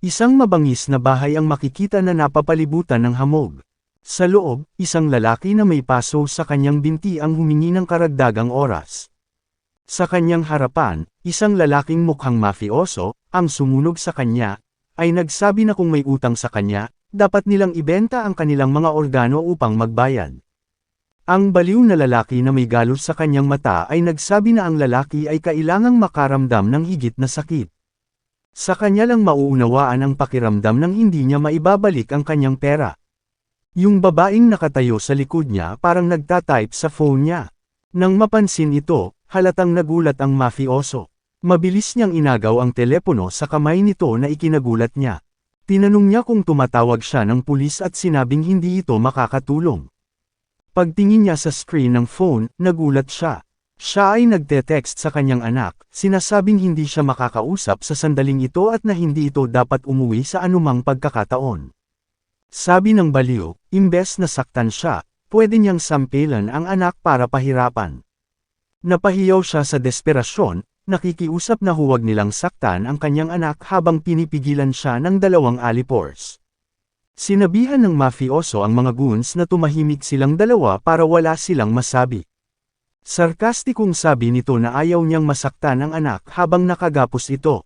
Isang mabangis na bahay ang makikita na napapalibutan ng hamog. Sa loob, isang lalaki na may paso sa kanyang binti ang humingi ng karagdagang oras. Sa kanyang harapan, isang lalaking mukhang mafioso, ang sumunog sa kanya, ay nagsabi na kung may utang sa kanya, dapat nilang ibenta ang kanilang mga organo upang magbayad. Ang baliw na lalaki na may galos sa kanyang mata ay nagsabi na ang lalaki ay kailangang makaramdam ng higit na sakit. Sa kanya lang mauunawaan ang pakiramdam nang hindi niya maibabalik ang kanyang pera. Yung babaeng nakatayo sa likod niya parang nagtatype sa phone niya. Nang mapansin ito, halatang nagulat ang mafioso. Mabilis niyang inagaw ang telepono sa kamay nito na ikinagulat niya. Tinanong niya kung tumatawag siya ng pulis at sinabing hindi ito makakatulong. Pagtingin niya sa screen ng phone, nagulat siya. Siya ay nagte-text sa kanyang anak, sinasabing hindi siya makakausap sa sandaling ito at na hindi ito dapat umuwi sa anumang pagkakataon. Sabi ng baliw, imbes na saktan siya, pwede niyang sampilan ang anak para pahirapan. Napahiyaw siya sa desperasyon, nakikiusap na huwag nilang saktan ang kanyang anak habang pinipigilan siya ng dalawang alipors. Sinabihan ng mafioso ang mga goons na tumahimik silang dalawa para wala silang masabi. Sarkastikong sabi nito na ayaw niyang masaktan ang anak habang nakagapos ito.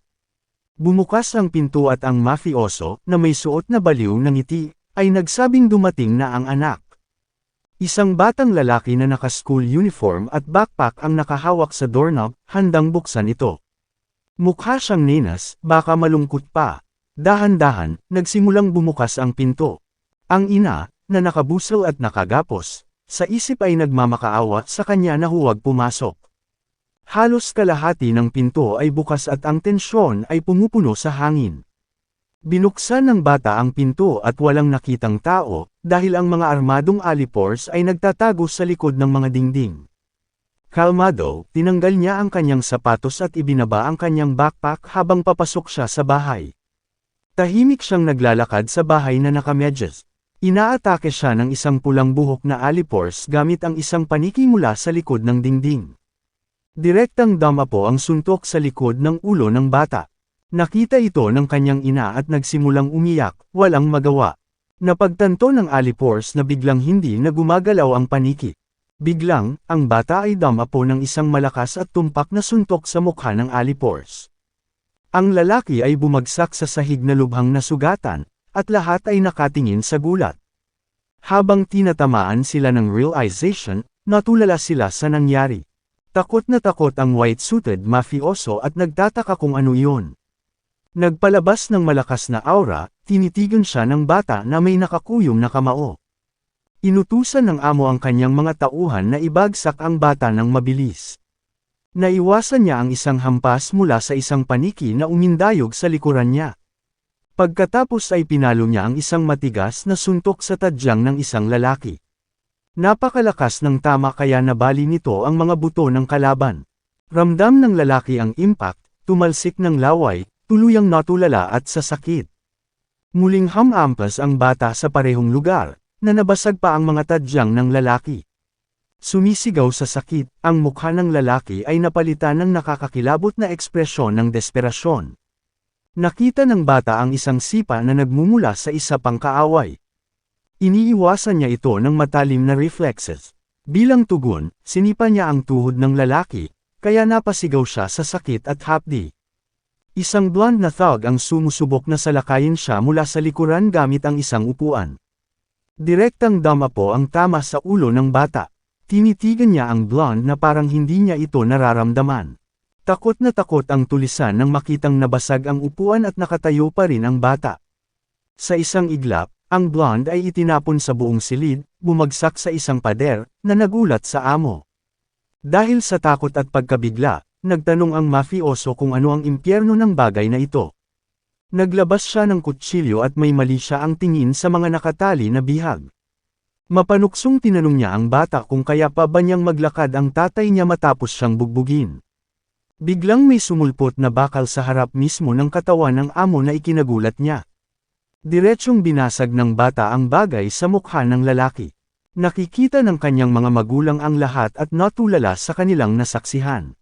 Bumukas ang pinto at ang mafioso, na may suot na baliw na ngiti, ay nagsabing dumating na ang anak. Isang batang lalaki na naka-school uniform at backpack ang nakahawak sa doorknob, handang buksan ito. Mukha siyang ninas, baka malungkot pa. Dahan-dahan, nagsimulang bumukas ang pinto. Ang ina, na nakabusaw at nakagapos, sa isip ay nagmamakaawa sa kanya na huwag pumasok. Halos kalahati ng pinto ay bukas at ang tensyon ay pumupuno sa hangin. Binuksan ng bata ang pinto at walang nakitang tao, dahil ang mga armadong alipors ay nagtatago sa likod ng mga dingding. Kalmado, tinanggal niya ang kanyang sapatos at ibinaba ang kanyang backpack habang papasok siya sa bahay. Tahimik siyang naglalakad sa bahay na nakamedyas. Inaatake siya ng isang pulang buhok na alipors gamit ang isang paniki mula sa likod ng dingding. Direktang damapo ang suntok sa likod ng ulo ng bata. Nakita ito ng kanyang ina at nagsimulang umiyak, walang magawa. Napagtanto ng alipors na biglang hindi na gumagalaw ang paniki. Biglang, ang bata ay damapo ng isang malakas at tumpak na suntok sa mukha ng alipors. Ang lalaki ay bumagsak sa sahig na lubhang nasugatan, at lahat ay nakatingin sa gulat. Habang tinatamaan sila ng realization, natulala sila sa nangyari. Takot na takot ang white-suited mafioso at nagtataka kung ano iyon. Nagpalabas ng malakas na aura, tinitigan siya ng bata na may nakakuyom na kamao. Inutusan ng amo ang kanyang mga tauhan na ibagsak ang bata ng mabilis. Naiwasan niya ang isang hampas mula sa isang paniki na umindayog sa likuran niya. Pagkatapos ay pinalo niya ang isang matigas na suntok sa tadyang ng isang lalaki. Napakalakas ng tama kaya nabali nito ang mga buto ng kalaban. Ramdam ng lalaki ang impact, tumalsik ng laway, tuluyang natulala at sa sakit. Muling hamampas ang bata sa parehong lugar, na nabasag pa ang mga tadyang ng lalaki. Sumisigaw sa sakit, ang mukha ng lalaki ay napalitan ng nakakakilabot na ekspresyon ng desperasyon. Nakita ng bata ang isang sipa na nagmumula sa isa pang kaaway. Iniiwasan niya ito ng matalim na reflexes. Bilang tugon, sinipa niya ang tuhod ng lalaki, kaya napasigaw siya sa sakit at hapdi. Isang blonde na thug ang sumusubok na salakayin siya mula sa likuran gamit ang isang upuan. Direktang damapo ang tama sa ulo ng bata. Tinitigan niya ang blonde na parang hindi niya ito nararamdaman. Takot na takot ang tulisan nang makitang nabasag ang upuan at nakatayo pa rin ang bata. Sa isang iglap, ang blonde ay itinapon sa buong silid, bumagsak sa isang pader, na nagulat sa amo. Dahil sa takot at pagkabigla, nagtanong ang mafioso kung ano ang impyerno ng bagay na ito. Naglabas siya ng kutsilyo at may mali siya ang tingin sa mga nakatali na bihag. Mapanuksong tinanong niya ang bata kung kaya pa ba niyang maglakad ang tatay niya matapos siyang bugbugin. Biglang may sumulpot na bakal sa harap mismo ng katawan ng amo na ikinagulat niya. Diretsyong binasag ng bata ang bagay sa mukha ng lalaki. Nakikita ng kanyang mga magulang ang lahat at natulala sa kanilang nasaksihan.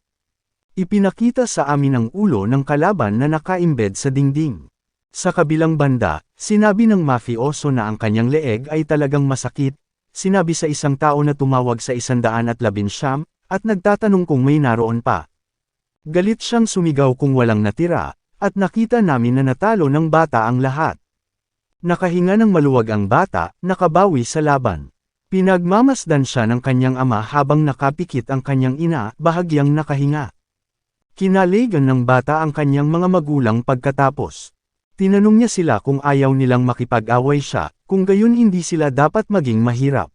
Ipinakita sa amin ang ulo ng kalaban na nakaimbed sa dingding. Sa kabilang banda, sinabi ng mafioso na ang kanyang leeg ay talagang masakit, sinabi sa isang tao na tumawag sa 119 at nagtatanong kung may naroon pa. Galit siyang sumigaw kung walang natira, at nakita namin na natalo ng bata ang lahat. Nakahinga ng maluwag ang bata, nakabawi sa laban. Pinagmamasdan siya ng kanyang ama habang nakapikit ang kanyang ina, bahagyang nakahinga. Kinaligan ng bata ang kanyang mga magulang pagkatapos. Tinanong niya sila kung ayaw nilang makipag-away siya, kung gayon hindi sila dapat maging mahirap.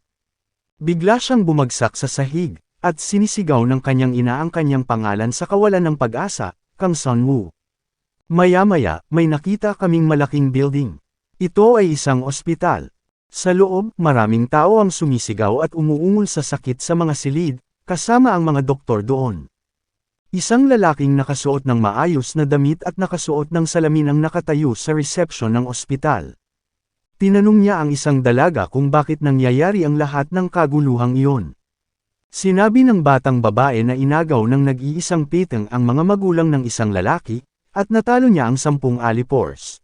Bigla siyang bumagsak sa sahig, at sinisigaw ng kanyang ina ang kanyang pangalan sa kawalan ng pag-asa, Kang Sunwoo. Maya-maya, may nakita kaming malaking building. Ito ay isang ospital. Sa loob, maraming tao ang sumisigaw at umuungol sa sakit sa mga silid, kasama ang mga doktor doon. Isang lalaking nakasuot ng maayos na damit at nakasuot ng salamin ang nakatayo sa resepsyon ng ospital. Tinanong niya ang isang dalaga kung bakit nangyayari ang lahat ng kaguluhang iyon. Sinabi ng batang babae na inagaw ng nag-iisang piteng ang mga magulang ng isang lalaki, at natalo niya ang 10 alipors.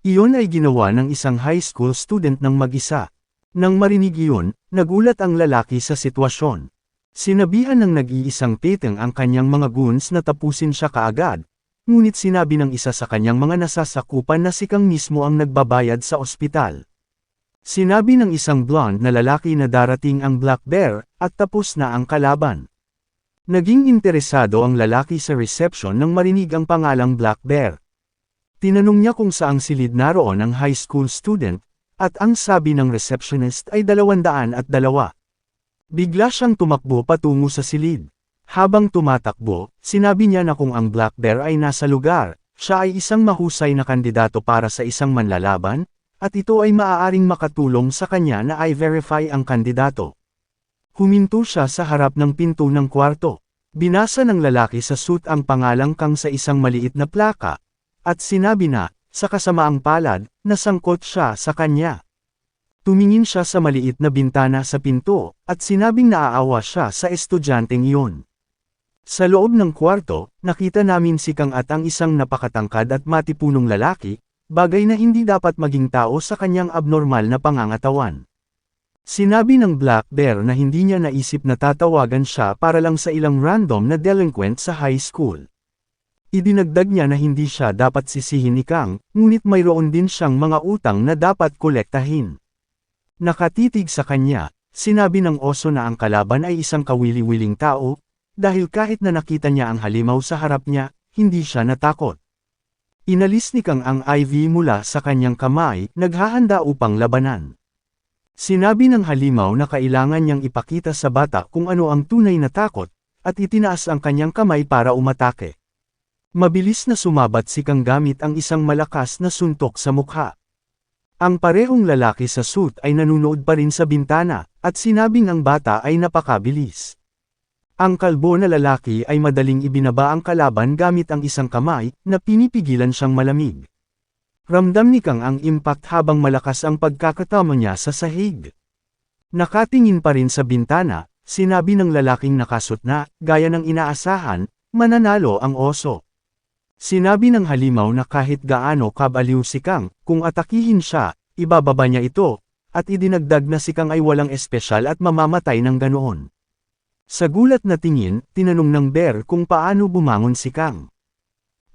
Iyon ay ginawa ng isang high school student ng mag-isa. Nang marinig iyon, nagulat ang lalaki sa sitwasyon. Sinabihan ng nag-iisang piteng ang kanyang mga goons na tapusin siya kaagad, ngunit sinabi ng isa sa kanyang mga nasasakupan na si Kang mismo ang nagbabayad sa ospital. Sinabi ng isang blonde na lalaki na darating ang Black Bear, at tapos na ang kalaban. Naging interesado ang lalaki sa reception nang marinig ang pangalang Black Bear. Tinanong niya kung saang silid naroon ang high school student, at ang sabi ng receptionist ay 202. Bigla siyang tumakbo patungo sa silid. Habang tumatakbo, sinabi niya na kung ang Black Bear ay nasa lugar, siya ay isang mahusay na kandidato para sa isang manlalaban, at ito ay maaaring makatulong sa kanya na i-verify ang kandidato. Huminto siya sa harap ng pinto ng kwarto. Binasa ng lalaki sa suit ang pangalang Kang sa isang maliit na plaka, at sinabi na, sa kasamaang palad, nasangkot siya sa kanya. Tumingin siya sa maliit na bintana sa pinto, at sinabing naaawa siya sa estudyanteng iyon. Sa loob ng kwarto, nakita namin si Kang at ang isang napakatangkad at matipunong lalaki, bagay na hindi dapat maging tao sa kanyang abnormal na pangangatawan. Sinabi ng Black Bear na hindi niya naisip na tatawagan siya para lang sa ilang random na delinquent sa high school. Idinagdag niya na hindi siya dapat sisihin ni Kang, ngunit mayroon din siyang mga utang na dapat kolektahin. Nakatitig sa kanya, sinabi ng oso na ang kalaban ay isang kawili-wiling tao, dahil kahit na nakita niya ang halimaw sa harap niya, hindi siya natakot. Inalis ni Kang ang IV mula sa kanyang kamay, naghahanda upang labanan. Sinabi ng halimaw na kailangan niyang ipakita sa bata kung ano ang tunay na takot, at itinaas ang kanyang kamay para umatake. Mabilis na sumabat si Kang gamit ang isang malakas na suntok sa mukha. Ang parehong lalaki sa suit ay nanunood pa rin sa bintana, at sinabing ang bata ay napakabilis. Ang kalbo na lalaki ay madaling ibinaba ang kalaban gamit ang isang kamay, na pinipigilan siyang malamig. Ramdam ni Kang ang impact habang malakas ang pagkakatama niya sa sahig. Nakatingin pa rin sa bintana, sinabi ng lalaking nakasut na, gaya ng inaasahan, mananalo ang oso. Sinabi ng halimaw na kahit gaano kabaliw si Kang, kung atakihin siya, ibababa niya ito, at idinagdag na si Kang ay walang espesyal at mamamatay ng ganoon. Sa gulat na tingin, tinanong ng bear kung paano bumangon si Kang.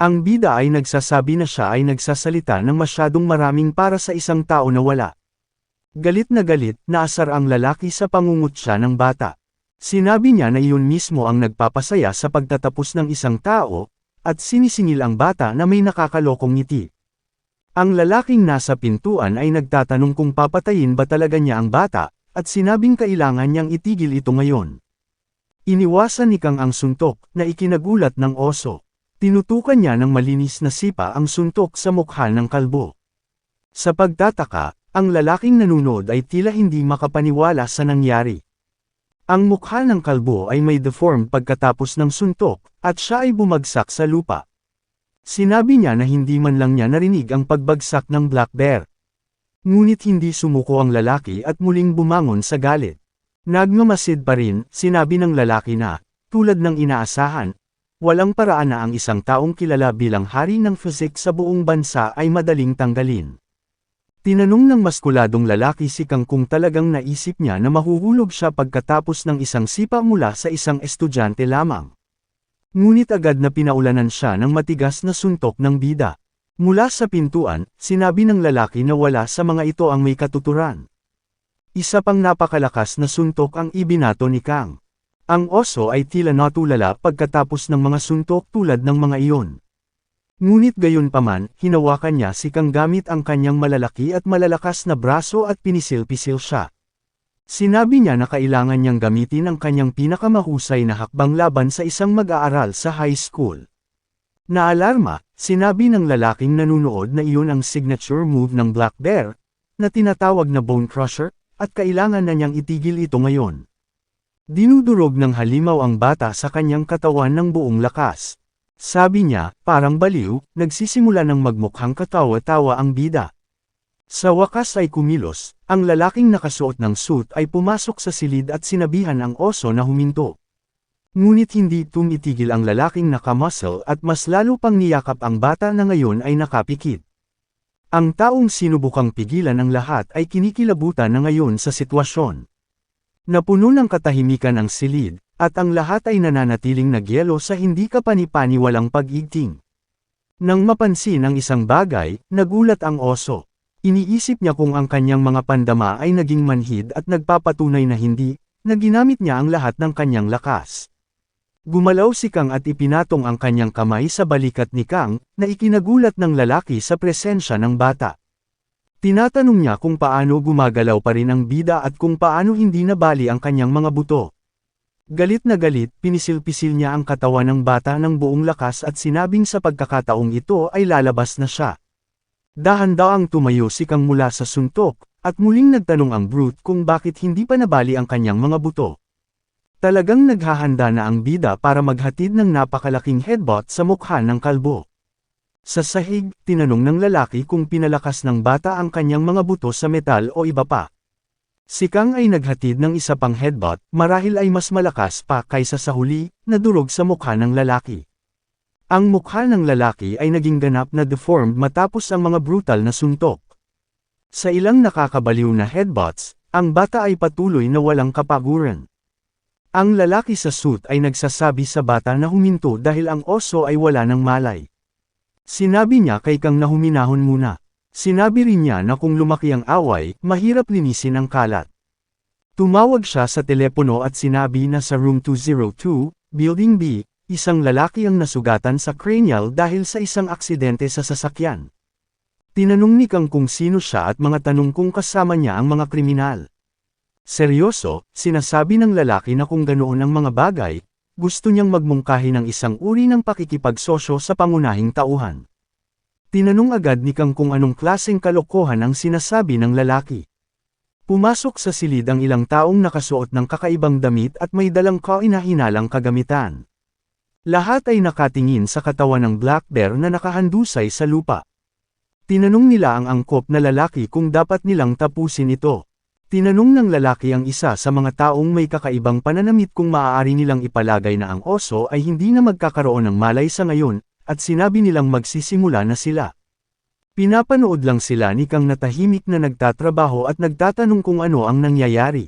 Ang bida ay nagsasabi na siya ay nagsasalita ng masyadong maraming para sa isang tao na wala. Galit na galit, naasar ang lalaki sa pangungutya ng bata. Sinabi niya na iyon mismo ang nagpapasaya sa pagtatapos ng isang tao, at sinisingil ang bata na may nakakalokong ngiti. Ang lalaking nasa pintuan ay nagtatanong kung papatayin ba talaga niya ang bata, at sinabing kailangan niyang itigil ito ngayon. Iniwasan ni Kang ang suntok, na ikinagulat ng oso. Tinutukan niya ng malinis na sipa ang suntok sa mukha ng kalbo. Sa pagtataka, ang lalaking nanunod ay tila hindi makapaniwala sa nangyari. Ang mukha ng kalbo ay may deformed pagkatapos ng suntok, at siya ay bumagsak sa lupa. Sinabi niya na hindi man lang niya narinig ang pagbagsak ng Black Bear. Ngunit hindi sumuko ang lalaki at muling bumangon sa galit. Nagmamasid pa rin, sinabi ng lalaki na, tulad ng inaasahan, walang paraan na ang isang taong kilala bilang hari ng physics sa buong bansa ay madaling tanggalin. Tinanong ng maskuladong lalaki si Kang kung talagang naisip niya na mahuhulog siya pagkatapos ng isang sipa mula sa isang estudyante lamang. Ngunit agad na pinaulanan siya ng matigas na suntok ng bida. Mula sa pintuan, sinabi ng lalaki na wala sa mga ito ang may katuturan. Isa pang napakalakas na suntok ang ibinato ni Kang. Ang oso ay tila natulala pagkatapos ng mga suntok tulad ng mga iyon. Ngunit gayunpaman, hinawakan niya si Kang gamit ang kanyang malalaki at malalakas na braso at pinisil-pisil siya. Sinabi niya na kailangan niyang gamitin ang kanyang pinakamahusay na hakbang laban sa isang mag-aaral sa high school. Naalarma, sinabi ng lalaking nanunood na iyon ang signature move ng Black Bear, na tinatawag na Bone Crusher, at kailangan na niyang itigil ito ngayon. Dinudurog ng halimaw ang bata sa kanyang katawan ng buong lakas. Sabi niya, parang baliw, nagsisimula ng magmukhang katawa-tawa ang bida. Sa wakas ay kumilos, ang lalaking nakasuot ng suit ay pumasok sa silid at sinabihan ang oso na huminto. Ngunit hindi tumitigil ang lalaking nakamuscle at mas lalo pang niyakap ang bata na ngayon ay nakapikit. Ang taong sinubukang pigilan ang lahat ay kinikilabutan na ngayon sa sitwasyon. Napuno ng katahimikan ang silid, at ang lahat ay nananatiling nagyelo sa hindi kapani-paniwalang pag-igting. Nang mapansin ang isang bagay, nagulat ang oso. Iniisip niya kung ang kanyang mga pandama ay naging manhid at nagpapatunay na hindi, na ginamit niya ang lahat ng kanyang lakas. Gumalaw si Kang at ipinatong ang kanyang kamay sa balikat ni Kang, na ikinagulat ng lalaki sa presensya ng bata. Tinatanong niya kung paano gumagalaw pa rin ang bida at kung paano hindi nabali ang kanyang mga buto. Galit na galit, pinisil-pisil niya ang katawan ng bata ng buong lakas at sinabing sa pagkakataong ito ay lalabas na siya. Dahan-daang tumayo si Kang mula sa suntok, at muling nagtanong ang brute kung bakit hindi pa nabali ang kanyang mga buto. Talagang naghahanda na ang bida para maghatid ng napakalaking headbutt sa mukha ng kalbo. Sa sahig, tinanong ng lalaki kung pinalakas ng bata ang kanyang mga buto sa metal o iba pa. Si Kang ay naghatid ng isa pang headbutt, marahil ay mas malakas pa kaysa sa huli, na durog sa mukha ng lalaki. Ang mukha ng lalaki ay naging ganap na deformed matapos ang mga brutal na suntok. Sa ilang nakakabaliw na headbutts, ang bata ay patuloy na walang kapaguran. Ang lalaki sa suit ay nagsasabi sa bata na huminto dahil ang oso ay wala ng malay. Sinabi niya kay Kang na huminahon muna. Sinabi rin niya na kung lumaki ang away, mahirap linisin ang kalat. Tumawag siya sa telepono at sinabi na sa room 202, Building B, isang lalaki ang nasugatan sa cranial dahil sa isang aksidente sa sasakyan. Tinanong ni Kang kung sino siya at mga tanong kung kasama niya ang mga kriminal. Seryoso, sinasabi ng lalaki na kung ganoon ang mga bagay, gusto niyang magmungkahi ng isang uri ng pakikipagsosyo sa pangunahing tauhan. Tinanong agad ni Kang kung anong klaseng kalokohan ang sinasabi ng lalaki. Pumasok sa silid ang ilang taong nakasuot ng kakaibang damit at may dalang kahinahinalang kagamitan. Lahat ay nakatingin sa katawan ng Black Bear na nakahandusay sa lupa. Tinanong nila ang angkop na lalaki kung dapat nilang tapusin ito. Tinanong ng lalaki ang isa sa mga taong may kakaibang pananamit kung maaari nilang ipalagay na ang oso ay hindi na magkakaroon ng malay sa ngayon, at sinabi nilang magsisimula na sila. Pinapanood lang sila ni Kang na tahimik na nagtatrabaho at nagtatanong kung ano ang nangyayari.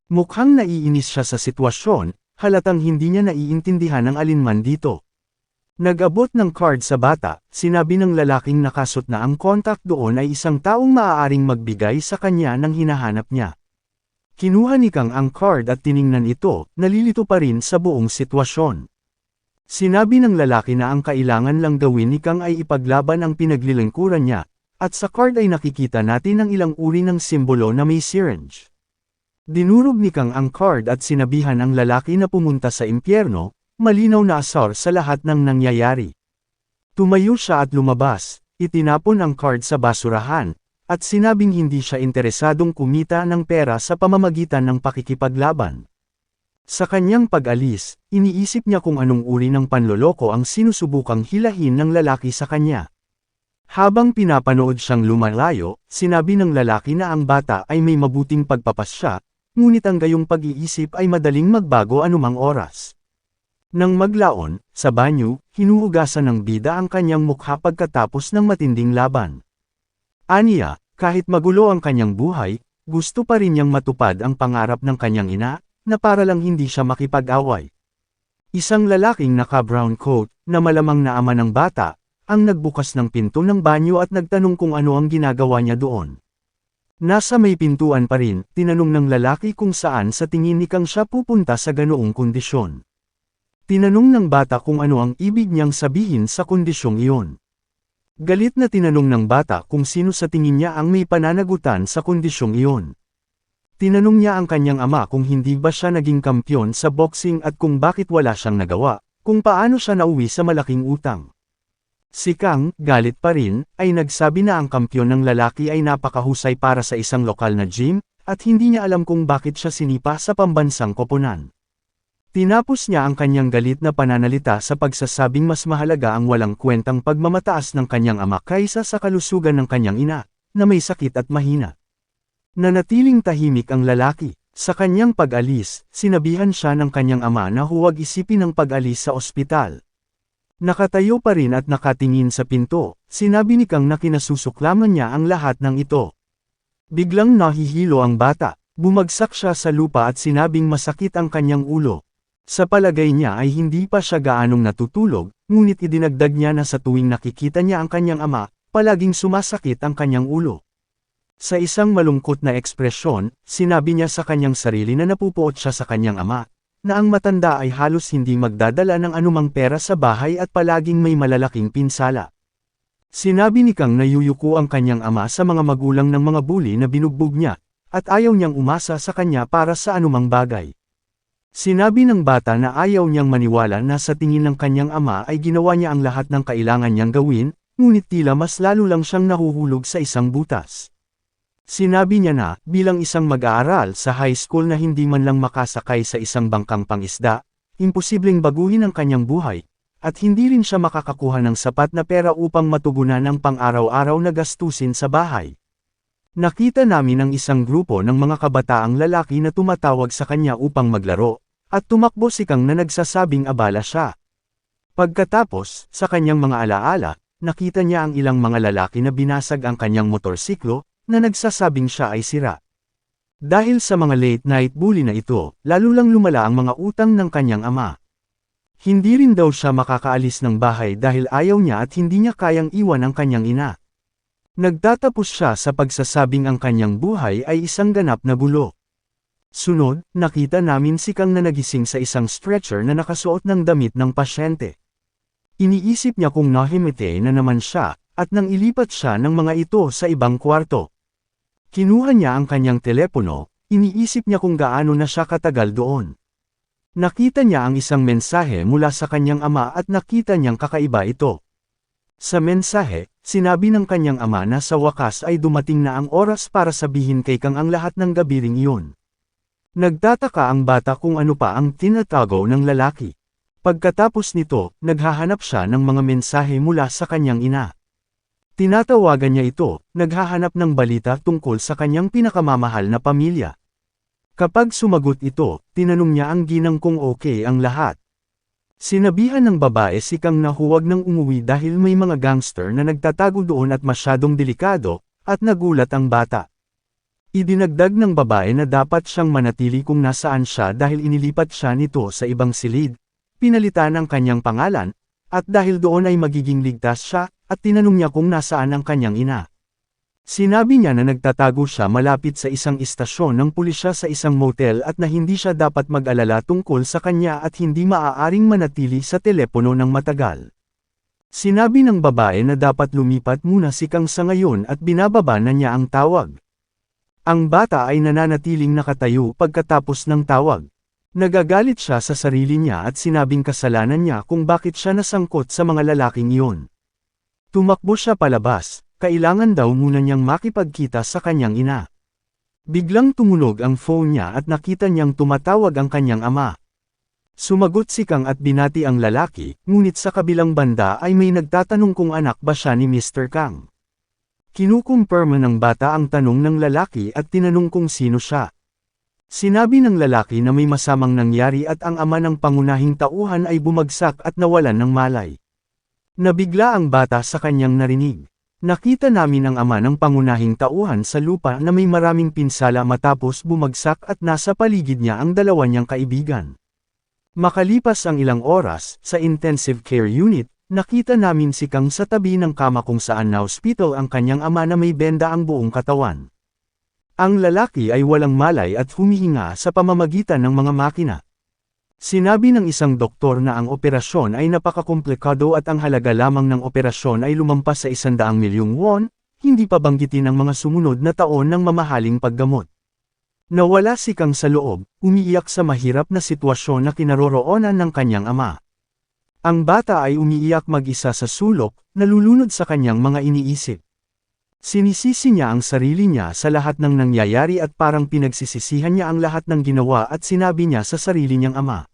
Mukhang naiinis siya sa sitwasyon, halatang hindi niya naiintindihan ang alinman dito. Nag-abot ng card sa bata, sinabi ng lalaking nakasot na ang contact doon ay isang taong maaaring magbigay sa kanya ng hinahanap niya. Kinuha ni Kang ang card at tiningnan ito, nalilito pa rin sa buong sitwasyon. Sinabi ng lalaki na ang kailangan lang gawin ni Kang ay ipaglaban ang pinaglilingkuran niya, at sa card ay nakikita natin ang ilang uri ng simbolo na may syringe. Dinurog ni Kang ang card at sinabihan ang lalaki na pumunta sa impyerno, malinaw na asar sa lahat ng nangyayari. Tumayo siya at lumabas, itinapon ang card sa basurahan, at sinabing hindi siya interesadong kumita ng pera sa pamamagitan ng pakikipaglaban. Sa kanyang pag-alis, iniisip niya kung anong uri ng panloloko ang sinusubukang hilahin ng lalaki sa kanya. Habang pinapanood siyang lumalayo, sinabi ng lalaki na ang bata ay may mabuting pagpapasya, ngunit ang gayong pag-iisip ay madaling magbago anumang oras. Nang maglaon, sa banyo, hinuhugasan ng bida ang kanyang mukha pagkatapos ng matinding laban. Aniya, kahit magulo ang kanyang buhay, gusto pa rin niyang matupad ang pangarap ng kanyang ina, na para lang hindi siya makipag-away. Isang lalaking naka-brown coat, na malamang na ama ng bata, ang nagbukas ng pinto ng banyo at nagtanong kung ano ang ginagawa niya doon. Nasa may pintuan pa rin, tinanong ng lalaki kung saan sa tingin ni Kang siya pupunta sa ganoong kondisyon. Tinanong ng bata kung ano ang ibig niyang sabihin sa kondisyong iyon. Galit na tinanong ng bata kung sino sa tingin niya ang may pananagutan sa kondisyong iyon. Tinanong niya ang kanyang ama kung hindi ba siya naging kampyon sa boxing at kung bakit wala siyang nagawa, kung paano siya nauwi sa malaking utang. Si Kang, galit pa rin, ay nagsabi na ang kampyon ng lalaki ay napakahusay para sa isang lokal na gym, at hindi niya alam kung bakit siya sinipa sa pambansang koponan. Tinapos niya ang kanyang galit na pananalita sa pagsasabing mas mahalaga ang walang kwentang pagmamataas ng kanyang ama kaysa sa kalusugan ng kanyang ina, na may sakit at mahina. Nanatiling tahimik ang lalaki. Sa kanyang pag-alis, sinabihan siya ng kanyang ama na huwag isipin ang pag-alis sa ospital. Nakatayo pa rin at nakatingin sa pinto, sinabi ni Kang na kinasusuklaman niya ang lahat ng ito. Biglang nahihilo ang bata, bumagsak siya sa lupa at sinabing masakit ang kanyang ulo. Sa palagay niya ay hindi pa siya gaanong natutulog, ngunit idinagdag niya na sa tuwing nakikita niya ang kanyang ama, palaging sumasakit ang kanyang ulo. Sa isang malungkot na ekspresyon, sinabi niya sa kanyang sarili na napupuot siya sa kanyang ama, na ang matanda ay halos hindi magdadala ng anumang pera sa bahay at palaging may malalaking pinsala. Sinabi ni Kang na yuyuko ang kanyang ama sa mga magulang ng mga bully na binugbog niya, at ayaw niyang umasa sa kanya para sa anumang bagay. Sinabi ng bata na ayaw niyang maniwala na sa tingin ng kanyang ama ay ginawa niya ang lahat ng kailangan niyang gawin, ngunit tila mas lalo lang siyang nahuhulog sa isang butas. Sinabi niya na, bilang isang mag-aaral sa high school na hindi man lang makasakay sa isang bangkang pangisda, imposibleng baguhin ang kanyang buhay, at hindi rin siya makakakuha ng sapat na pera upang matugunan ang pang-araw-araw na gastusin sa bahay. Nakita namin ang isang grupo ng mga kabataang lalaki na tumatawag sa kanya upang maglaro, at tumakbo si Kang na nagsasabing abala siya. Pagkatapos, sa kanyang mga alaala, nakita niya ang ilang mga lalaki na binasag ang kanyang motorsiklo, na nagsasabing siya ay sira. Dahil sa mga late-night bully na ito, lalo lang lumala ang mga utang ng kanyang ama. Hindi rin daw siya makakaalis ng bahay dahil ayaw niya at hindi niya kayang iwan ang kanyang ina. Nagtatapos siya sa pagsasabing ang kanyang buhay ay isang ganap na bulo. Sunod, nakita namin si Kang na nagising sa isang stretcher na nakasuot ng damit ng pasyente. Iniisip niya kung nahimite na naman siya, at nang ilipat siya ng mga ito sa ibang kwarto. Kinuha niya ang kanyang telepono, iniisip niya kung gaano na siya katagal doon. Nakita niya ang isang mensahe mula sa kanyang ama at nakita niyang kakaiba ito. Sa mensahe, sinabi ng kanyang ama na sa wakas ay dumating na ang oras para sabihin kay Kang ang lahat ng gabiring iyon. Nagtataka ang bata kung ano pa ang tinatago ng lalaki. Pagkatapos nito, naghahanap siya ng mga mensahe mula sa kanyang ina. Tinatawagan niya ito, naghahanap ng balita tungkol sa kanyang pinakamamahal na pamilya. Kapag sumagot ito, tinanong niya ang ginang kung okay ang lahat. Sinabihan ng babae si Kang na huwag nang umuwi dahil may mga gangster na nagtatago doon at masyadong delikado, at nagulat ang bata. Idinagdag ng babae na dapat siyang manatili kung nasaan siya dahil inilipat siya nito sa ibang silid, pinalitan ang kanyang pangalan, at dahil doon ay magiging ligtas siya, at tinanong niya kung nasaan ang kanyang ina. Sinabi niya na nagtatago siya malapit sa isang istasyon ng pulisya sa isang motel at na hindi siya dapat mag-alala tungkol sa kanya at hindi maaaring manatili sa telepono ng matagal. Sinabi ng babae na dapat lumipat muna si Kang sa ngayon at binababa na niya ang tawag. Ang bata ay nananatiling nakatayo pagkatapos ng tawag. Nagagalit siya sa sarili niya at sinabing kasalanan niya kung bakit siya nasangkot sa mga lalaking iyon. Tumakbo siya palabas, kailangan daw muna niyang makipagkita sa kanyang ina. Biglang tumunog ang phone niya at nakita niyang tumatawag ang kanyang ama. Sumagot si Kang at binati ang lalaki, ngunit sa kabilang banda ay may nagtatanong kung anak ba siya ni Mr. Kang. Kinukumpirma ng bata ang tanong ng lalaki at tinanong kung sino siya. Sinabi ng lalaki na may masamang nangyari at ang ama ng pangunahing tauhan ay bumagsak at nawalan ng malay. Nabigla ang bata sa kanyang narinig. Nakita namin ang ama ng pangunahing tauhan sa lupa na may maraming pinsala matapos bumagsak at nasa paligid niya ang dalawa niyang kaibigan. Makalipas ang ilang oras, sa intensive care unit, nakita namin si Kang sa tabi ng kama kung saan na-hospital ang kanyang ama na may benda ang buong katawan. Ang lalaki ay walang malay at humihinga sa pamamagitan ng mga makina. Sinabi ng isang doktor na ang operasyon ay napakakomplikado at ang halaga lamang ng operasyon ay lumampas sa 100 milyong won, hindi pa banggitin ang mga sumunod na taon ng mamahaling paggamot. Nawala si Kang sa loob, umiiyak sa mahirap na sitwasyon na kinaroroonan ng kanyang ama. Ang bata ay umiiyak mag-isa sa sulok, nalulunod sa kanyang mga iniisip. Sinisisi niya ang sarili niya sa lahat ng nangyayari at parang pinagsisisihan niya ang lahat ng ginawa at sinabi niya sa sarili niyang ama.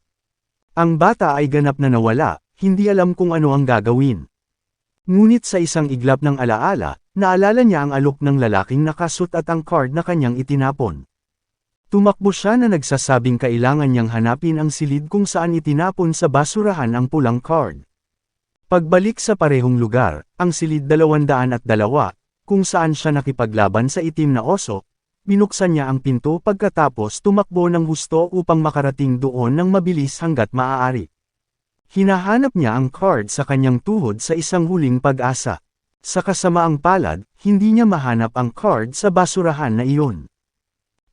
Ang bata ay ganap na nawala, hindi alam kung ano ang gagawin. Ngunit sa isang iglap ng alaala, naalala niya ang alok ng lalaking nakasut at ang card na kanyang itinapon. Tumakbo siya na nagsasabing kailangan niyang hanapin ang silid kung saan itinapon sa basurahan ang pulang card. Pagbalik sa parehong lugar, ang silid 202, kung saan siya nakipaglaban sa itim na oso, binuksan niya ang pinto pagkatapos tumakbo ng husto upang makarating doon ng mabilis hanggat maaari. Hinahanap niya ang card sa kanyang tuhod sa isang huling pag-asa. Sa kasamaang palad, hindi niya mahanap ang card sa basurahan na iyon.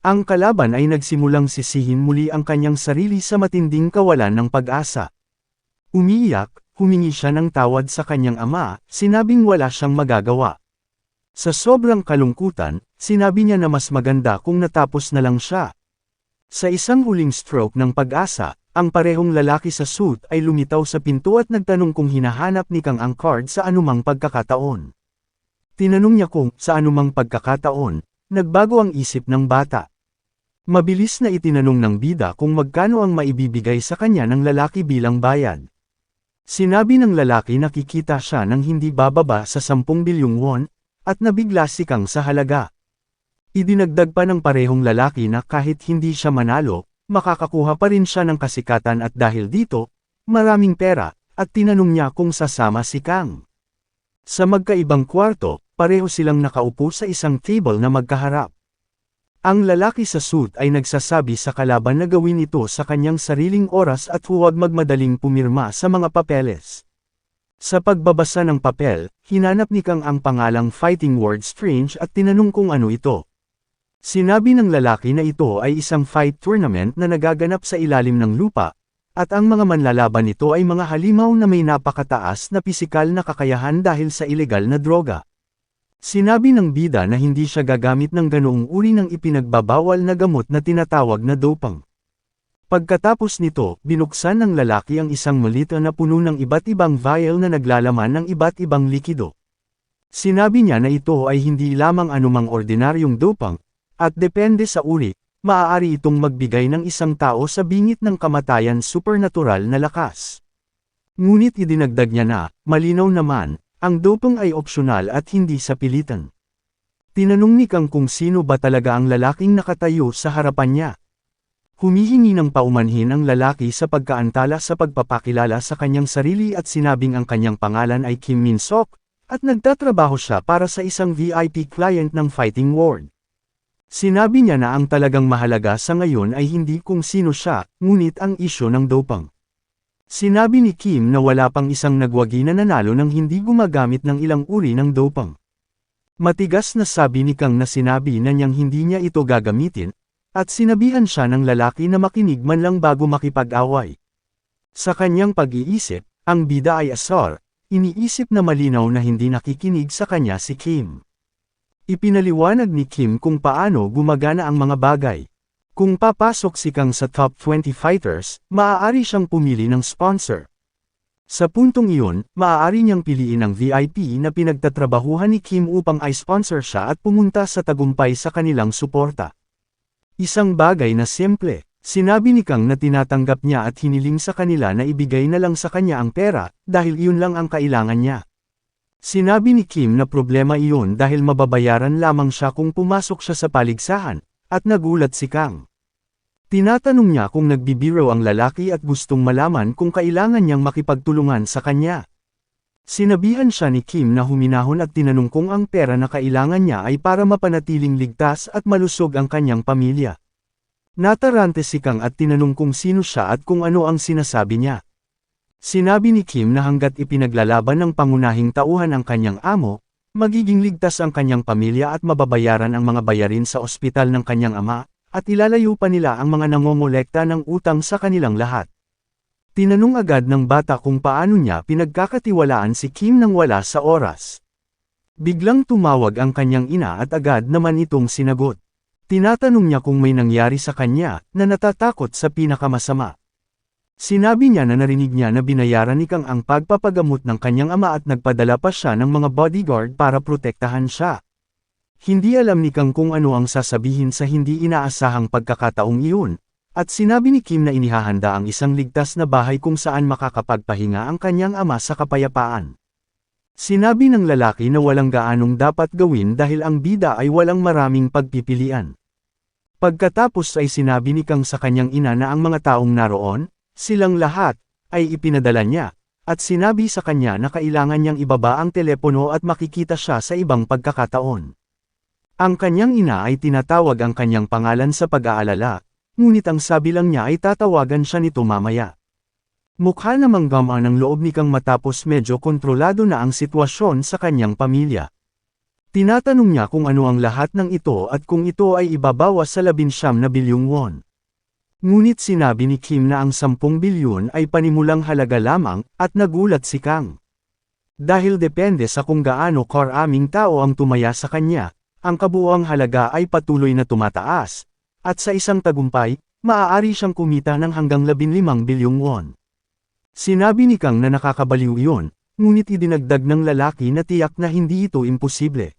Ang kalaban ay nagsimulang sisihin muli ang kanyang sarili sa matinding kawalan ng pag-asa. Umiiyak, humingi siya ng tawad sa kanyang ama, sinabing wala siyang magagawa. Sa sobrang kalungkutan, sinabi niya na mas maganda kung natapos na lang siya. Sa isang huling stroke ng pag-asa, ang parehong lalaki sa suit ay lumitaw sa pinto at nagtanong kung hinahanap ni Kang ang card sa anumang pagkakataon. Tinanong niya kung, sa anumang pagkakataon, nagbago ang isip ng bata. Mabilis na itinanong ng bida kung magkano ang maibibigay sa kanya ng lalaki bilang bayad. Sinabi ng lalaki na kikita siya ng hindi bababa sa 10 bilyong won, at nabigla si Kang sa halaga. Idinagdag pa ng parehong lalaki na kahit hindi siya manalo, makakakuha pa rin siya ng kasikatan at dahil dito, maraming pera, at tinanong niya kung sasama si Kang. Sa magkaibang kwarto, pareho silang nakaupo sa isang table na magkaharap. Ang lalaki sa suit ay nagsasabi sa kalaban na gawin ito sa kanyang sariling oras at huwag magmadaling pumirma sa mga papeles. Sa pagbabasa ng papel, hinanap ni Kang ang pangalang Fighting Word Strange at tinanong kung ano ito. Sinabi ng lalaki na ito ay isang fight tournament na nagaganap sa ilalim ng lupa, at ang mga manlalaban nito ay mga halimaw na may napakataas na pisikal na kakayahan dahil sa ilegal na droga. Sinabi ng bida na hindi siya gagamit ng ganoong uri ng ipinagbabawal na gamot na tinatawag na dopang. Pagkatapos nito, binuksan ng lalaki ang isang malita na puno ng iba't ibang vial na naglalaman ng iba't ibang likido. Sinabi niya na ito ay hindi lamang anumang ordinaryong dopang, at depende sa uri, maaari itong magbigay ng isang tao sa bingit ng kamatayan supernatural na lakas. Ngunit idinagdag niya na, malinaw naman, ang dopang ay opsyonal at hindi sa pilitan. Tinanong ni Kang kung sino ba talaga ang lalaking nakatayo sa harapan niya. Humihingi ng paumanhin ang lalaki sa pagkaantala sa pagpapakilala sa kanyang sarili at sinabing ang kanyang pangalan ay Kim Min-sok, at nagtatrabaho siya para sa isang VIP client ng Fighting Word. Sinabi niya na ang talagang mahalaga sa ngayon ay hindi kung sino siya, ngunit ang isyo ng dopang. Sinabi ni Kim na wala pang isang nagwagi na nanalo nang hindi gumagamit ng ilang uri ng dopang. Matigas na sabi ni Kang na sinabi na niyang hindi niya ito gagamitin, at sinabihan siya ng lalaki na makinig man lang bago makipag-away. Sa kanyang pag-iisip, ang bida ay asar, iniisip na malinaw na hindi nakikinig sa kanya si Kim. Ipinaliwanag ni Kim kung paano gumagana ang mga bagay. Kung papasok si Kang sa top 20 fighters, maaari siyang pumili ng sponsor. Sa puntong iyon, maaari niyang piliin ang VIP na pinagtatrabahuhan ni Kim upang i-sponsor siya at pumunta sa tagumpay sa kanilang suporta. Isang bagay na simple, sinabi ni Kang na tinatanggap niya at hiniling sa kanila na ibigay na lang sa kanya ang pera, dahil iyon lang ang kailangan niya. Sinabi ni Kim na problema iyon dahil mababayaran lamang siya kung pumasok siya sa paligsahan, at nagulat si Kang. Tinatanong niya kung nagbibiro ang lalaki at gustong malaman kung kailangan niyang makipagtulungan sa kanya. Sinabihan siya ni Kim na huminahon at tinanong kung ang pera na kailangan niya ay para mapanatiling ligtas at malusog ang kanyang pamilya. Natarante si Kang at tinanong kung sino siya at kung ano ang sinasabi niya. Sinabi ni Kim na hanggat ipinaglalaban ng pangunahing tauhan ang kanyang amo, magiging ligtas ang kanyang pamilya at mababayaran ang mga bayarin sa ospital ng kanyang ama, at ilalayo pa nila ang mga nangongolekta ng utang sa kanilang lahat. Tinanong agad ng bata kung paano niya pinagkakatiwalaan si Kim nang wala sa oras. Biglang tumawag ang kanyang ina at agad naman itong sinagot. Tinatanong niya kung may nangyari sa kanya na natatakot sa pinakamasama. Sinabi niya na narinig niya na binayaran ni Kang ang pagpapagamot ng kanyang ama at nagpadala pa siya ng mga bodyguard para protektahan siya. Hindi alam ni Kang kung ano ang sasabihin sa hindi inaasahang pagkakataong iyon. At sinabi ni Kim na inihahanda ang isang ligtas na bahay kung saan makakapagpahinga ang kanyang ama sa kapayapaan. Sinabi ng lalaki na walang gaanong dapat gawin dahil ang bida ay walang maraming pagpipilian. Pagkatapos ay sinabi ni Kang sa kanyang ina na ang mga taong naroon, silang lahat, ay ipinadala niya, at sinabi sa kanya na kailangan niyang ibaba ang telepono at makikita siya sa ibang pagkakataon. Ang kanyang ina ay tinatawag ang kanyang pangalan sa pag-aalala, ngunit ang sabi lang niya ay tatawagan siya nito mamaya. Mukha namang gamaan ang loob ni Kang matapos medyo kontrolado na ang sitwasyon sa kanyang pamilya. Tinatanong niya kung ano ang lahat ng ito at kung ito ay ibabawas sa 19 bilyong won. Ngunit sinabi ni Kim na ang 10 bilyon ay panimulang halaga lamang, at nagulat si Kang. Dahil depende sa kung gaano karaming tao ang tumaya sa kanya, ang kabuuang halaga ay patuloy na tumataas. At sa isang tagumpay, maaari siyang kumita ng hanggang 15 bilyong won. Sinabi ni Kang na nakakabaliw iyon, ngunit idinagdag ng lalaki na tiyak na hindi ito imposible.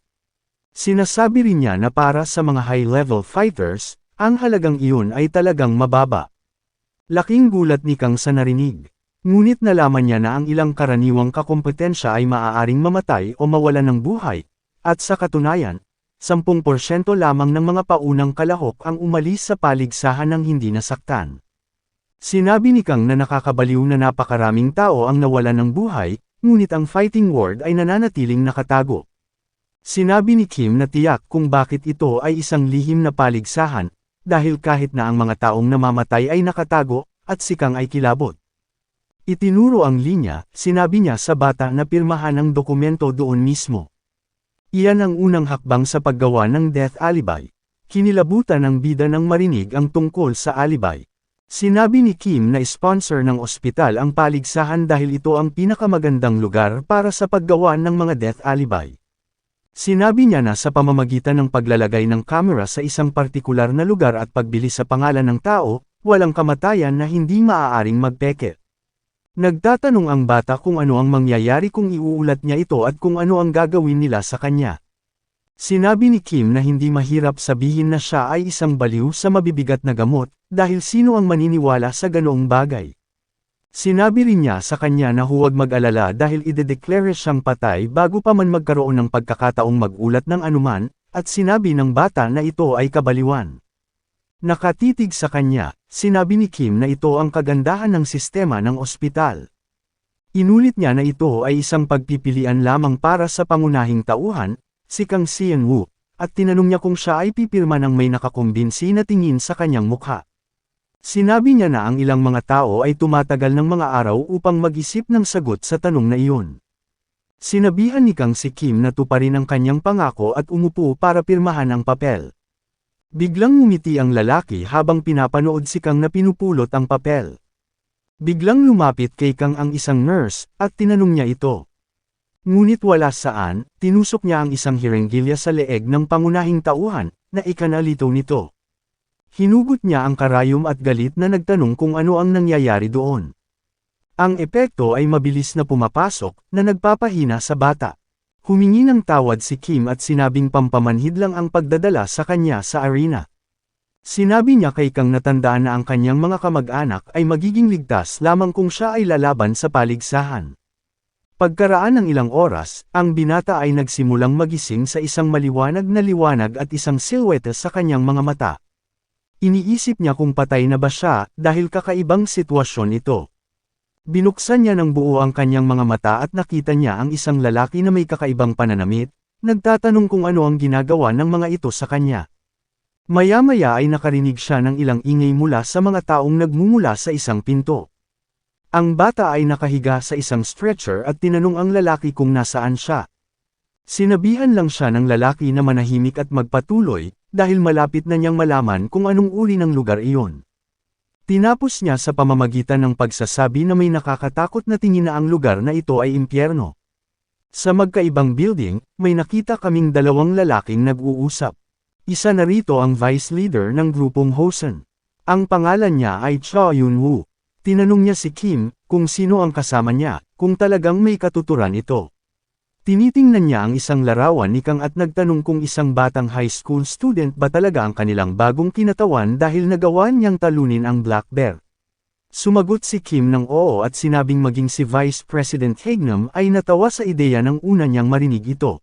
Sinasabi rin niya na para sa mga high-level fighters, ang halagang iyon ay talagang mababa. Laking gulat ni Kang sa narinig. Ngunit nalaman niya na ang ilang karaniwang kakompetensya ay maaaring mamatay o mawalan ng buhay, at sa katunayan, 10% lamang ng mga paunang kalahok ang umalis sa paligsahan ng hindi nasaktan. Sinabi ni Kang na nakakabaliw na napakaraming tao ang nawalan ng buhay, ngunit ang fighting word ay nananatiling nakatago. Sinabi ni Kim na tiyak kung bakit ito ay isang lihim na paligsahan, dahil kahit na ang mga taong namamatay ay nakatago, at si Kang ay kilabot. Itinuro ang linya, sinabi niya sa bata na pirmahan ang dokumento doon mismo. Iyan ang unang hakbang sa paggawa ng death alibi. Kinilabutan ng bida nang marinig ang tungkol sa alibi. Sinabi ni Kim na sponsor ng ospital ang paligsahan dahil ito ang pinakamagandang lugar para sa paggawa ng mga death alibi. Sinabi niya na sa pamamagitan ng paglalagay ng kamera sa isang partikular na lugar at pagbili sa pangalan ng tao, walang kamatayan na hindi maaaring magpeke. Nagtatanong ang bata kung ano ang mangyayari kung iuulat niya ito at kung ano ang gagawin nila sa kanya. Sinabi ni Kim na hindi mahirap sabihin na siya ay isang baliw sa mabibigat na gamot, dahil sino ang maniniwala sa ganoong bagay. Sinabi rin niya sa kanya na huwag mag-alala dahil idedeclare siyang patay bago pa man magkaroon ng pagkakataong mag-ulat ng anuman, at sinabi ng bata na ito ay kabaliwan. Nakatitig sa kanya, sinabi ni Kim na ito ang kagandahan ng sistema ng ospital. Inulit niya na ito ay isang pagpipilian lamang para sa pangunahing tauhan, si Kang Sian-woo, at tinanong niya kung siya ay pipirma ng may nakakumbinsi na tingin sa kanyang mukha. Sinabi niya na ang ilang mga tao ay tumatagal ng mga araw upang mag-isip ng sagot sa tanong na iyon. Sinabihan ni Kang si Kim na tuparin ang kanyang pangako at umupo para pirmahan ang papel. Biglang ngumiti ang lalaki habang pinapanood si Kang na pinupulot ang papel. Biglang lumapit kay Kang ang isang nurse, at tinanong niya ito. Ngunit wala saan, tinusok niya ang isang hirenggilya sa leeg ng pangunahing tauhan, na ikanalito nito. Hinugot niya ang karayom at galit na nagtanong kung ano ang nangyayari doon. Ang epekto ay mabilis na pumapasok, na nagpapahina sa bata. Humingi ng tawad si Kim at sinabing pampamanhid lang ang pagdadala sa kanya sa arena. Sinabi niya kay Kang na tandaan na ang kanyang mga kamag-anak ay magiging ligtas lamang kung siya ay lalaban sa paligsahan. Pagkaraan ng ilang oras, ang binata ay nagsimulang magising sa isang maliwanag na liwanag at isang silhouette sa kanyang mga mata. Iniisip niya kung patay na ba siya dahil kakaibang sitwasyon ito. Binuksan niya ng buo ang kanyang mga mata at nakita niya ang isang lalaki na may kakaibang pananamit, nagtatanong kung ano ang ginagawa ng mga ito sa kanya. Maya-maya ay nakarinig siya ng ilang ingay mula sa mga taong nagmumula sa isang pinto. Ang bata ay nakahiga sa isang stretcher at tinanong ang lalaki kung nasaan siya. Sinabihan lang siya ng lalaki na manahimik at magpatuloy, dahil malapit na niyang malaman kung anong uri ng lugar iyon. Tinapos niya sa pamamagitan ng pagsasabi na may nakakatakot na tingin na ang lugar na ito ay impyerno. Sa magkaibang building, may nakita kaming dalawang lalaking nag-uusap. Isa na rito ang vice leader ng grupong Hosen. Ang pangalan niya ay Cha Yun-woo. Tinanong niya si Kim kung sino ang kasama niya, kung talagang may katuturan ito. Tinitingnan niya ang isang larawan ni Kang at nagtanong kung isang batang high school student ba talaga ang kanilang bagong kinatawan dahil nagawa niyang talunin ang Black Bear. Sumagot si Kim ng oo at sinabing maging si Vice President Hagnam ay natawa sa ideya ng una niyang marinig ito.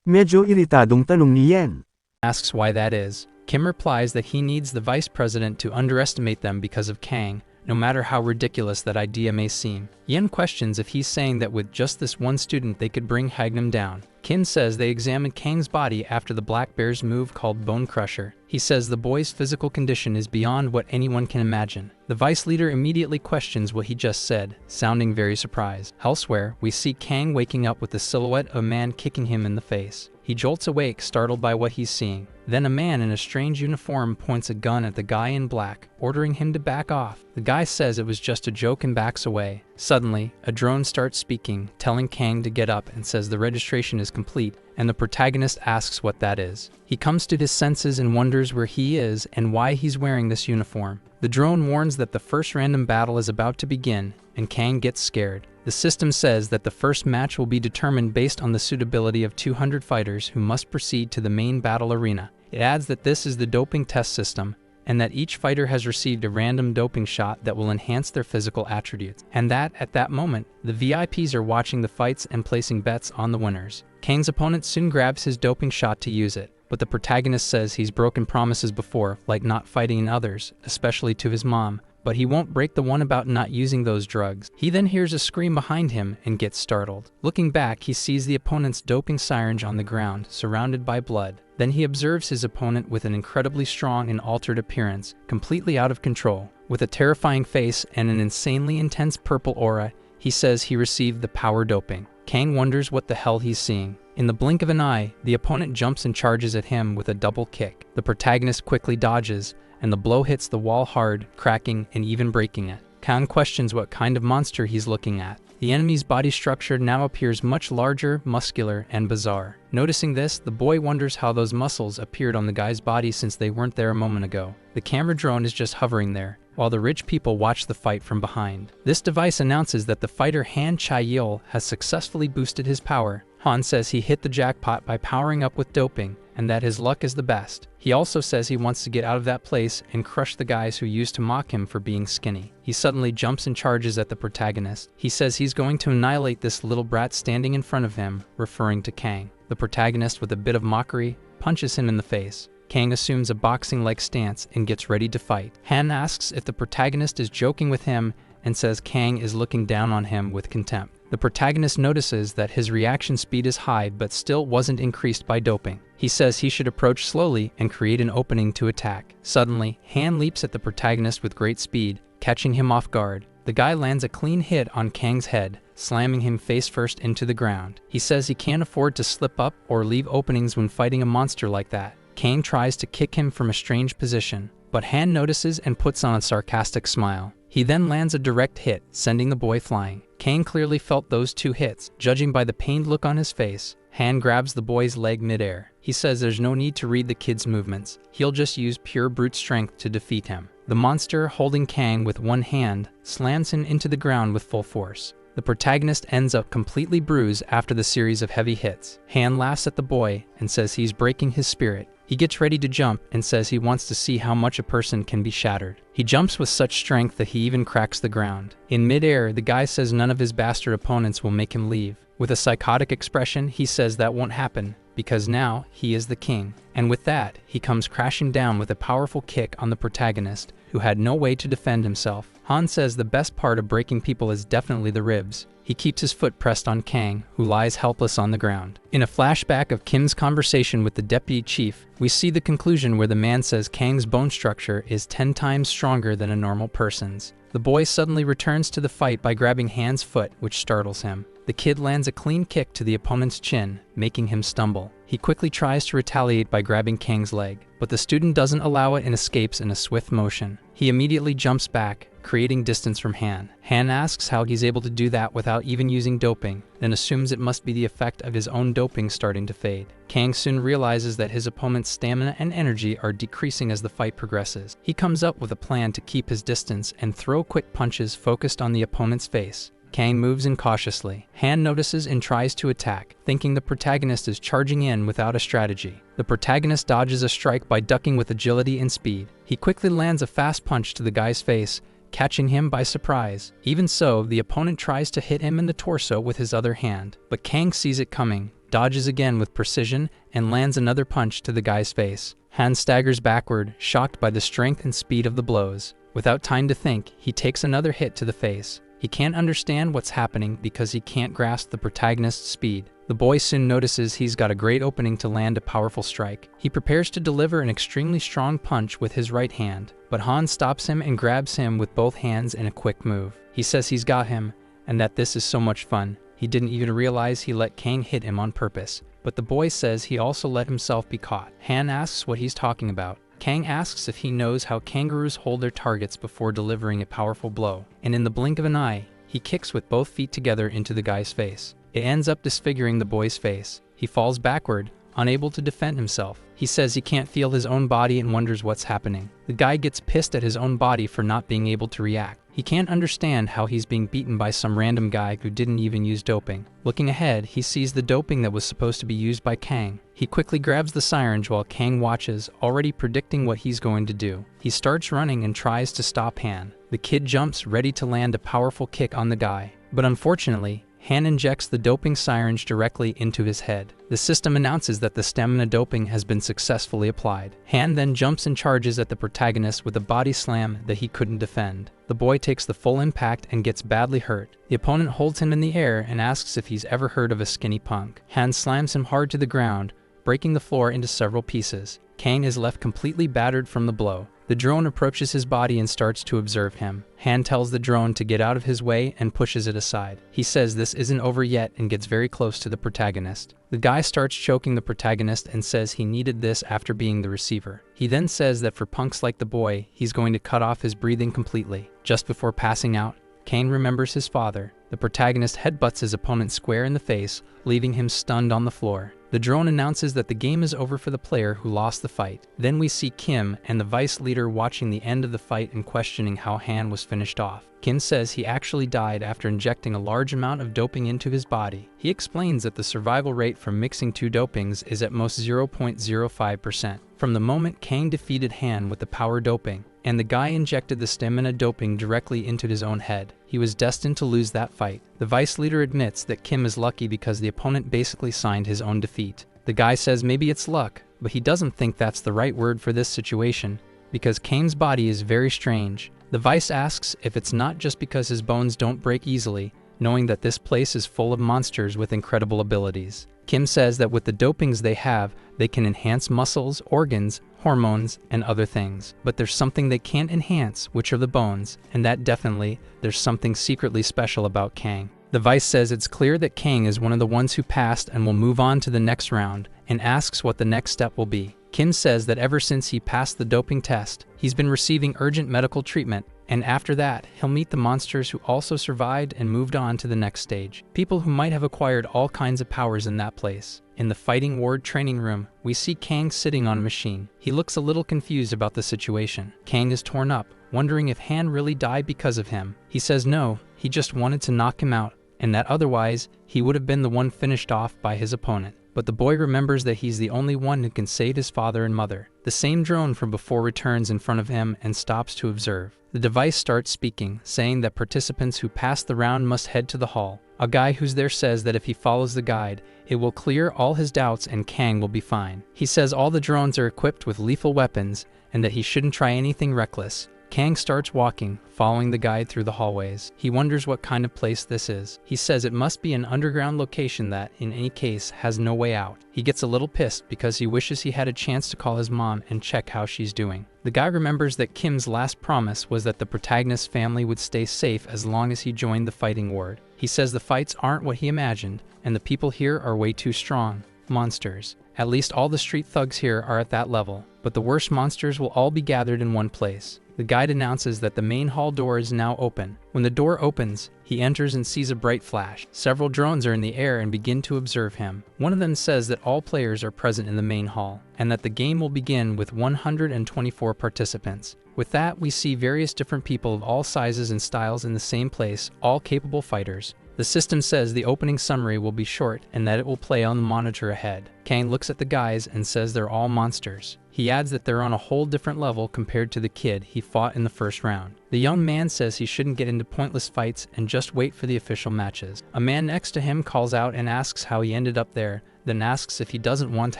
Medyo iritadong tanong ni Yen. Asks why that is. Kim replies that he needs the vice president to underestimate them because of Kang, no matter how ridiculous that idea may seem. Yen questions if he's saying that with just this one student they could bring Hagnam down. Kim says they examined Kang's body after the Black Bear's move called Bone Crusher. He says the boy's physical condition is beyond what anyone can imagine. The vice leader immediately questions what he just said, sounding very surprised. Elsewhere, we see Kang waking up with the silhouette of a man kicking him in the face. He jolts awake, startled by what he's seeing. Then a man in a strange uniform points a gun at the guy in black, ordering him to back off. The guy says it was just a joke and backs away. Suddenly, a drone starts speaking, telling Kang to get up and says the registration is complete, and the protagonist asks what that is. He comes to his senses and wonders where he is and why he's wearing this uniform. The drone warns that the first random battle is about to begin, and Kang gets scared. The system says that the first match will be determined based on the suitability of 200 fighters who must proceed to the main battle arena. It adds that this is the doping test system, and that each fighter has received a random doping shot that will enhance their physical attributes, and that, at that moment, the VIPs are watching the fights and placing bets on the winners. Kang's opponent soon grabs his doping shot to use it, but the protagonist says he's broken promises before, like not fighting in others, especially to his mom, but he won't break the one about not using those drugs. He then hears a scream behind him and gets startled. Looking back, he sees the opponent's doping syringe on the ground, surrounded by blood. Then he observes his opponent with an incredibly strong and altered appearance, completely out of control. With a terrifying face and an insanely intense purple aura, he says he received the power doping. Kang wonders what the hell he's seeing. In the blink of an eye, the opponent jumps and charges at him with a double kick. The protagonist quickly dodges, and the blow hits the wall hard, cracking and even breaking it. Kang questions what kind of monster he's looking at. The enemy's body structure now appears much larger, muscular, and bizarre. Noticing this, the boy wonders how those muscles appeared on the guy's body since they weren't there a moment ago. The camera drone is just hovering there, while the rich people watch the fight from behind. This device announces that the fighter Han Chae-il has successfully boosted his power. Han says he hit the jackpot by powering up with doping, and that his luck is the best. He also says he wants to get out of that place and crush the guys who used to mock him for being skinny. He suddenly jumps and charges at the protagonist. He says he's going to annihilate this little brat standing in front of him, referring to Kang. The protagonist, with a bit of mockery, punches him in the face. Kang assumes a boxing-like stance and gets ready to fight. Han asks if the protagonist is joking with him and says Kang is looking down on him with contempt. The protagonist notices that his reaction speed is high but still wasn't increased by doping. He says he should approach slowly and create an opening to attack. Suddenly, Han leaps at the protagonist with great speed, catching him off guard. The guy lands a clean hit on Kang's head, slamming him face first into the ground. He says he can't afford to slip up or leave openings when fighting a monster like that. Kang tries to kick him from a strange position, but Han notices and puts on a sarcastic smile. He then lands a direct hit, sending the boy flying. Kang clearly felt those two hits, judging by the pained look on his face. Han grabs the boy's leg midair. He says there's no need to read the kid's movements. He'll just use pure brute strength to defeat him. The monster, holding Kang with one hand, slams him into the ground with full force. The protagonist ends up completely bruised after the series of heavy hits. Han laughs at the boy and says he's breaking his spirit. He gets ready to jump and says he wants to see how much a person can be shattered. He jumps with such strength that he even cracks the ground. In midair, the guy says none of his bastard opponents will make him leave. With a psychotic expression, he says that won't happen, because now he is the king. And with that, he comes crashing down with a powerful kick on the protagonist, who had no way to defend himself. Han says the best part of breaking people is definitely the ribs. He keeps his foot pressed on Kang, who lies helpless on the ground. In a flashback of Kim's conversation with the deputy chief, we see the conclusion where the man says Kang's bone structure is 10 times stronger than a normal person's. The boy suddenly returns to the fight by grabbing Han's foot, which startles him. The kid lands a clean kick to the opponent's chin, making him stumble. He quickly tries to retaliate by grabbing Kang's leg, but the student doesn't allow it and escapes in a swift motion. He immediately jumps back, creating distance from Han. Han asks how he's able to do that without even using doping, then assumes it must be the effect of his own doping starting to fade. Kang soon realizes that his opponent's stamina and energy are decreasing as the fight progresses. He comes up with a plan to keep his distance and throw quick punches focused on the opponent's face. Kang moves in cautiously. Han notices and tries to attack, thinking the protagonist is charging in without a strategy. The protagonist dodges a strike by ducking with agility and speed. He quickly lands a fast punch to the guy's face, catching him by surprise. Even so, the opponent tries to hit him in the torso with his other hand, but Kang sees it coming, dodges again with precision, and lands another punch to the guy's face. Han staggers backward, shocked by the strength and speed of the blows. Without time to think, he takes another hit to the face. He can't understand what's happening because he can't grasp the protagonist's speed. The boy soon notices he's got a great opening to land a powerful strike. He prepares to deliver an extremely strong punch with his right hand, but Han stops him and grabs him with both hands in a quick move. He says he's got him, and that this is so much fun. He didn't even realize he let Kang hit him on purpose, but the boy says he also let himself be caught. Han asks what he's talking about. Kang asks if he knows how kangaroos hold their targets before delivering a powerful blow, and in the blink of an eye, he kicks with both feet together into the guy's face. It ends up disfiguring the boy's face. He falls backward, unable to defend himself. He says he can't feel his own body and wonders what's happening. The guy gets pissed at his own body for not being able to react. He can't understand how he's being beaten by some random guy who didn't even use doping. Looking ahead, he sees the doping that was supposed to be used by Kang. He quickly grabs the syringe while Kang watches, already predicting what he's going to do. He starts running and tries to stop Han. The kid jumps, ready to land a powerful kick on the guy. But unfortunately, Han injects the doping syringe directly into his head. The system announces that the stamina doping has been successfully applied. Han then jumps and charges at the protagonist with a body slam that he couldn't defend. The boy takes the full impact and gets badly hurt. The opponent holds him in the air and asks if he's ever heard of a skinny punk. Han slams him hard to the ground, breaking the floor into several pieces. Kang is left completely battered from the blow. The drone approaches his body and starts to observe him. Han tells the drone to get out of his way and pushes it aside. He says this isn't over yet and gets very close to the protagonist. The guy starts choking the protagonist and says he needed this after being the receiver. He then says that for punks like the boy, he's going to cut off his breathing completely. Just before passing out, Kang remembers his father. The protagonist headbutts his opponent square in the face, leaving him stunned on the floor. The drone announces that the game is over for the player who lost the fight. Then we see Kim and the vice leader watching the end of the fight and questioning how Han was finished off. Kim says he actually died after injecting a large amount of doping into his body. He explains that the survival rate from mixing two dopings is at most 0.05%. From the moment Kang defeated Han with the power doping, and the guy injected the stamina doping directly into his own head, he was destined to lose that fight. The vice leader admits that Kim is lucky because the opponent basically signed his own defeat. The guy says maybe it's luck, but he doesn't think that's the right word for this situation, because Kang's body is very strange. The vice asks if it's not just because his bones don't break easily, knowing that this place is full of monsters with incredible abilities. Kim says that with the dopings they have, they can enhance muscles, organs, hormones, and other things. But there's something they can't enhance, which are the bones, and that definitely, there's something secretly special about Kang. The vice says it's clear that Kang is one of the ones who passed and will move on to the next round, and asks what the next step will be. Kim says that ever since he passed the doping test, he's been receiving urgent medical treatment, and after that, he'll meet the monsters who also survived and moved on to the next stage. People who might have acquired all kinds of powers in that place. In the fighting ward training room, we see Kang sitting on a machine. He looks a little confused about the situation. Kang is torn up, wondering if Han really died because of him. He says no, he just wanted to knock him out, and that otherwise, he would have been the one finished off by his opponent. But the boy remembers that he's the only one who can save his father and mother. The same drone from before returns in front of him and stops to observe. The device starts speaking, saying that participants who pass the round must head to the hall. A guy who's there says that if he follows the guide, it will clear all his doubts and Kang will be fine. He says all the drones are equipped with lethal weapons and that he shouldn't try anything reckless. Kang starts walking, following the guide through the hallways. He wonders what kind of place this is. He says it must be an underground location that, in any case, has no way out. He gets a little pissed because he wishes he had a chance to call his mom and check how she's doing. The guy remembers that Kim's last promise was that the protagonist's family would stay safe as long as he joined the fighting ward. He says the fights aren't what he imagined, and the people here are way too strong. Monsters. At least all the street thugs here are at that level, but the worst monsters will all be gathered in one place. The guide announces that the main hall door is now open. When the door opens, he enters and sees a bright flash. Several drones are in the air and begin to observe him. One of them says that all players are present in the main hall, and that the game will begin with 124 participants. With that, we see various different people of all sizes and styles in the same place, all capable fighters. The system says the opening summary will be short and that it will play on the monitor ahead. Kang looks at the guys and says they're all monsters. He adds that they're on a whole different level compared to the kid he fought in the first round. The young man says he shouldn't get into pointless fights and just wait for the official matches. A man next to him calls out and asks how he ended up there, then asks if he doesn't want to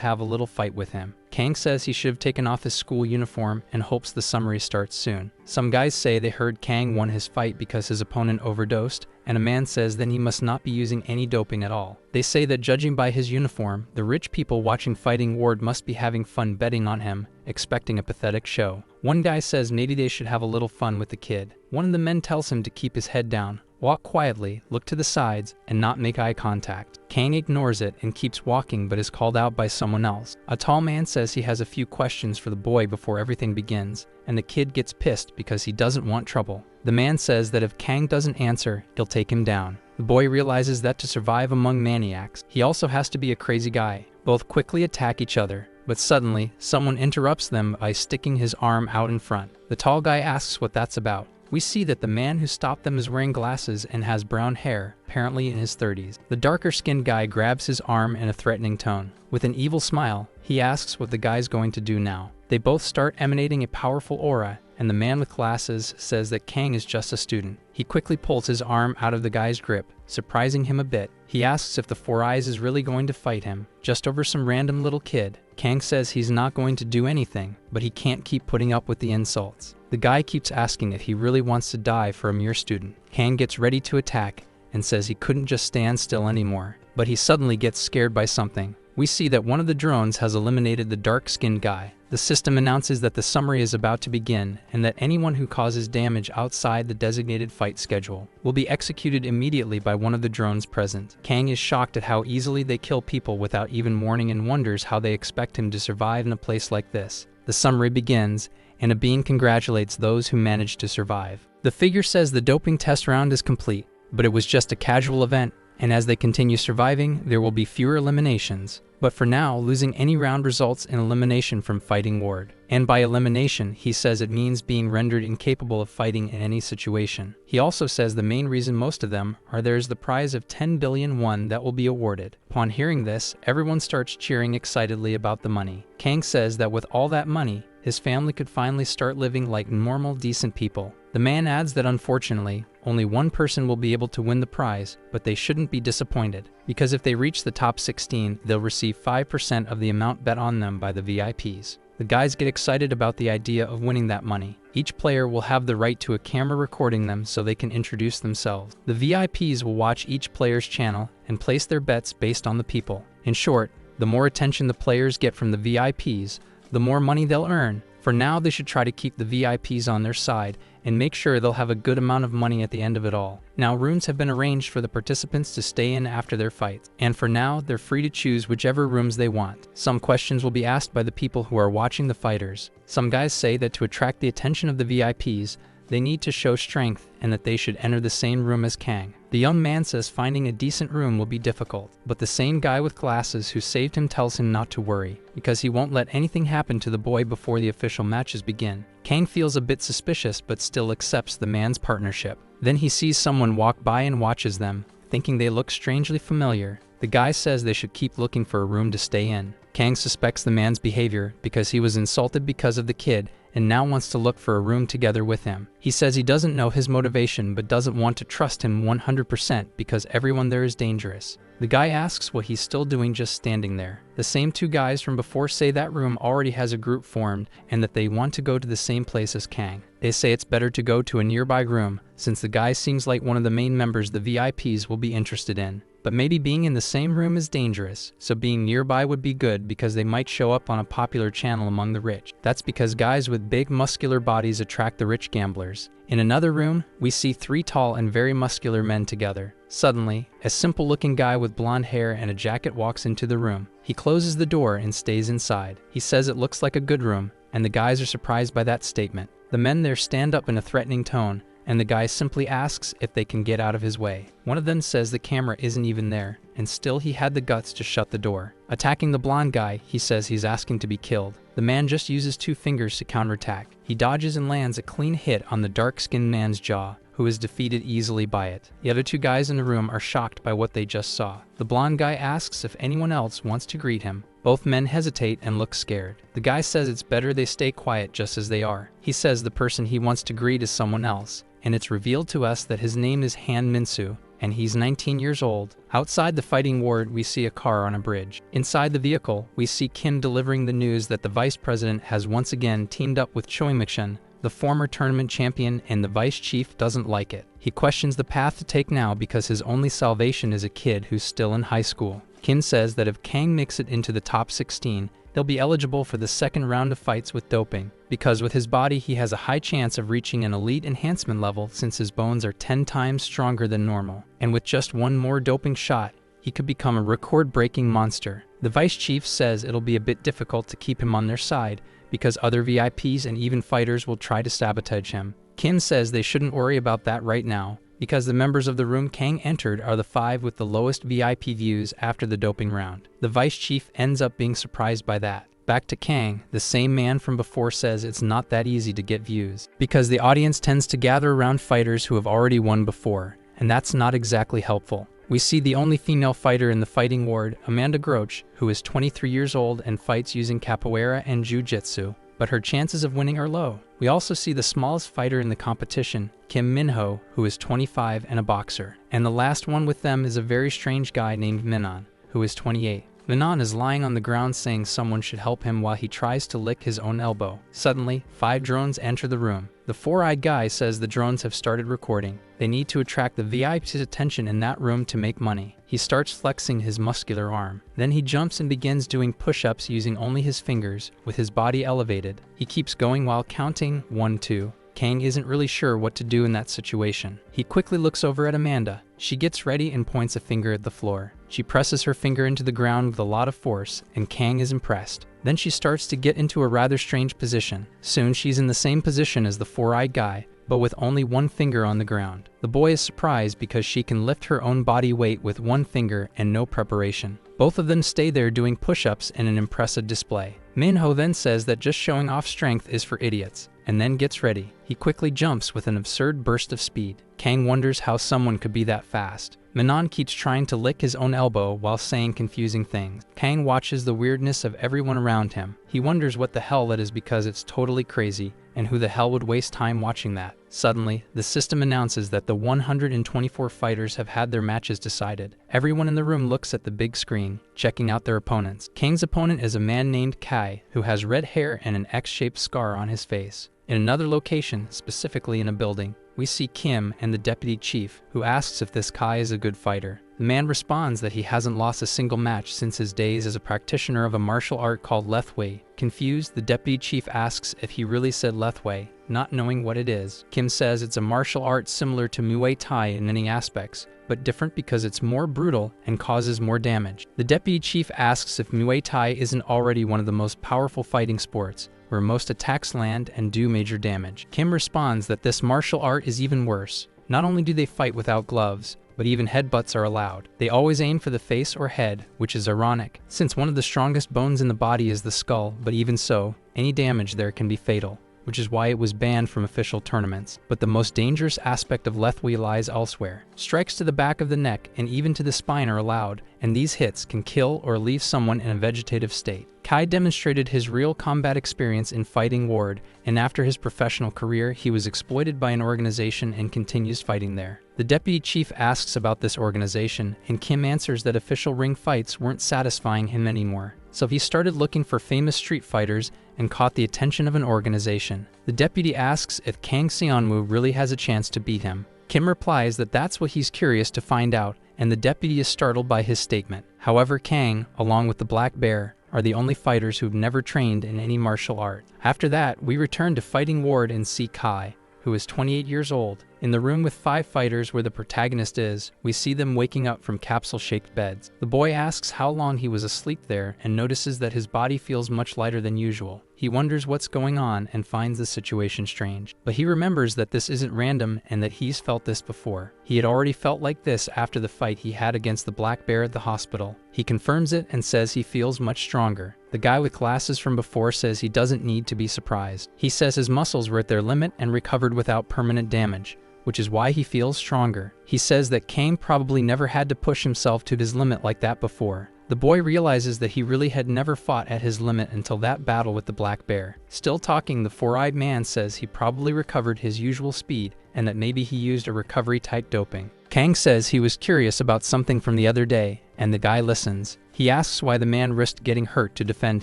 have a little fight with him. Kang says he should have taken off his school uniform and hopes the summary starts soon. Some guys say they heard Kang won his fight because his opponent overdosed, and a man says then he must not be using any doping at all. They say that judging by his uniform, the rich people watching Fighting Ward must be having fun betting on him, expecting a pathetic show. One guy says maybe they should have a little fun with the kid. One of the men tells him to keep his head down, walk quietly, look to the sides, and not make eye contact. Kang ignores it and keeps walking but is called out by someone else. A tall man says he has a few questions for the boy before everything begins, and the kid gets pissed because he doesn't want trouble. The man says that if Kang doesn't answer, he'll take him down. The boy realizes that to survive among maniacs, he also has to be a crazy guy. Both quickly attack each other, but suddenly, someone interrupts them by sticking his arm out in front. The tall guy asks what that's about. We see that the man who stopped them is wearing glasses and has brown hair, apparently in his 30s. The darker-skinned guy grabs his arm in a threatening tone. With an evil smile, he asks what the guy's going to do now. They both start emanating a powerful aura, and the man with glasses says that Kang is just a student. He quickly pulls his arm out of the guy's grip, surprising him a bit. He asks if the Four Eyes is really going to fight him, just over some random little kid. Kang says he's not going to do anything, but he can't keep putting up with the insults. The guy keeps asking if he really wants to die for a mere student. Kang gets ready to attack and says he couldn't just stand still anymore, but he suddenly gets scared by something. We see that one of the drones has eliminated the dark-skinned guy. The system announces that the summary is about to begin and that anyone who causes damage outside the designated fight schedule will be executed immediately by one of the drones present. Kang is shocked at how easily they kill people without even warning and wonders how they expect him to survive in a place like this. The summary begins, and a being congratulates those who managed to survive. The figure says the doping test round is complete, but it was just a casual event, and as they continue surviving, there will be fewer eliminations. But for now, losing any round results in elimination from Fighting Ward. And by elimination, he says it means being rendered incapable of fighting in any situation. He also says the main reason most of them are there is the prize of 10 billion won that will be awarded. Upon hearing this, everyone starts cheering excitedly about the money. Kang says that with all that money, his family could finally start living like normal, decent people. The man adds that unfortunately, only one person will be able to win the prize, but they shouldn't be disappointed, because if they reach the top 16, they'll receive 5% of the amount bet on them by the VIPs. The guys get excited about the idea of winning that money. Each player will have the right to a camera recording them so they can introduce themselves. The VIPs will watch each player's channel and place their bets based on the people. In short, the more attention the players get from the VIPs, the more money they'll earn. For now, they should try to keep the VIPs on their side and make sure they'll have a good amount of money at the end of it all. Now, rooms have been arranged for the participants to stay in after their fights, and for now, they're free to choose whichever rooms they want. Some questions will be asked by the people who are watching the fighters. Some guys say that to attract the attention of the VIPs, they need to show strength and that they should enter the same room as Kang. The young man says finding a decent room will be difficult, but the same guy with glasses who saved him tells him not to worry, because he won't let anything happen to the boy before the official matches begin. Kang feels a bit suspicious but still accepts the man's partnership. Then he sees someone walk by and watches them, thinking they look strangely familiar. The guy says they should keep looking for a room to stay in. Kang suspects the man's behavior because he was insulted because of the kid and now wants to look for a room together with him. He says he doesn't know his motivation but doesn't want to trust him 100% because everyone there is dangerous. The guy asks what he's still doing just standing there. The same two guys from before say that room already has a group formed and that they want to go to the same place as Kang. They say it's better to go to a nearby room since the guy seems like one of the main members the VIPs will be interested in. But maybe being in the same room is dangerous, so being nearby would be good because they might show up on a popular channel among the rich. That's because guys with big muscular bodies attract the rich gamblers. In another room, we see three tall and very muscular men together. Suddenly, a simple-looking guy with blonde hair and a jacket walks into the room. He closes the door and stays inside. He says it looks like a good room, and the guys are surprised by that statement. The men there stand up in a threatening tone, and the guy simply asks if they can get out of his way. One of them says the camera isn't even there, and still he had the guts to shut the door. Attacking the blonde guy, he says he's asking to be killed. The man just uses 2 fingers to counterattack. He dodges and lands a clean hit on the dark-skinned man's jaw, who is defeated easily by it. The other 2 guys in the room are shocked by what they just saw. The blonde guy asks if anyone else wants to greet him. Both men hesitate and look scared. The guy says it's better they stay quiet just as they are. He says the person he wants to greet is someone else, and it's revealed to us that his name is Han Minsu, and he's 19 years old. Outside the fighting ward, we see a car on a bridge. Inside the vehicle, we see Kim delivering the news that the vice president has once again teamed up with Choi Mek-shun, the former tournament champion, and the vice chief doesn't like it. He questions the path to take now because his only salvation is a kid who's still in high school. Kim says that if Kang makes it into the top 16, he'll be eligible for the second round of fights with doping, because with his body he has a high chance of reaching an elite enhancement level since his bones are 10 times stronger than normal, and with just one more doping shot, he could become a record-breaking monster. The vice chief says it'll be a bit difficult to keep him on their side, because other VIPs and even fighters will try to sabotage him. Kim says they shouldn't worry about that right now, because the members of the room Kang entered are the 5 with the lowest VIP views after the doping round. The vice chief ends up being surprised by that. Back to Kang, the same man from before says it's not that easy to get views, because the audience tends to gather around fighters who have already won before, and that's not exactly helpful. We see the only female fighter in the fighting ward, Amanda Groch, who is 23 years old and fights using capoeira and jiu-jitsu, but her chances of winning are low. We also see the smallest fighter in the competition, Kim Minho, who is 25 and a boxer. And the last one with them is a very strange guy named Minho, who is 28. Minho is lying on the ground saying someone should help him while he tries to lick his own elbow. Suddenly, 5 drones enter the room. The 4-eyed guy says the drones have started recording. They need to attract the VIP's attention in that room to make money. He starts flexing his muscular arm. Then he jumps and begins doing push-ups using only his fingers, with his body elevated. He keeps going while counting 1, 2. Kang isn't really sure what to do in that situation. He quickly looks over at Amanda. She gets ready and points a finger at the floor. She presses her finger into the ground with a lot of force, and Kang is impressed. Then she starts to get into a rather strange position. Soon she's in the same position as the 4-eyed guy, but with only 1 finger on the ground. The boy is surprised because she can lift her own body weight with 1 finger and no preparation. Both of them stay there doing push-ups in an impressive display. Minho then says that just showing off strength is for idiots, and then gets ready. He quickly jumps with an absurd burst of speed. Kang wonders how someone could be that fast. Minho keeps trying to lick his own elbow while saying confusing things. Kang watches the weirdness of everyone around him. He wonders what the hell that is because it's totally crazy, and who the hell would waste time watching that. Suddenly, the system announces that the 124 fighters have had their matches decided. Everyone in the room looks at the big screen, checking out their opponents. Kang's opponent is a man named Kai, who has red hair and an X-shaped scar on his face. In another location, specifically in a building, we see Kim and the deputy chief, who asks if this Kai is a good fighter. The man responds that he hasn't lost a single match since his days as a practitioner of a martial art called Lethwei. Confused, the deputy chief asks if he really said Lethwei, not knowing what it is. Kim says it's a martial art similar to Muay Thai in many aspects, but different because it's more brutal and causes more damage. The deputy chief asks if Muay Thai isn't already one of the most powerful fighting sports, where most attacks land and do major damage. Kim responds that this martial art is even worse. Not only do they fight without gloves, but even headbutts are allowed. They always aim for the face or head, which is ironic, since one of the strongest bones in the body is the skull, but even so, any damage there can be fatal. which is why it was banned from official tournaments. But the most dangerous aspect of lethwei lies elsewhere. Strikes to the back of the neck and even to the spine are allowed, and these hits can kill or leave someone in a vegetative state. Kai demonstrated his real combat experience in fighting ward, and after his professional career, he was exploited by an organization and continues fighting there. The deputy chief asks about this organization, and Kim answers that official ring fights weren't satisfying him anymore. So he started looking for famous street fighters and caught the attention of an organization. The deputy asks if Kang Seonwoo really has a chance to beat him. Kim replies that that's what he's curious to find out, and the deputy is startled by his statement. However, Kang, along with the Black Bear, are the only fighters who've never trained in any martial art. After that, we return to fighting ward and see Kai, who is 28 years old. In the room with 5 fighters where the protagonist is, we see them waking up from capsule-shaped beds. The boy asks how long he was asleep there and notices that his body feels much lighter than usual. He wonders what's going on and finds the situation strange. But he remembers that this isn't random and that he's felt this before. He had already felt like this after the fight he had against the Black Bear at the hospital. He confirms it and says he feels much stronger. The guy with glasses from before says he doesn't need to be surprised. He says his muscles were at their limit and recovered without permanent damage, which is why he feels stronger. He says that Kang probably never had to push himself to his limit like that before. The boy realizes that he really had never fought at his limit until that battle with the Black Bear. Still talking, the four-eyed man says he probably recovered his usual speed and that maybe he used a recovery-type doping. Kang says he was curious about something from the other day, and the guy listens. He asks why the man risked getting hurt to defend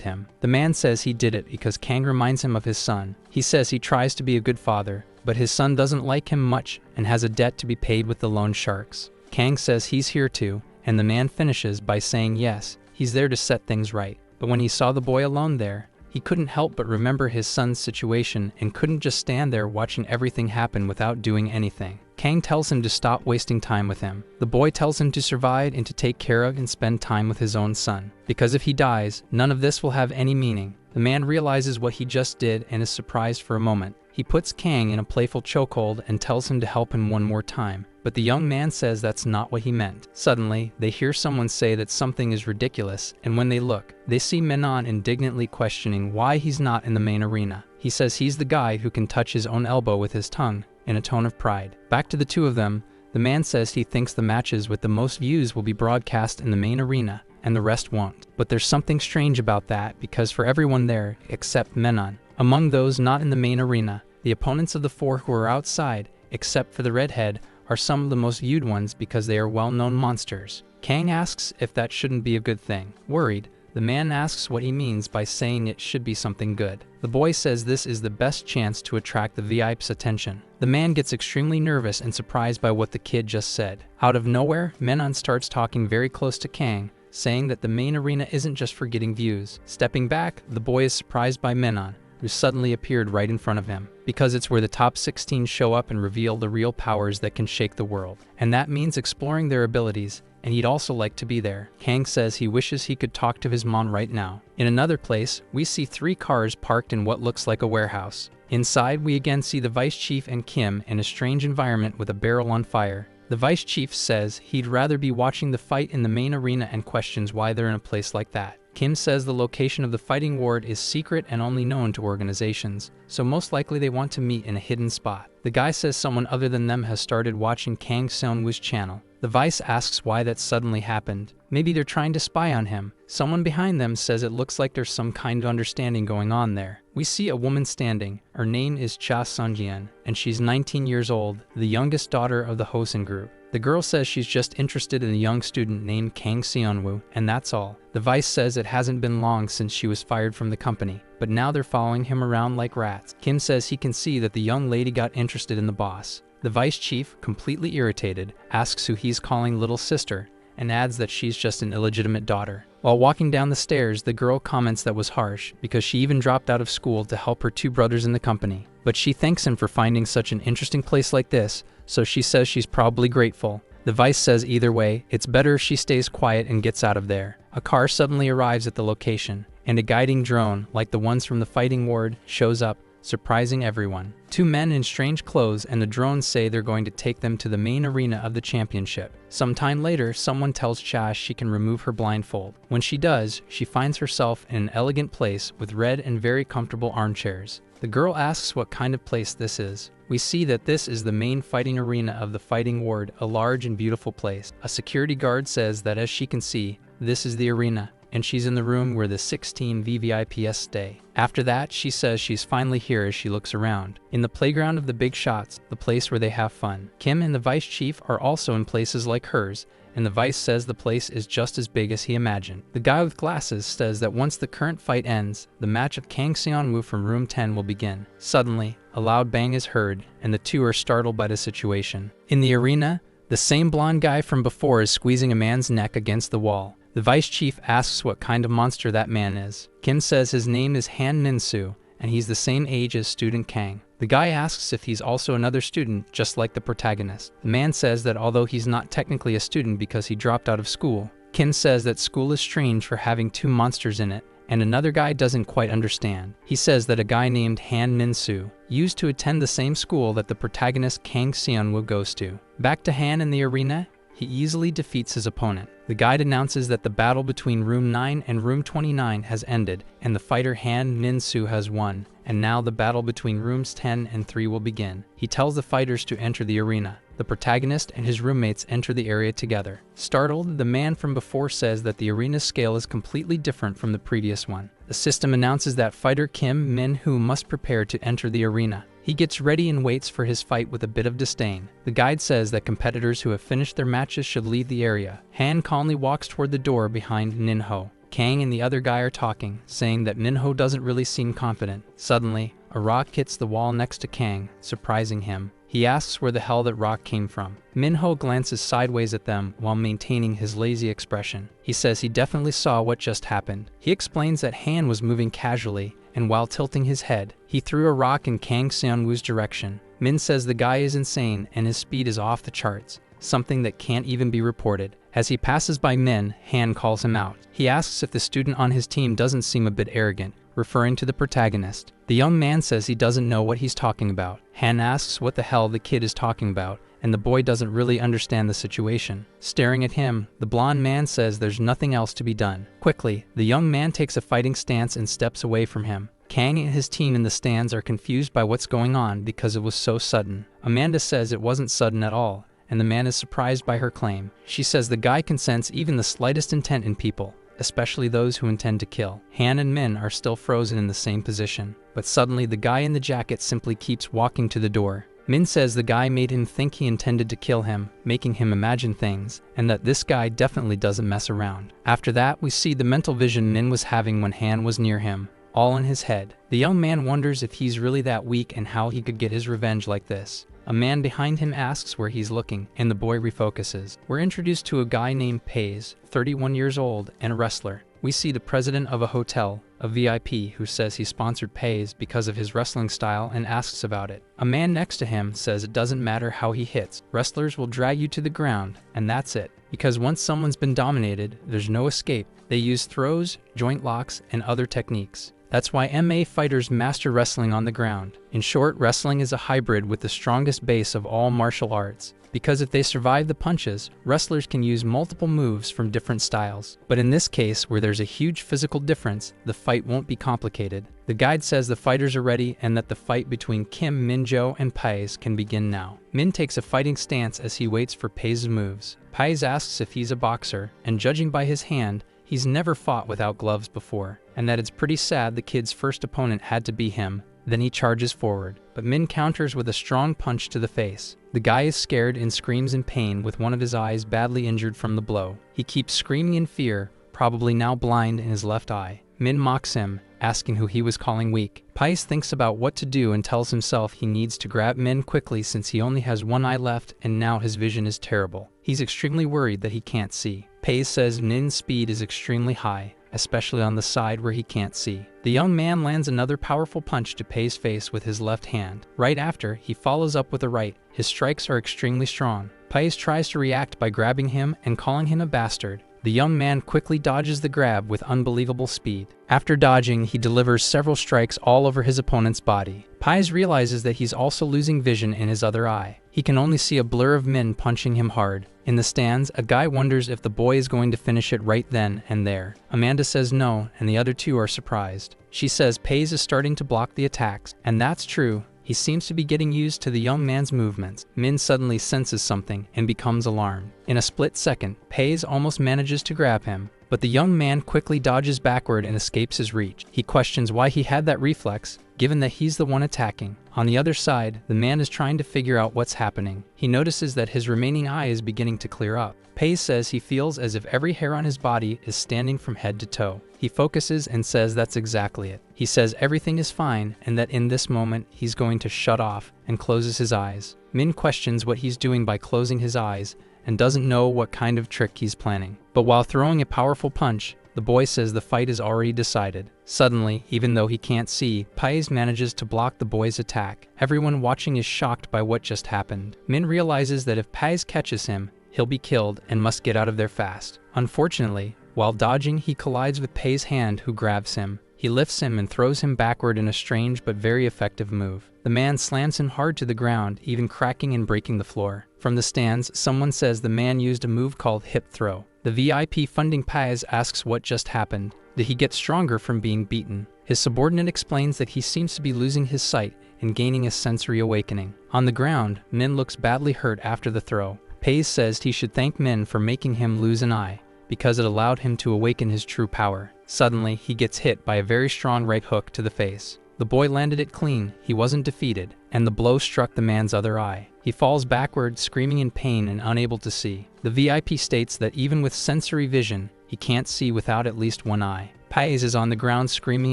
him. The man says he did it because Kang reminds him of his son. He says he tries to be a good father, but his son doesn't like him much and has a debt to be paid with the loan sharks. Kang says he's here too, and the man finishes by saying yes, he's there to set things right. But when he saw the boy alone there, he couldn't help but remember his son's situation and couldn't just stand there watching everything happen without doing anything. Kang tells him to stop wasting time with him. The boy tells him to survive and to take care of and spend time with his own son, because if he dies, none of this will have any meaning. The man realizes what he just did and is surprised for a moment. He puts Kang in a playful chokehold and tells him to help him one more time, but the young man says that's not what he meant. Suddenly, they hear someone say that something is ridiculous, and when they look, they see Minho indignantly questioning why he's not in the main arena. He says he's the guy who can touch his own elbow with his tongue, in a tone of pride. Back to the two of them, the man says he thinks the matches with the most views will be broadcast in the main arena, and the rest won't. But there's something strange about that, because for everyone there, except Minho, among those not in the main arena, the opponents of the 4 who are outside, except for the redhead, are some of the most viewed ones because they are well-known monsters. Kang asks if that shouldn't be a good thing. Worried, the man asks what he means by saying it should be something good. The boy says this is the best chance to attract the VIP's attention. The man gets extremely nervous and surprised by what the kid just said. Out of nowhere, Minho starts talking very close to Kang, saying that the main arena isn't just for getting views. Stepping back, the boy is surprised by Minho, who suddenly appeared right in front of him, because it's where the top 16 show up and reveal the real powers that can shake the world. And that means exploring their abilities, and he'd also like to be there. Kang says he wishes he could talk to his mom right now. In another place, we see 3 cars parked in what looks like a warehouse. Inside, we again see the vice chief and Kim in a strange environment with a barrel on fire. The vice chief says he'd rather be watching the fight in the main arena and questions why they're in a place like that. Kim says the location of the fighting ward is secret and only known to organizations, so most likely they want to meet in a hidden spot. The guy says someone other than them has started watching Kang Seonwoo's channel. The vice asks why that suddenly happened. Maybe they're trying to spy on him. Someone behind them says it looks like there's some kind of understanding going on there. We see a woman standing. Her name is Cha Sunjian, and she's 19 years old, the youngest daughter of the Hosen group. The girl says she's just interested in a young student named Kang Seonwoo, and that's all. The vice says it hasn't been long since she was fired from the company, but now they're following him around like rats. Kim says he can see that the young lady got interested in the boss. The vice chief, completely irritated, asks who he's calling little sister, and adds that she's just an illegitimate daughter. While walking down the stairs, the girl comments that was harsh, because she even dropped out of school to help her 2 brothers in the company. But she thanks him for finding such an interesting place like this, so she says she's probably grateful. The vice says either way, it's better if she stays quiet and gets out of there. A car suddenly arrives at the location, and a guiding drone, like the ones from the fighting ward, shows up, surprising everyone. Two men in strange clothes and the drones say they're going to take them to the main arena of the championship. Sometime later, someone tells Chash she can remove her blindfold. When she does, she finds herself in an elegant place with red and very comfortable armchairs. The girl asks what kind of place this is. We see that this is the main fighting arena of the fighting ward, a large and beautiful place. A security guard says that as she can see, this is the arena, and she's in the room where the 16 VVIPs stay. After that, she says she's finally here as she looks around. In the playground of the big shots, the place where they have fun, Kim and the vice chief are also in places like hers, and the vice says the place is just as big as he imagined. The guy with glasses says that once the current fight ends, the match of Kang Seon-woo from room 10 will begin. Suddenly, a loud bang is heard, and the two are startled by the situation. In the arena, the same blonde guy from before is squeezing a man's neck against the wall. The vice chief asks what kind of monster that man is. Kim says his name is Han Min-soo, and he's the same age as student Kang. The guy asks if he's also another student, just like the protagonist. The man says that although he's not technically a student because he dropped out of school, Kim says that school is strange for having two monsters in it, and another guy doesn't quite understand. He says that a guy named Han Min-soo used to attend the same school that the protagonist Kang Seon-woo goes to. Back to Han in the arena, he easily defeats his opponent. The guide announces that the battle between Room 9 and Room 29 has ended, and the fighter Han Min-soo has won, and now the battle between Rooms 10 and 3 will begin. He tells the fighters to enter the arena. The protagonist and his roommates enter the area together. Startled, the man from before says that the arena's scale is completely different from the previous one. The system announces that fighter Kim Minho must prepare to enter the arena. He gets ready and waits for his fight with a bit of disdain. The guide says that competitors who have finished their matches should leave the area. Han calmly walks toward the door behind Minho. Kang and the other guy are talking, saying that Minho doesn't really seem confident. Suddenly, a rock hits the wall next to Kang, surprising him. He asks where the hell that rock came from. Minho glances sideways at them while maintaining his lazy expression. He says he definitely saw what just happened. He explains that Han was moving casually, and while tilting his head, he threw a rock in Kang Seon-woo's direction. Min says the guy is insane and his speed is off the charts, something that can't even be reported. As he passes by Min, Han calls him out. He asks if the student on his team doesn't seem a bit arrogant, referring to the protagonist. The young man says he doesn't know what he's talking about. Han asks what the hell the kid is talking about, and the boy doesn't really understand the situation. Staring at him, the blonde man says there's nothing else to be done. Quickly, the young man takes a fighting stance and steps away from him. Kang and his team in the stands are confused by what's going on because it was so sudden. Amanda says it wasn't sudden at all, and the man is surprised by her claim. She says the guy can sense even the slightest intent in people, especially those who intend to kill. Han and Min are still frozen in the same position, but suddenly the guy in the jacket simply keeps walking to the door. Min says the guy made him think he intended to kill him, making him imagine things, and that this guy definitely doesn't mess around. After that, we see the mental vision Min was having when Han was near him, all in his head. The young man wonders if he's really that weak and how he could get his revenge like this. A man behind him asks where he's looking, and the boy refocuses. We're introduced to a guy named Paze, 31 years old, and a wrestler. We see the president of a hotel, a VIP, who says he sponsored Paze because of his wrestling style and asks about it. A man next to him says it doesn't matter how he hits. Wrestlers will drag you to the ground, and that's it. Because once someone's been dominated, there's no escape. They use throws, joint locks, and other techniques. That's why MMA fighters master wrestling on the ground. In short, wrestling is a hybrid with the strongest base of all martial arts. Because if they survive the punches, wrestlers can use multiple moves from different styles. But in this case, where there's a huge physical difference, the fight won't be complicated. The guide says the fighters are ready and that the fight between Kim Min-jo and Paze can begin now. Min takes a fighting stance as he waits for Paze's moves. Paze asks if he's a boxer, and judging by his hand, he's never fought without gloves before, and that it's pretty sad the kid's first opponent had to be him. Then he charges forward, but Min counters with a strong punch to the face. The guy is scared and screams in pain with one of his eyes badly injured from the blow. He keeps screaming in fear, probably now blind in his left eye. Min mocks him, asking who he was calling weak. Paze thinks about what to do and tells himself he needs to grab Min quickly since he only has one eye left and now his vision is terrible. He's extremely worried that he can't see. Paze says Min's speed is extremely high, especially on the side where he can't see. The young man lands another powerful punch to Paze's face with his left hand. Right after, he follows up with a right. His strikes are extremely strong. Paze tries to react by grabbing him and calling him a bastard. The young man quickly dodges the grab with unbelievable speed. After dodging, he delivers several strikes all over his opponent's body. Pais realizes that he's also losing vision in his other eye. He can only see a blur of Min punching him hard. In the stands, a guy wonders if the boy is going to finish it right then and there. Amanda says no, and the other two are surprised. She says Pais is starting to block the attacks, and that's true. He seems to be getting used to the young man's movements. Min suddenly senses something and becomes alarmed. In a split second, Pais almost manages to grab him, but the young man quickly dodges backward and escapes his reach. He questions why he had that reflex, given that he's the one attacking. On the other side, the man is trying to figure out what's happening. He notices that his remaining eye is beginning to clear up. Pais says he feels as if every hair on his body is standing from head to toe. He focuses and says that's exactly it. He says everything is fine and that in this moment he's going to shut off and closes his eyes. Min questions what he's doing by closing his eyes and doesn't know what kind of trick he's planning. But while throwing a powerful punch, the boy says the fight is already decided. Suddenly, even though he can't see, Pais manages to block the boy's attack. Everyone watching is shocked by what just happened. Min realizes that if Pais catches him, he'll be killed and must get out of there fast. Unfortunately, while dodging, he collides with Pais' hand, who grabs him. He lifts him and throws him backward in a strange but very effective move. The man slams him hard to the ground, even cracking and breaking the floor. From the stands, someone says the man used a move called hip throw. The VIP funding Pais asks what just happened. Did he get stronger from being beaten? His subordinate explains that he seems to be losing his sight and gaining a sensory awakening. On the ground, Min looks badly hurt after the throw. Pais says he should thank Min for making him lose an eye, because it allowed him to awaken his true power. Suddenly, he gets hit by a very strong right hook to the face. The boy landed it clean, he wasn't defeated, and the blow struck the man's other eye. He falls backward, screaming in pain and unable to see. The VIP states that even with sensory vision, he can't see without at least one eye. Pais is on the ground screaming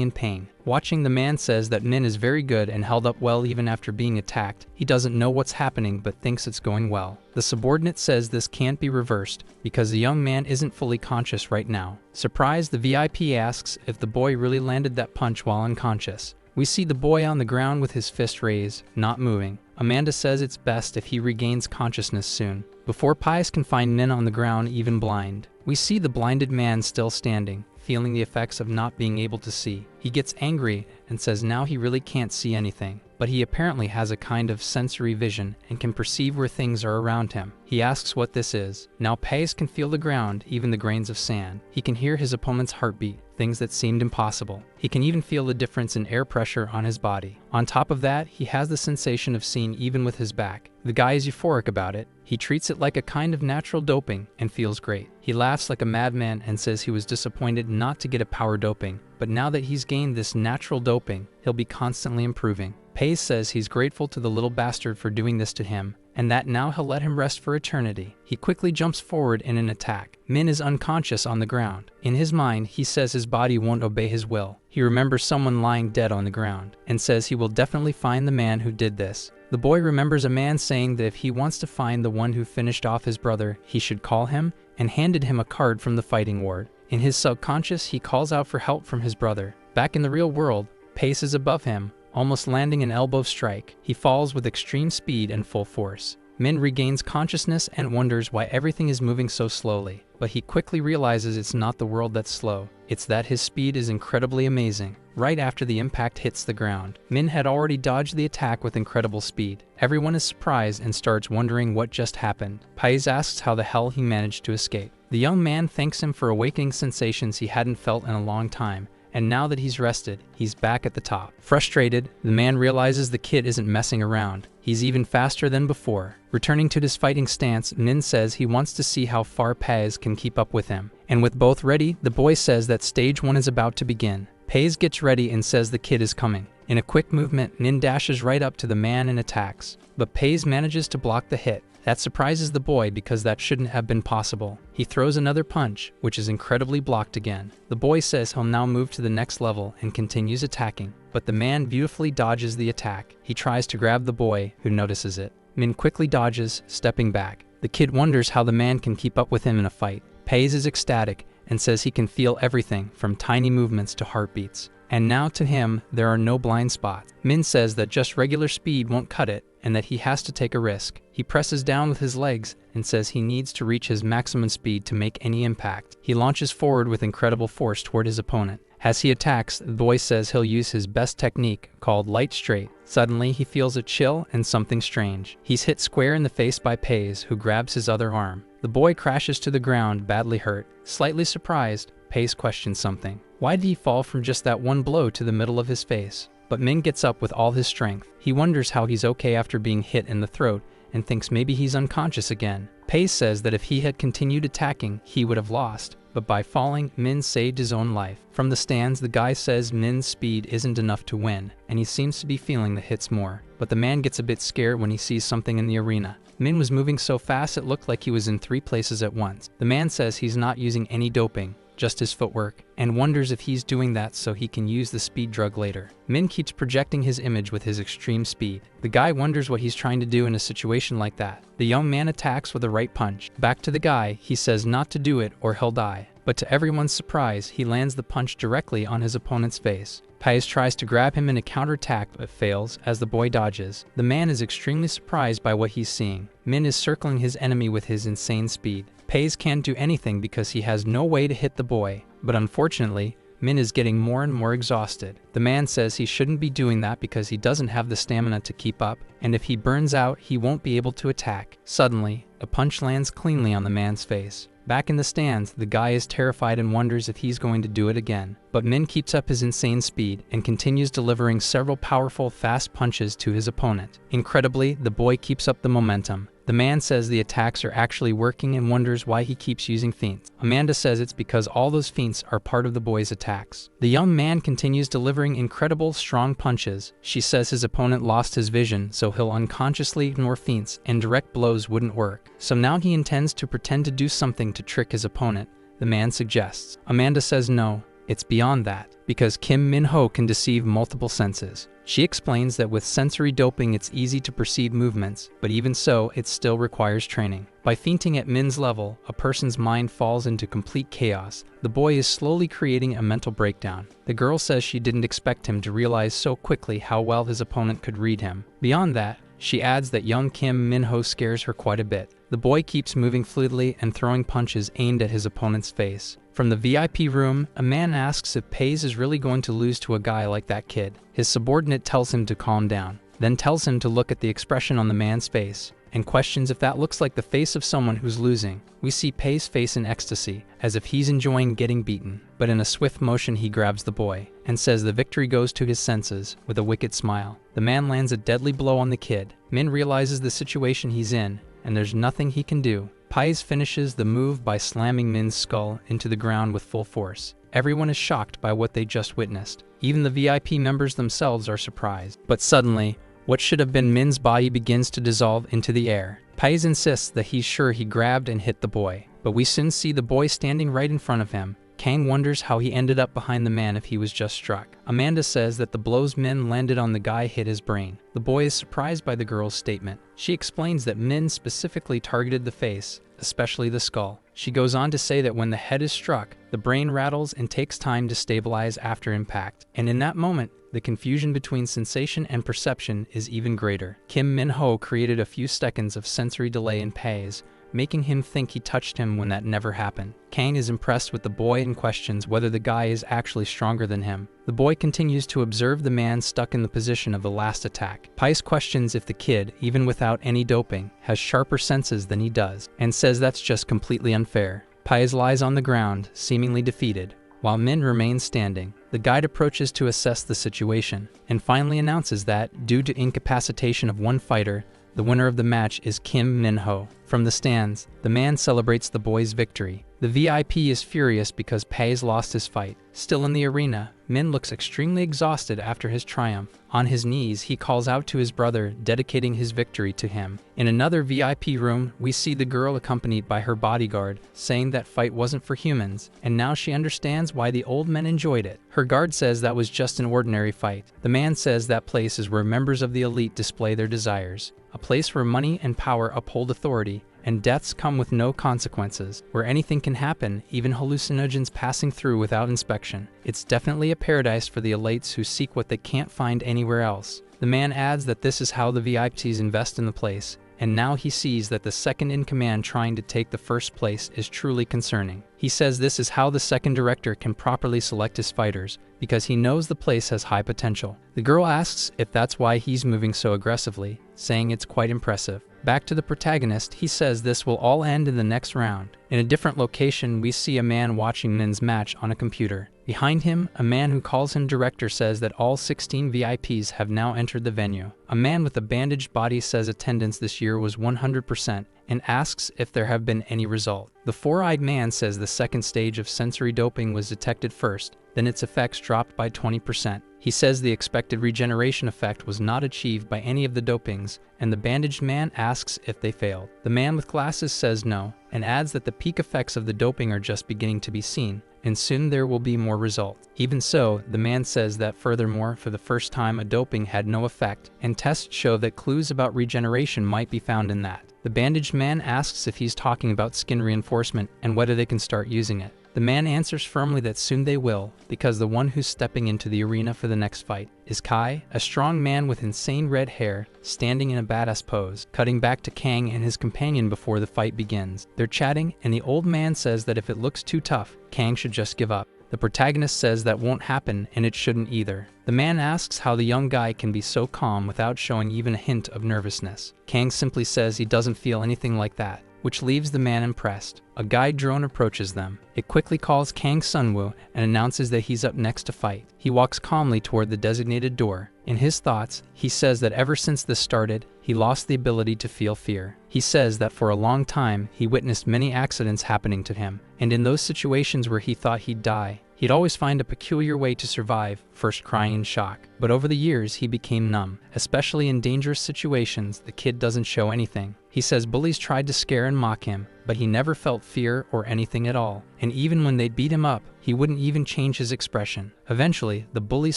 in pain. Watching, the man says that Min is very good and held up well even after being attacked. He doesn't know what's happening but thinks it's going well. The subordinate says this can't be reversed because the young man isn't fully conscious right now. Surprised, the VIP asks if the boy really landed that punch while unconscious. We see the boy on the ground with his fist raised, not moving. Amanda says it's best if he regains consciousness soon, before Pais can find Min on the ground even blind. We see the blinded man still standing, feeling the effects of not being able to see. He gets angry and says now he really can't see anything, but he apparently has a kind of sensory vision and can perceive where things are around him. He asks what this is. Now Pais can feel the ground, even the grains of sand. He can hear his opponent's heartbeat, things that seemed impossible. He can even feel the difference in air pressure on his body. On top of that, he has the sensation of seeing even with his back. The guy is euphoric about it. He treats it like a kind of natural doping and feels great. He laughs like a madman and says he was disappointed not to get a power doping, but now that he's gained this natural doping, he'll be constantly improving. Pais says he's grateful to the little bastard for doing this to him, and that now he'll let him rest for eternity. He quickly jumps forward in an attack. Min is unconscious on the ground. In his mind, he says his body won't obey his will. He remembers someone lying dead on the ground, and says he will definitely find the man who did this. The boy remembers a man saying that if he wants to find the one who finished off his brother, he should call him, and handed him a card from the fighting ward. In his subconscious, he calls out for help from his brother. Back in the real world, Pais is above him, almost landing an elbow strike. He falls with extreme speed and full force. Min regains consciousness and wonders why everything is moving so slowly, but he quickly realizes it's not the world that's slow, it's that his speed is incredibly amazing. Right after the impact hits the ground, Min had already dodged the attack with incredible speed. Everyone is surprised and starts wondering what just happened. Pais asks how the hell he managed to escape. The young man thanks him for awakening sensations he hadn't felt in a long time, and now that he's rested, he's back at the top. Frustrated, the man realizes the kid isn't messing around. He's even faster than before. Returning to his fighting stance, Min says he wants to see how far Pais can keep up with him. And with both ready, the boy says that stage 1 is about to begin. Pais gets ready and says the kid is coming. In a quick movement, Min dashes right up to the man and attacks, but Pais manages to block the hit. That surprises the boy because that shouldn't have been possible. He throws another punch, which is incredibly blocked again. The boy says he'll now move to the next level and continues attacking, but the man beautifully dodges the attack. He tries to grab the boy, who notices it. Min quickly dodges, stepping back. The kid wonders how the man can keep up with him in a fight. Pais is ecstatic and says he can feel everything from tiny movements to heartbeats. And now to him, there are no blind spots. Min says that just regular speed won't cut it, and that he has to take a risk. He presses down with his legs and says he needs to reach his maximum speed to make any impact. He launches forward with incredible force toward his opponent. As he attacks, the boy says he'll use his best technique, called light straight. Suddenly, he feels a chill and something strange. He's hit square in the face by Pays, who grabs his other arm. The boy crashes to the ground, badly hurt. Slightly surprised, Pays questions something. Why did he fall from just that one blow to the middle of his face? But Min gets up with all his strength. He wonders how he's okay after being hit in the throat and thinks maybe he's unconscious again. Pays says that if he had continued attacking, he would have lost. But by falling, Min saved his own life. From the stands, the guy says Min's speed isn't enough to win, and he seems to be feeling the hits more. But the man gets a bit scared when he sees something in the arena. Min was moving so fast it looked like he was in 3 places at once. The man says he's not using any doping, just his footwork, and wonders if he's doing that so he can use the speed drug later. Min keeps projecting his image with his extreme speed. The guy wonders what he's trying to do in a situation like that. The young man attacks with a right punch. Back to the guy, he says not to do it or he'll die. But to everyone's surprise, he lands the punch directly on his opponent's face. Pays tries to grab him in a counterattack but fails as the boy dodges. The man is extremely surprised by what he's seeing. Min is circling his enemy with his insane speed. Pays can't do anything because he has no way to hit the boy, but unfortunately, Min is getting more and more exhausted. The man says he shouldn't be doing that because he doesn't have the stamina to keep up, and if he burns out, he won't be able to attack. Suddenly, a punch lands cleanly on the man's face. Back in the stands, the guy is terrified and wonders if he's going to do it again. But Min keeps up his insane speed and continues delivering several powerful, fast punches to his opponent. Incredibly, the boy keeps up the momentum. The man says the attacks are actually working and wonders why he keeps using feints. Amanda says it's because all those feints are part of the boy's attacks. The young man continues delivering incredible, strong punches. She says his opponent lost his vision, so he'll unconsciously ignore feints and direct blows wouldn't work. So now he intends to pretend to do something to trick his opponent, the man suggests. Amanda says no, it's beyond that, because Minho can deceive multiple senses. She explains that with sensory doping it's easy to perceive movements, but even so, it still requires training. By feinting at Min's level, a person's mind falls into complete chaos. The boy is slowly creating a mental breakdown. The girl says she didn't expect him to realize so quickly how well his opponent could read him. Beyond that, she adds that young Minho scares her quite a bit. The boy keeps moving fluidly and throwing punches aimed at his opponent's face. From the VIP room, a man asks if Pays is really going to lose to a guy like that kid. His subordinate tells him to calm down, then tells him to look at the expression on the man's face, and questions if that looks like the face of someone who's losing. We see Pays' face in ecstasy, as if he's enjoying getting beaten, but in a swift motion he grabs the boy, and says the victory goes to his senses, with a wicked smile. The man lands a deadly blow on the kid. Min realizes the situation he's in, and there's nothing he can do. Pays finishes the move by slamming Min's skull into the ground with full force. Everyone is shocked by what they just witnessed. Even the VIP members themselves are surprised. But suddenly, what should have been Min's body begins to dissolve into the air. Pays insists that he's sure he grabbed and hit the boy, but we soon see the boy standing right in front of him. Kang wonders how he ended up behind the man if he was just struck. Amanda says that the blows Min landed on the guy hit his brain. The boy is surprised by the girl's statement. She explains that Min specifically targeted the face, especially the skull. She goes on to say that when the head is struck, the brain rattles and takes time to stabilize after impact. And in that moment, the confusion between sensation and perception is even greater. Minho created a few seconds of sensory delay in Pays, making him think he touched him when that never happened. Kang is impressed with the boy and questions whether the guy is actually stronger than him. The boy continues to observe the man stuck in the position of the last attack. Pays questions if the kid, even without any doping, has sharper senses than he does, and says that's just completely unfair. Pays lies on the ground, seemingly defeated, while Min remains standing. The guide approaches to assess the situation, and finally announces that, due to incapacitation of one fighter, the winner of the match is Minho. From the stands, the man celebrates the boy's victory. The VIP is furious because Pays lost his fight. Still in the arena, Min looks extremely exhausted after his triumph. On his knees, he calls out to his brother, dedicating his victory to him. In another VIP room, we see the girl accompanied by her bodyguard, saying that fight wasn't for humans, and now she understands why the old men enjoyed it. Her guard says that was just an ordinary fight. The man says that place is where members of the elite display their desires, a place where money and power uphold authority, and deaths come with no consequences, where anything can happen, even hallucinogens passing through without inspection. It's definitely a paradise for the elites who seek what they can't find anywhere else. The man adds that this is how the VIPs invest in the place, and now he sees that the second-in-command trying to take the first place is truly concerning. He says this is how the second director can properly select his fighters, because he knows the place has high potential. The girl asks if that's why he's moving so aggressively, saying it's quite impressive. Back to the protagonist, he says this will all end in the next round. In a different location, we see a man watching men's match on a computer. Behind him, a man who calls him director says that all 16 VIPs have now entered the venue. A man with a bandaged body says attendance this year was 100% and asks if there have been any result. The four-eyed man says the second stage of sensory doping was detected first, then its effects dropped by 20%. He says the expected regeneration effect was not achieved by any of the dopings, and the bandaged man asks if they failed. The man with glasses says no, and adds that the peak effects of the doping are just beginning to be seen, and soon there will be more result. Even so, the man says that furthermore, for the first time a doping had no effect, and tests show that clues about regeneration might be found in that. The bandaged man asks if he's talking about skin reinforcement and whether they can start using it. The man answers firmly that soon they will, because the one who's stepping into the arena for the next fight is Kai, a strong man with insane red hair, standing in a badass pose, cutting back to Kang and his companion before the fight begins. They're chatting, and the old man says that if it looks too tough, Kang should just give up. The protagonist says that won't happen, and it shouldn't either. The man asks how the young guy can be so calm without showing even a hint of nervousness. Kang simply says he doesn't feel anything like that, which leaves the man impressed. A guide drone approaches them. It quickly calls Kang Sunwoo and announces that he's up next to fight. He walks calmly toward the designated door. In his thoughts, he says that ever since this started, he lost the ability to feel fear. He says that for a long time, he witnessed many accidents happening to him, and in those situations where he thought he'd die, he'd always find a peculiar way to survive, first crying in shock. But over the years, he became numb. Especially in dangerous situations, the kid doesn't show anything. He says bullies tried to scare and mock him, but he never felt fear or anything at all. And even when they'd beat him up, he wouldn't even change his expression. Eventually, the bullies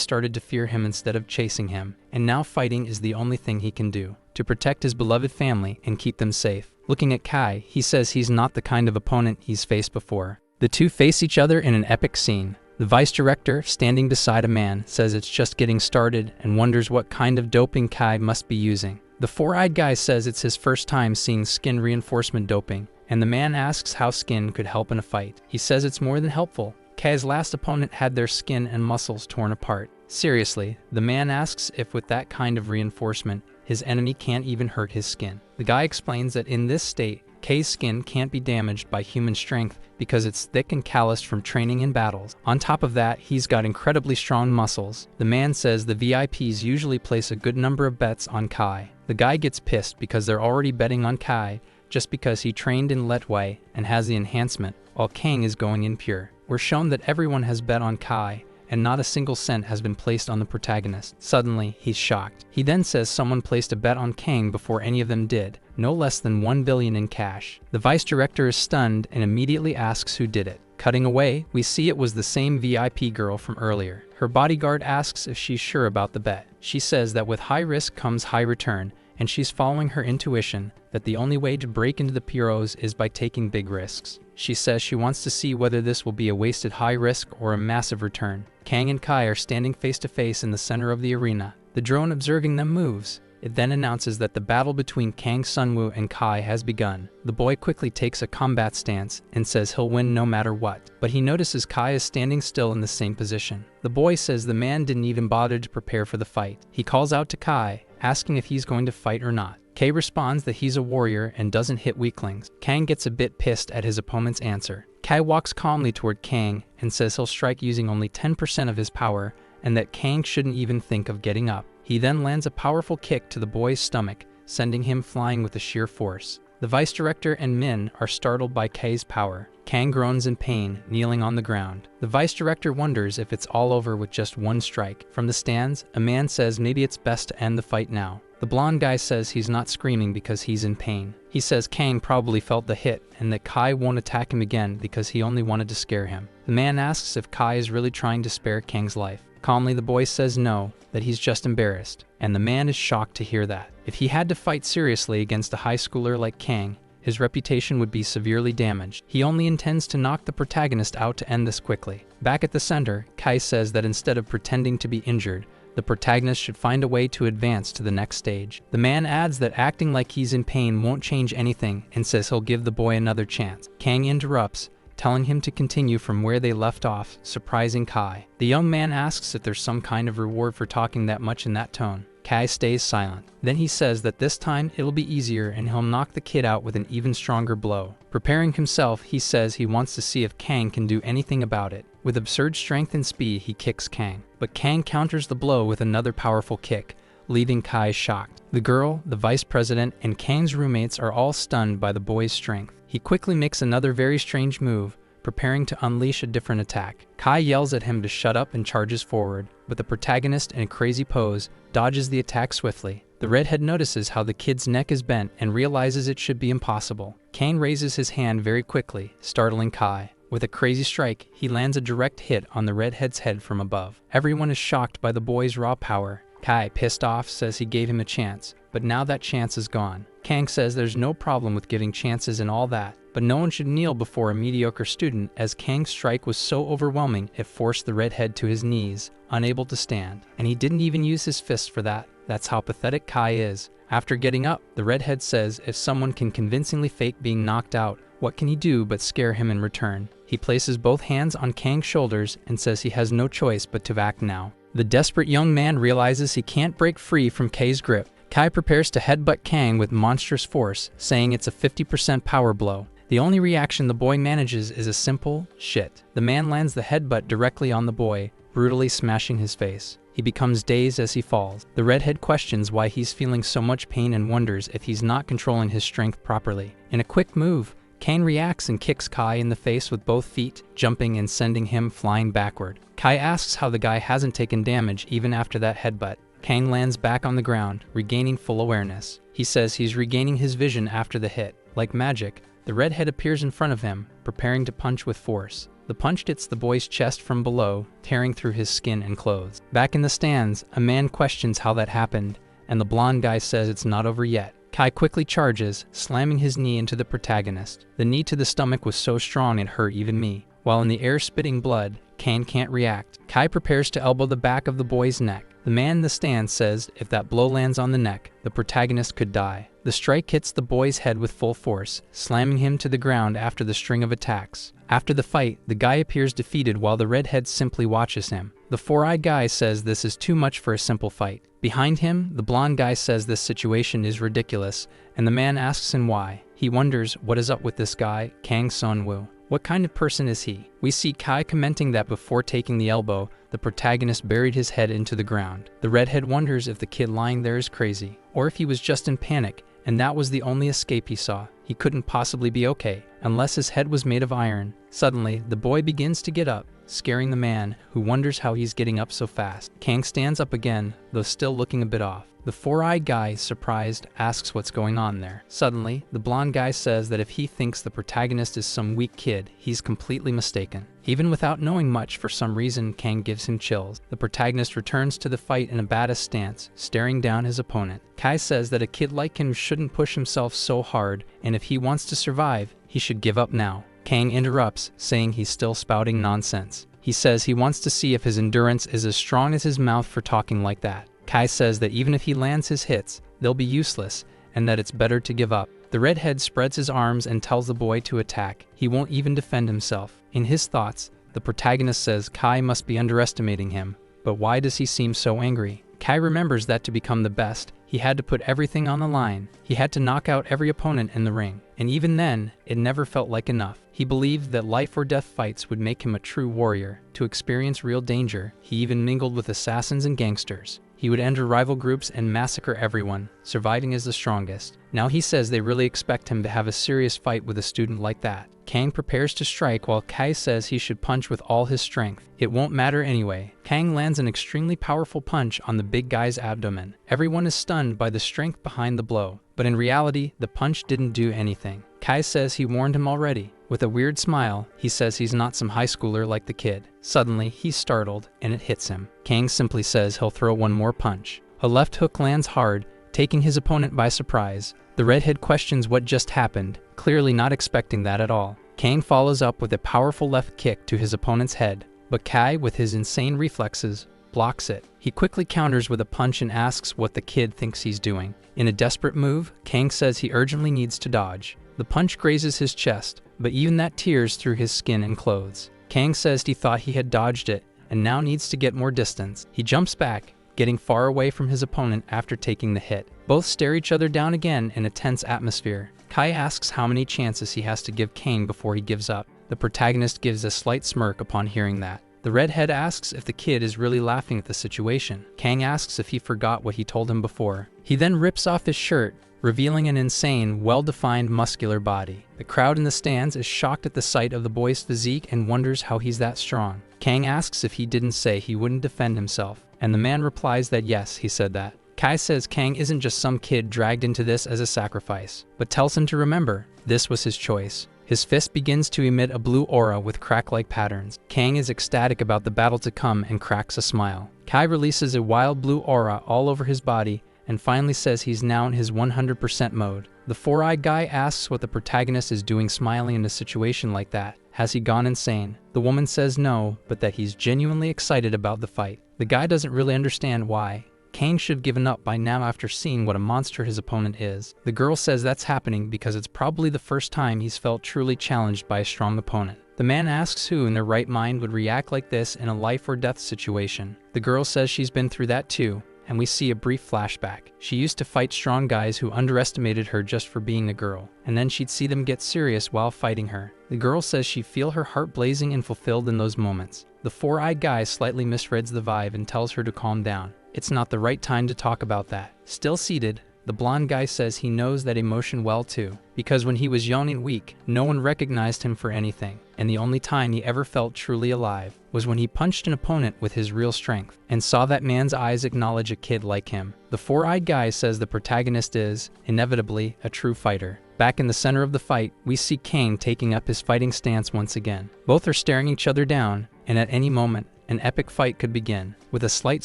started to fear him instead of chasing him, and now fighting is the only thing he can do to protect his beloved family and keep them safe. Looking at Kai, he says he's not the kind of opponent he's faced before. The two face each other in an epic scene. The vice director, standing beside a man, says it's just getting started and wonders what kind of doping Kai must be using. The four-eyed guy says it's his first time seeing skin reinforcement doping, and the man asks how skin could help in a fight. He says it's more than helpful. Kai's last opponent had their skin and muscles torn apart. Seriously, the man asks if with that kind of reinforcement, his enemy can't even hurt his skin. The guy explains that in this state, Kai's skin can't be damaged by human strength because it's thick and calloused from training in battles. On top of that, he's got incredibly strong muscles. The man says the VIPs usually place a good number of bets on Kai. The guy gets pissed because they're already betting on Kai just because he trained in Letway and has the enhancement, while Kang is going in pure. We're shown that everyone has bet on Kai, and not a single cent has been placed on the protagonist. Suddenly, he's shocked. He then says someone placed a bet on Kang before any of them did, no less than 1 billion in cash. The vice director is stunned and immediately asks who did it. Cutting away, we see it was the same VIP girl from earlier. Her bodyguard asks if she's sure about the bet. She says that with high risk comes high return, and she's following her intuition that the only way to break into the Puros is by taking big risks. She says she wants to see whether this will be a wasted high risk or a massive return. Kang and Kai are standing face to face in the center of the arena. The drone observing them moves. It then announces that the battle between Kang Sunwoo and Kai has begun. The boy quickly takes a combat stance and says he'll win no matter what, but he notices Kai is standing still in the same position. The boy says the man didn't even bother to prepare for the fight. He calls out to Kai, asking if he's going to fight or not. Kai responds that he's a warrior and doesn't hit weaklings. Kang gets a bit pissed at his opponent's answer. Kai walks calmly toward Kang and says he'll strike using only 10% of his power and that Kang shouldn't even think of getting up. He then lands a powerful kick to the boy's stomach, sending him flying with a sheer force. The vice director and Min are startled by Kai's power. Kang groans in pain, kneeling on the ground. The vice director wonders if it's all over with just one strike. From the stands, a man says maybe it's best to end the fight now. The blonde guy says he's not screaming because he's in pain. He says Kang probably felt the hit and that Kai won't attack him again because he only wanted to scare him. The man asks if Kai is really trying to spare Kang's life. Calmly, the boy says no, that he's just embarrassed, and the man is shocked to hear that. If he had to fight seriously against a high schooler like Kang, his reputation would be severely damaged. He only intends to knock the protagonist out to end this quickly. Back at the center, Kai says that instead of pretending to be injured, the protagonist should find a way to advance to the next stage. The man adds that acting like he's in pain won't change anything and says he'll give the boy another chance. Kang interrupts, telling him to continue from where they left off, surprising Kai. The young man asks if there's some kind of reward for talking that much in that tone. Kai stays silent. Then he says that this time it'll be easier and he'll knock the kid out with an even stronger blow. Preparing himself, he says he wants to see if Kang can do anything about it. With absurd strength and speed, he kicks Kang. But Kang counters the blow with another powerful kick, leaving Kai shocked. The girl, the vice president, and Kang's roommates are all stunned by the boy's strength. He quickly makes another very strange move, preparing to unleash a different attack. Kai yells at him to shut up and charges forward, but the protagonist, in a crazy pose, dodges the attack swiftly. The redhead notices how the kid's neck is bent and realizes it should be impossible. Kang raises his hand very quickly, startling Kai. With a crazy strike, he lands a direct hit on the redhead's head from above. Everyone is shocked by the boy's raw power. Kai, pissed off, says he gave him a chance, but now that chance is gone. Kang says there's no problem with giving chances and all that, but no one should kneel before a mediocre student, as Kang's strike was so overwhelming it forced the redhead to his knees, unable to stand. And he didn't even use his fist for that. That's how pathetic Kai is. After getting up, the redhead says if someone can convincingly fake being knocked out, what can he do but scare him in return? He places both hands on Kang's shoulders and says he has no choice but to act now. The desperate young man realizes he can't break free from Kai's grip. Kai prepares to headbutt Kang with monstrous force, saying it's a 50% power blow. The only reaction the boy manages is a simple, shit. The man lands the headbutt directly on the boy, brutally smashing his face. He becomes dazed as he falls. The redhead questions why he's feeling so much pain and wonders if he's not controlling his strength properly. In a quick move, Kang reacts and kicks Kai in the face with both feet, jumping and sending him flying backward. Kai asks how the guy hasn't taken damage even after that headbutt. Kang lands back on the ground, regaining full awareness. He says he's regaining his vision after the hit. Like magic, the redhead appears in front of him, preparing to punch with force. The punch hits the boy's chest from below, tearing through his skin and clothes. Back in the stands, a man questions how that happened, and the blonde guy says it's not over yet. Kai quickly charges, slamming his knee into the protagonist. The knee to the stomach was so strong it hurt even me. While in the air spitting blood, Kang can't react. Kai prepares to elbow the back of the boy's neck. The man in the stand says if that blow lands on the neck, the protagonist could die. The strike hits the boy's head with full force, slamming him to the ground after the string of attacks. After the fight, the guy appears defeated while the redhead simply watches him. The four-eyed guy says this is too much for a simple fight. Behind him, the blonde guy says this situation is ridiculous, and the man asks him why. He wonders what is up with this guy, Kang Sun-woo. What kind of person is he? We see Kai commenting that before taking the elbow, the protagonist buried his head into the ground. The redhead wonders if the kid lying there is crazy, or if he was just in panic, and that was the only escape he saw. He couldn't possibly be okay, unless his head was made of iron. Suddenly, the boy begins to get up, scaring the man, who wonders how he's getting up so fast. Kang stands up again, though still looking a bit off. The four-eyed guy, surprised, asks what's going on there. Suddenly, the blonde guy says that if he thinks the protagonist is some weak kid, he's completely mistaken. Even without knowing much, for some reason, Kang gives him chills. The protagonist returns to the fight in a badass stance, staring down his opponent. Kai says that a kid like him shouldn't push himself so hard, and if he wants to survive, he should give up now. Kang interrupts, saying he's still spouting nonsense. He says he wants to see if his endurance is as strong as his mouth for talking like that. Kai says that even if he lands his hits, they'll be useless, and that it's better to give up. The redhead spreads his arms and tells the boy to attack. He won't even defend himself. In his thoughts, the protagonist says Kai must be underestimating him. But why does he seem so angry? Kai remembers that to become the best, he had to put everything on the line. He had to knock out every opponent in the ring. And even then, it never felt like enough. He believed that life or death fights would make him a true warrior. To experience real danger, he even mingled with assassins and gangsters. He would enter rival groups and massacre everyone, surviving as the strongest. Now he says they really expect him to have a serious fight with a student like that. Kang prepares to strike while Kai says he should punch with all his strength. It won't matter anyway. Kang lands an extremely powerful punch on the big guy's abdomen. Everyone is stunned by the strength behind the blow, but in reality, the punch didn't do anything. Kai says he warned him already. With a weird smile, he says he's not some high schooler like the kid. Suddenly, he's startled, and it hits him. Kang simply says he'll throw one more punch. A left hook lands hard, taking his opponent by surprise. The redhead questions what just happened, clearly not expecting that at all. Kang follows up with a powerful left kick to his opponent's head, but Kai, with his insane reflexes, blocks it. He quickly counters with a punch and asks what the kid thinks he's doing. In a desperate move, Kang says he urgently needs to dodge. The punch grazes his chest, but even that tears through his skin and clothes. Kang says he thought he had dodged it, and now needs to get more distance. He jumps back, getting far away from his opponent after taking the hit. Both stare each other down again in a tense atmosphere. Kai asks how many chances he has to give Kang before he gives up. The protagonist gives a slight smirk upon hearing that. The redhead asks if the kid is really laughing at the situation. Kang asks if he forgot what he told him before. He then rips off his shirt, revealing an insane, well-defined muscular body. The crowd in the stands is shocked at the sight of the boy's physique and wonders how he's that strong. Kang asks if he didn't say he wouldn't defend himself, and the man replies that yes, he said that. Kai says Kang isn't just some kid dragged into this as a sacrifice, but tells him to remember, this was his choice. His fist begins to emit a blue aura with crack-like patterns. Kang is ecstatic about the battle to come and cracks a smile. Kai releases a wild blue aura all over his body and finally says he's now in his 100% mode. The four-eyed guy asks what the protagonist is doing smiling in a situation like that. Has he gone insane? The woman says no, but that he's genuinely excited about the fight. The guy doesn't really understand why. Kang should have given up by now after seeing what a monster his opponent is. The girl says that's happening because it's probably the first time he's felt truly challenged by a strong opponent. The man asks who in their right mind would react like this in a life or death situation. The girl says she's been through that too, and we see a brief flashback. She used to fight strong guys who underestimated her just for being a girl, and then she'd see them get serious while fighting her. The girl says she'd feel her heart blazing and fulfilled in those moments. The four-eyed guy slightly misreads the vibe and tells her to calm down. It's not the right time to talk about that. Still seated, the blonde guy says he knows that emotion well too, because when he was young and weak, no one recognized him for anything, and the only time he ever felt truly alive was when he punched an opponent with his real strength, and saw that man's eyes acknowledge a kid like him. The four-eyed guy says the protagonist is, inevitably, a true fighter. Back in the center of the fight, we see Kang taking up his fighting stance once again. Both are staring each other down, and at any moment, an epic fight could begin. With a slight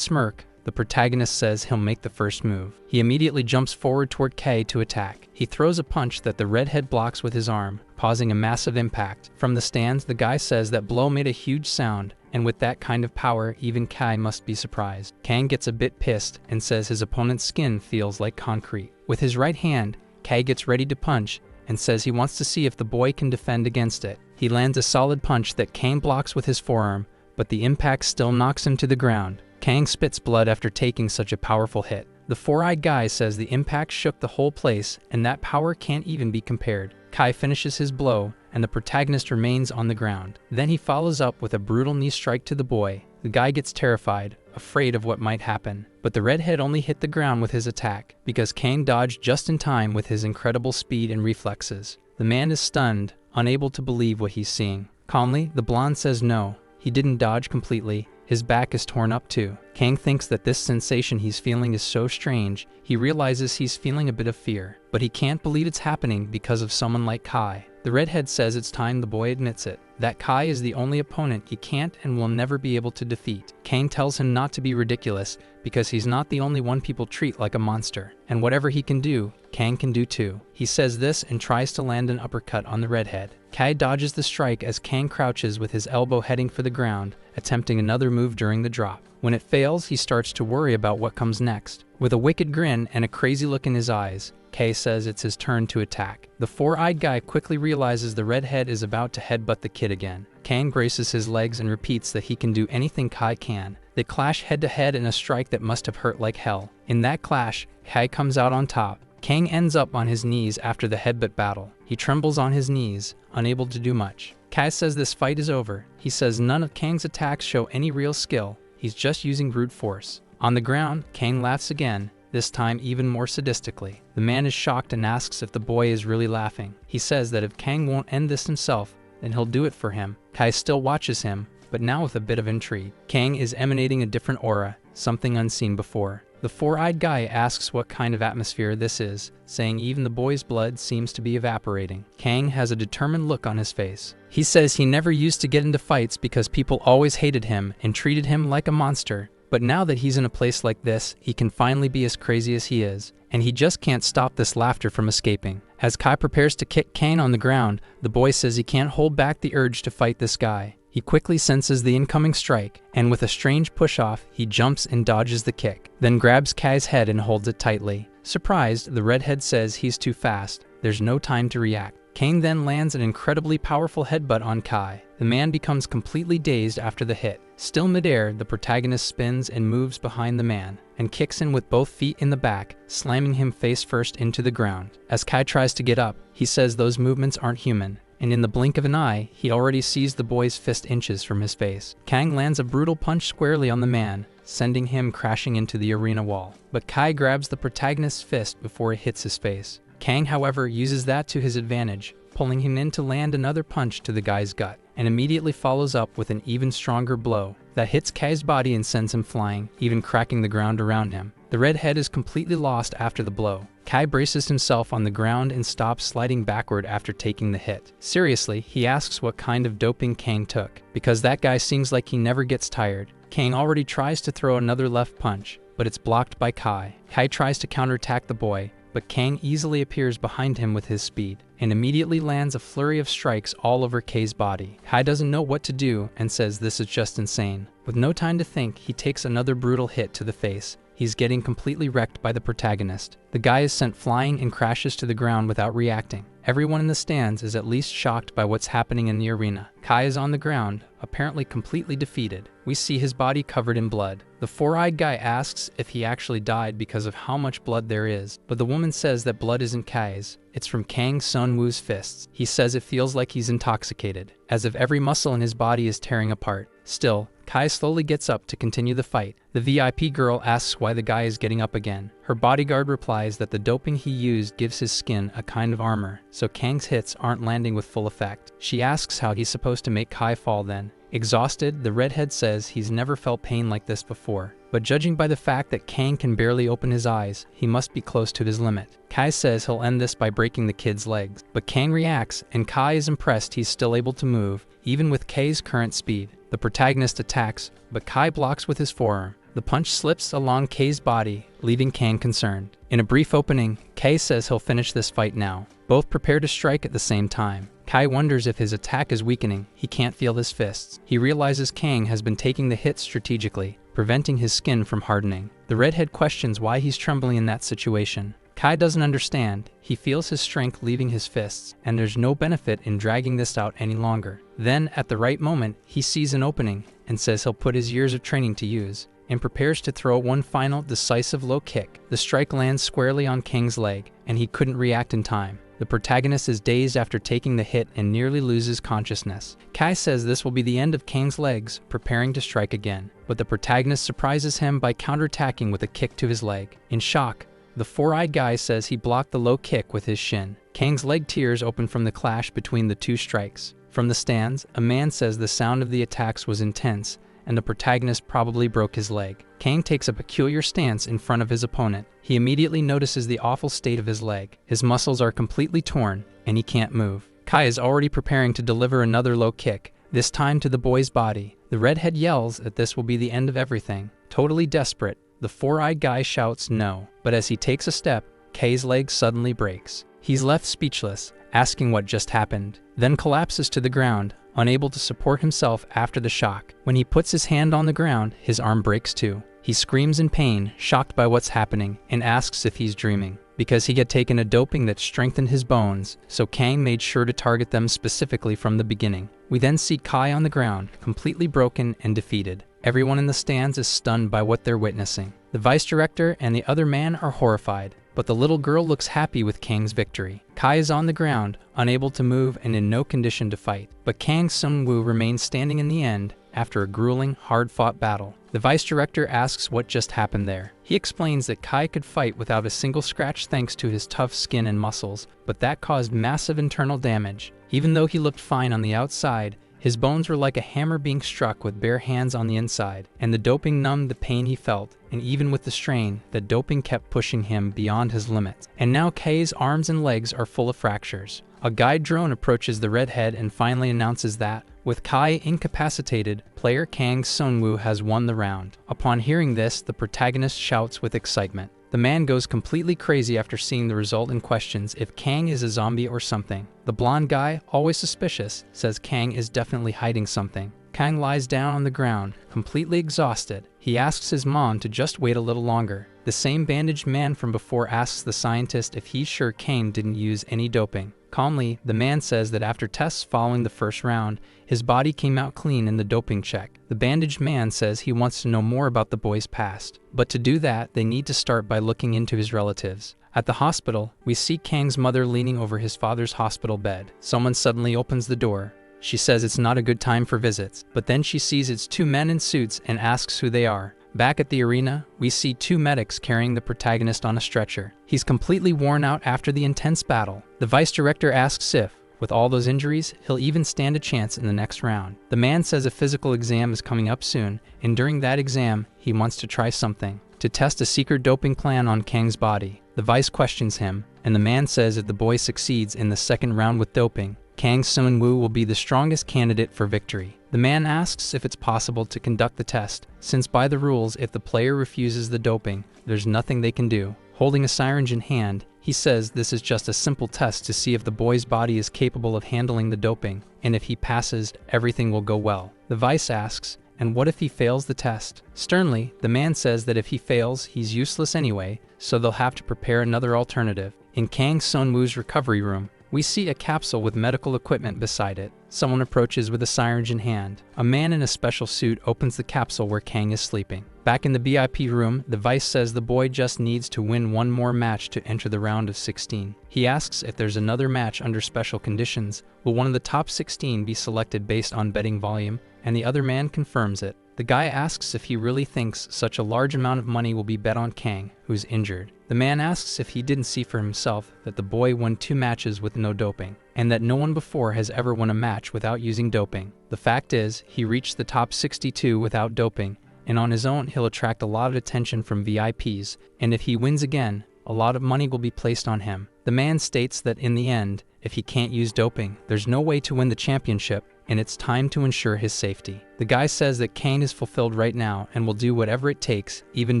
smirk, the protagonist says he'll make the first move. He immediately jumps forward toward Kay to attack. He throws a punch that the redhead blocks with his arm, causing a massive impact. From the stands, the guy says that blow made a huge sound, and with that kind of power, even Kai must be surprised. Kang gets a bit pissed and says his opponent's skin feels like concrete. With his right hand, Kai gets ready to punch and says he wants to see if the boy can defend against it. He lands a solid punch that Kang blocks with his forearm, but the impact still knocks him to the ground. Kang spits blood after taking such a powerful hit. The four-eyed guy says the impact shook the whole place, and that power can't even be compared. Kai finishes his blow, and the protagonist remains on the ground. Then he follows up with a brutal knee strike to the boy. The guy gets terrified, afraid of what might happen. But the redhead only hit the ground with his attack, because Kang dodged just in time with his incredible speed and reflexes. The man is stunned, unable to believe what he's seeing. Calmly, the blonde says no, he didn't dodge completely. His back is torn up too. Kang thinks that this sensation he's feeling is so strange, he realizes he's feeling a bit of fear. But he can't believe it's happening because of someone like Kai. The redhead says it's time the boy admits it, that Kai is the only opponent he can't and will never be able to defeat. Kang tells him not to be ridiculous, because he's not the only one people treat like a monster. And whatever he can do, Kang can do too. He says this and tries to land an uppercut on the redhead. Kai dodges the strike as Kang crouches with his elbow heading for the ground, attempting another move during the drop. When it fails, he starts to worry about what comes next. With a wicked grin and a crazy look in his eyes, Kay says it's his turn to attack. The four-eyed guy quickly realizes the redhead is about to headbutt the kid again. Kang braces his legs and repeats that he can do anything Kai can. They clash head-to-head in a strike that must have hurt like hell. In that clash, Kai comes out on top. Kang ends up on his knees after the headbutt battle. He trembles on his knees, unable to do much. Kai says this fight is over. He says none of Kang's attacks show any real skill. He's just using brute force. On the ground, Kang laughs again, this time even more sadistically. The man is shocked and asks if the boy is really laughing. He says that if Kang won't end this himself, then he'll do it for him. Kai still watches him, but now with a bit of intrigue. Kang is emanating a different aura, something unseen before. The four-eyed guy asks what kind of atmosphere this is, saying even the boy's blood seems to be evaporating. Kang has a determined look on his face. He says he never used to get into fights because people always hated him and treated him like a monster, But now that he's in a place like this, he can finally be as crazy as he is, and he just can't stop this laughter from escaping. As Kai prepares to kick Kang on the ground, the boy says he can't hold back the urge to fight this guy. He quickly senses the incoming strike, and with a strange push-off, he jumps and dodges the kick, then grabs Kai's head and holds it tightly. Surprised, the redhead says he's too fast. There's no time to react. Kang then lands an incredibly powerful headbutt on Kai. The man becomes completely dazed after the hit. Still midair, the protagonist spins and moves behind the man, and kicks him with both feet in the back, slamming him face first into the ground. As Kai tries to get up, he says those movements aren't human, and in the blink of an eye, he already sees the boy's fist inches from his face. Kang lands a brutal punch squarely on the man, sending him crashing into the arena wall. But Kai grabs the protagonist's fist before it hits his face. Kang, however, uses that to his advantage, pulling him in to land another punch to the guy's gut, and immediately follows up with an even stronger blow that hits Kai's body and sends him flying, even cracking the ground around him. The redhead is completely lost after the blow. Kai braces himself on the ground and stops sliding backward after taking the hit. Seriously, he asks what kind of doping Kang took, because that guy seems like he never gets tired. Kang already tries to throw another left punch, but it's blocked by Kai. Kai tries to counterattack the boy, but Kang easily appears behind him with his speed, and immediately lands a flurry of strikes all over Kai's body. Kai doesn't know what to do and says this is just insane. With no time to think, he takes another brutal hit to the face. He's getting completely wrecked by the protagonist. The guy is sent flying and crashes to the ground without reacting. Everyone in the stands is at least shocked by what's happening in the arena. Kai is on the ground, apparently completely defeated. We see his body covered in blood. The four-eyed guy asks if he actually died because of how much blood there is, but the woman says that blood isn't Kai's. It's from Kang Sun-woo's fists. He says it feels like he's intoxicated, as if every muscle in his body is tearing apart. Still, Kai slowly gets up to continue the fight. The VIP girl asks why the guy is getting up again. Her bodyguard replies that the doping he used gives his skin a kind of armor, so Kang's hits aren't landing with full effect. She asks how he's supposed to make Kai fall then. Exhausted, the redhead says he's never felt pain like this before, but judging by the fact that Kang can barely open his eyes, he must be close to his limit. Kai says he'll end this by breaking the kid's legs, but Kang reacts, and Kai is impressed he's still able to move, even with Kai's current speed. The protagonist attacks, but Kai blocks with his forearm. The punch slips along Kai's body, leaving Kang concerned. In a brief opening, Kai says he'll finish this fight now. Both prepare to strike at the same time. Kai wonders if his attack is weakening. He can't feel his fists. He realizes Kang has been taking the hits strategically, preventing his skin from hardening. The redhead questions why he's trembling in that situation. Kai doesn't understand. He feels his strength leaving his fists, and there's no benefit in dragging this out any longer. Then, at the right moment, he sees an opening and says he'll put his years of training to use, and prepares to throw one final decisive low kick. The strike lands squarely on Kang's leg, and he couldn't react in time. The protagonist is dazed after taking the hit and nearly loses consciousness. Kai says this will be the end of Kang's legs, preparing to strike again, but the protagonist surprises him by counterattacking with a kick to his leg. In shock, the four-eyed guy says he blocked the low kick with his shin. Kang's leg tears open from the clash between the two strikes. From the stands, a man says the sound of the attacks was intense, and the protagonist probably broke his leg. Kang takes a peculiar stance in front of his opponent. He immediately notices the awful state of his leg. His muscles are completely torn, and he can't move. Kai is already preparing to deliver another low kick, this time to the boy's body. The redhead yells that this will be the end of everything. Totally desperate, the four-eyed guy shouts no, but as he takes a step, Kai's leg suddenly breaks. He's left speechless, asking what just happened, then collapses to the ground, unable to support himself after the shock. When he puts his hand on the ground, his arm breaks too. He screams in pain, shocked by what's happening, and asks if he's dreaming. Because he had taken a doping that strengthened his bones, so Kang made sure to target them specifically from the beginning. We then see Kai on the ground, completely broken and defeated. Everyone in the stands is stunned by what they're witnessing. The vice director and the other man are horrified, but the little girl looks happy with Kang's victory. Kai is on the ground, unable to move and in no condition to fight, but Kang Sun-woo remains standing in the end after a grueling, hard-fought battle. The vice director asks what just happened there. He explains that Kai could fight without a single scratch thanks to his tough skin and muscles, but that caused massive internal damage. Even though he looked fine on the outside, his bones were like a hammer being struck with bare hands on the inside, and the doping numbed the pain he felt, and even with the strain, the doping kept pushing him beyond his limits. And now Kai's arms and legs are full of fractures. A guide drone approaches the redhead and finally announces that, With Kai incapacitated, player Kang Seung-woo has won the round. Upon hearing this, the protagonist shouts with excitement. The man goes completely crazy after seeing the result and questions if Kang is a zombie or something. The blonde guy, always suspicious, says Kang is definitely hiding something. Kang lies down on the ground, completely exhausted. He asks his mom to just wait a little longer. The same bandaged man from before asks the scientist if he's sure Kang didn't use any doping. Calmly, the man says that after tests following the first round, his body came out clean in the doping check. The bandaged man says he wants to know more about the boy's past. But to do that, they need to start by looking into his relatives. At the hospital, we see Kang's mother leaning over his father's hospital bed. Someone suddenly opens the door. She says it's not a good time for visits, but then she sees it's two men in suits and asks who they are. Back at the arena, we see two medics carrying the protagonist on a stretcher. He's completely worn out after the intense battle. The vice director asks if, with all those injuries, he'll even stand a chance in the next round. The man says a physical exam is coming up soon, and during that exam, he wants to try something. To test a secret doping plan on Kang's body. The vice questions him, and the man says if the boy succeeds in the second round with doping, Kang Seung-woo will be the strongest candidate for victory. The man asks if it's possible to conduct the test, since by the rules, if the player refuses the doping, there's nothing they can do. Holding a syringe in hand, he says this is just a simple test to see if the boy's body is capable of handling the doping, and if he passes, everything will go well. The vice asks, and what if he fails the test? Sternly, the man says that if he fails, he's useless anyway, so they'll have to prepare another alternative. In Kang Seung-woo's recovery room, we see a capsule with medical equipment beside it. Someone approaches with a syringe in hand. A man in a special suit opens the capsule where Kang is sleeping. Back in the VIP room, the vice says the boy just needs to win one more match to enter the round of 16. He asks if there's another match under special conditions. Will one of the top 16 be selected based on betting volume? And the other man confirms it. The guy asks if he really thinks such a large amount of money will be bet on Kang, who's injured. The man asks if he didn't see for himself that the boy won 2 matches with no doping, and that no one before has ever won a match without using doping. The fact is, he reached the top 62 without doping, and on his own he'll attract a lot of attention from VIPs, and if he wins again, a lot of money will be placed on him. The man states that in the end, if he can't use doping, there's no way to win the championship, and it's time to ensure his safety. The guy says that Kang is fulfilled right now and will do whatever it takes, even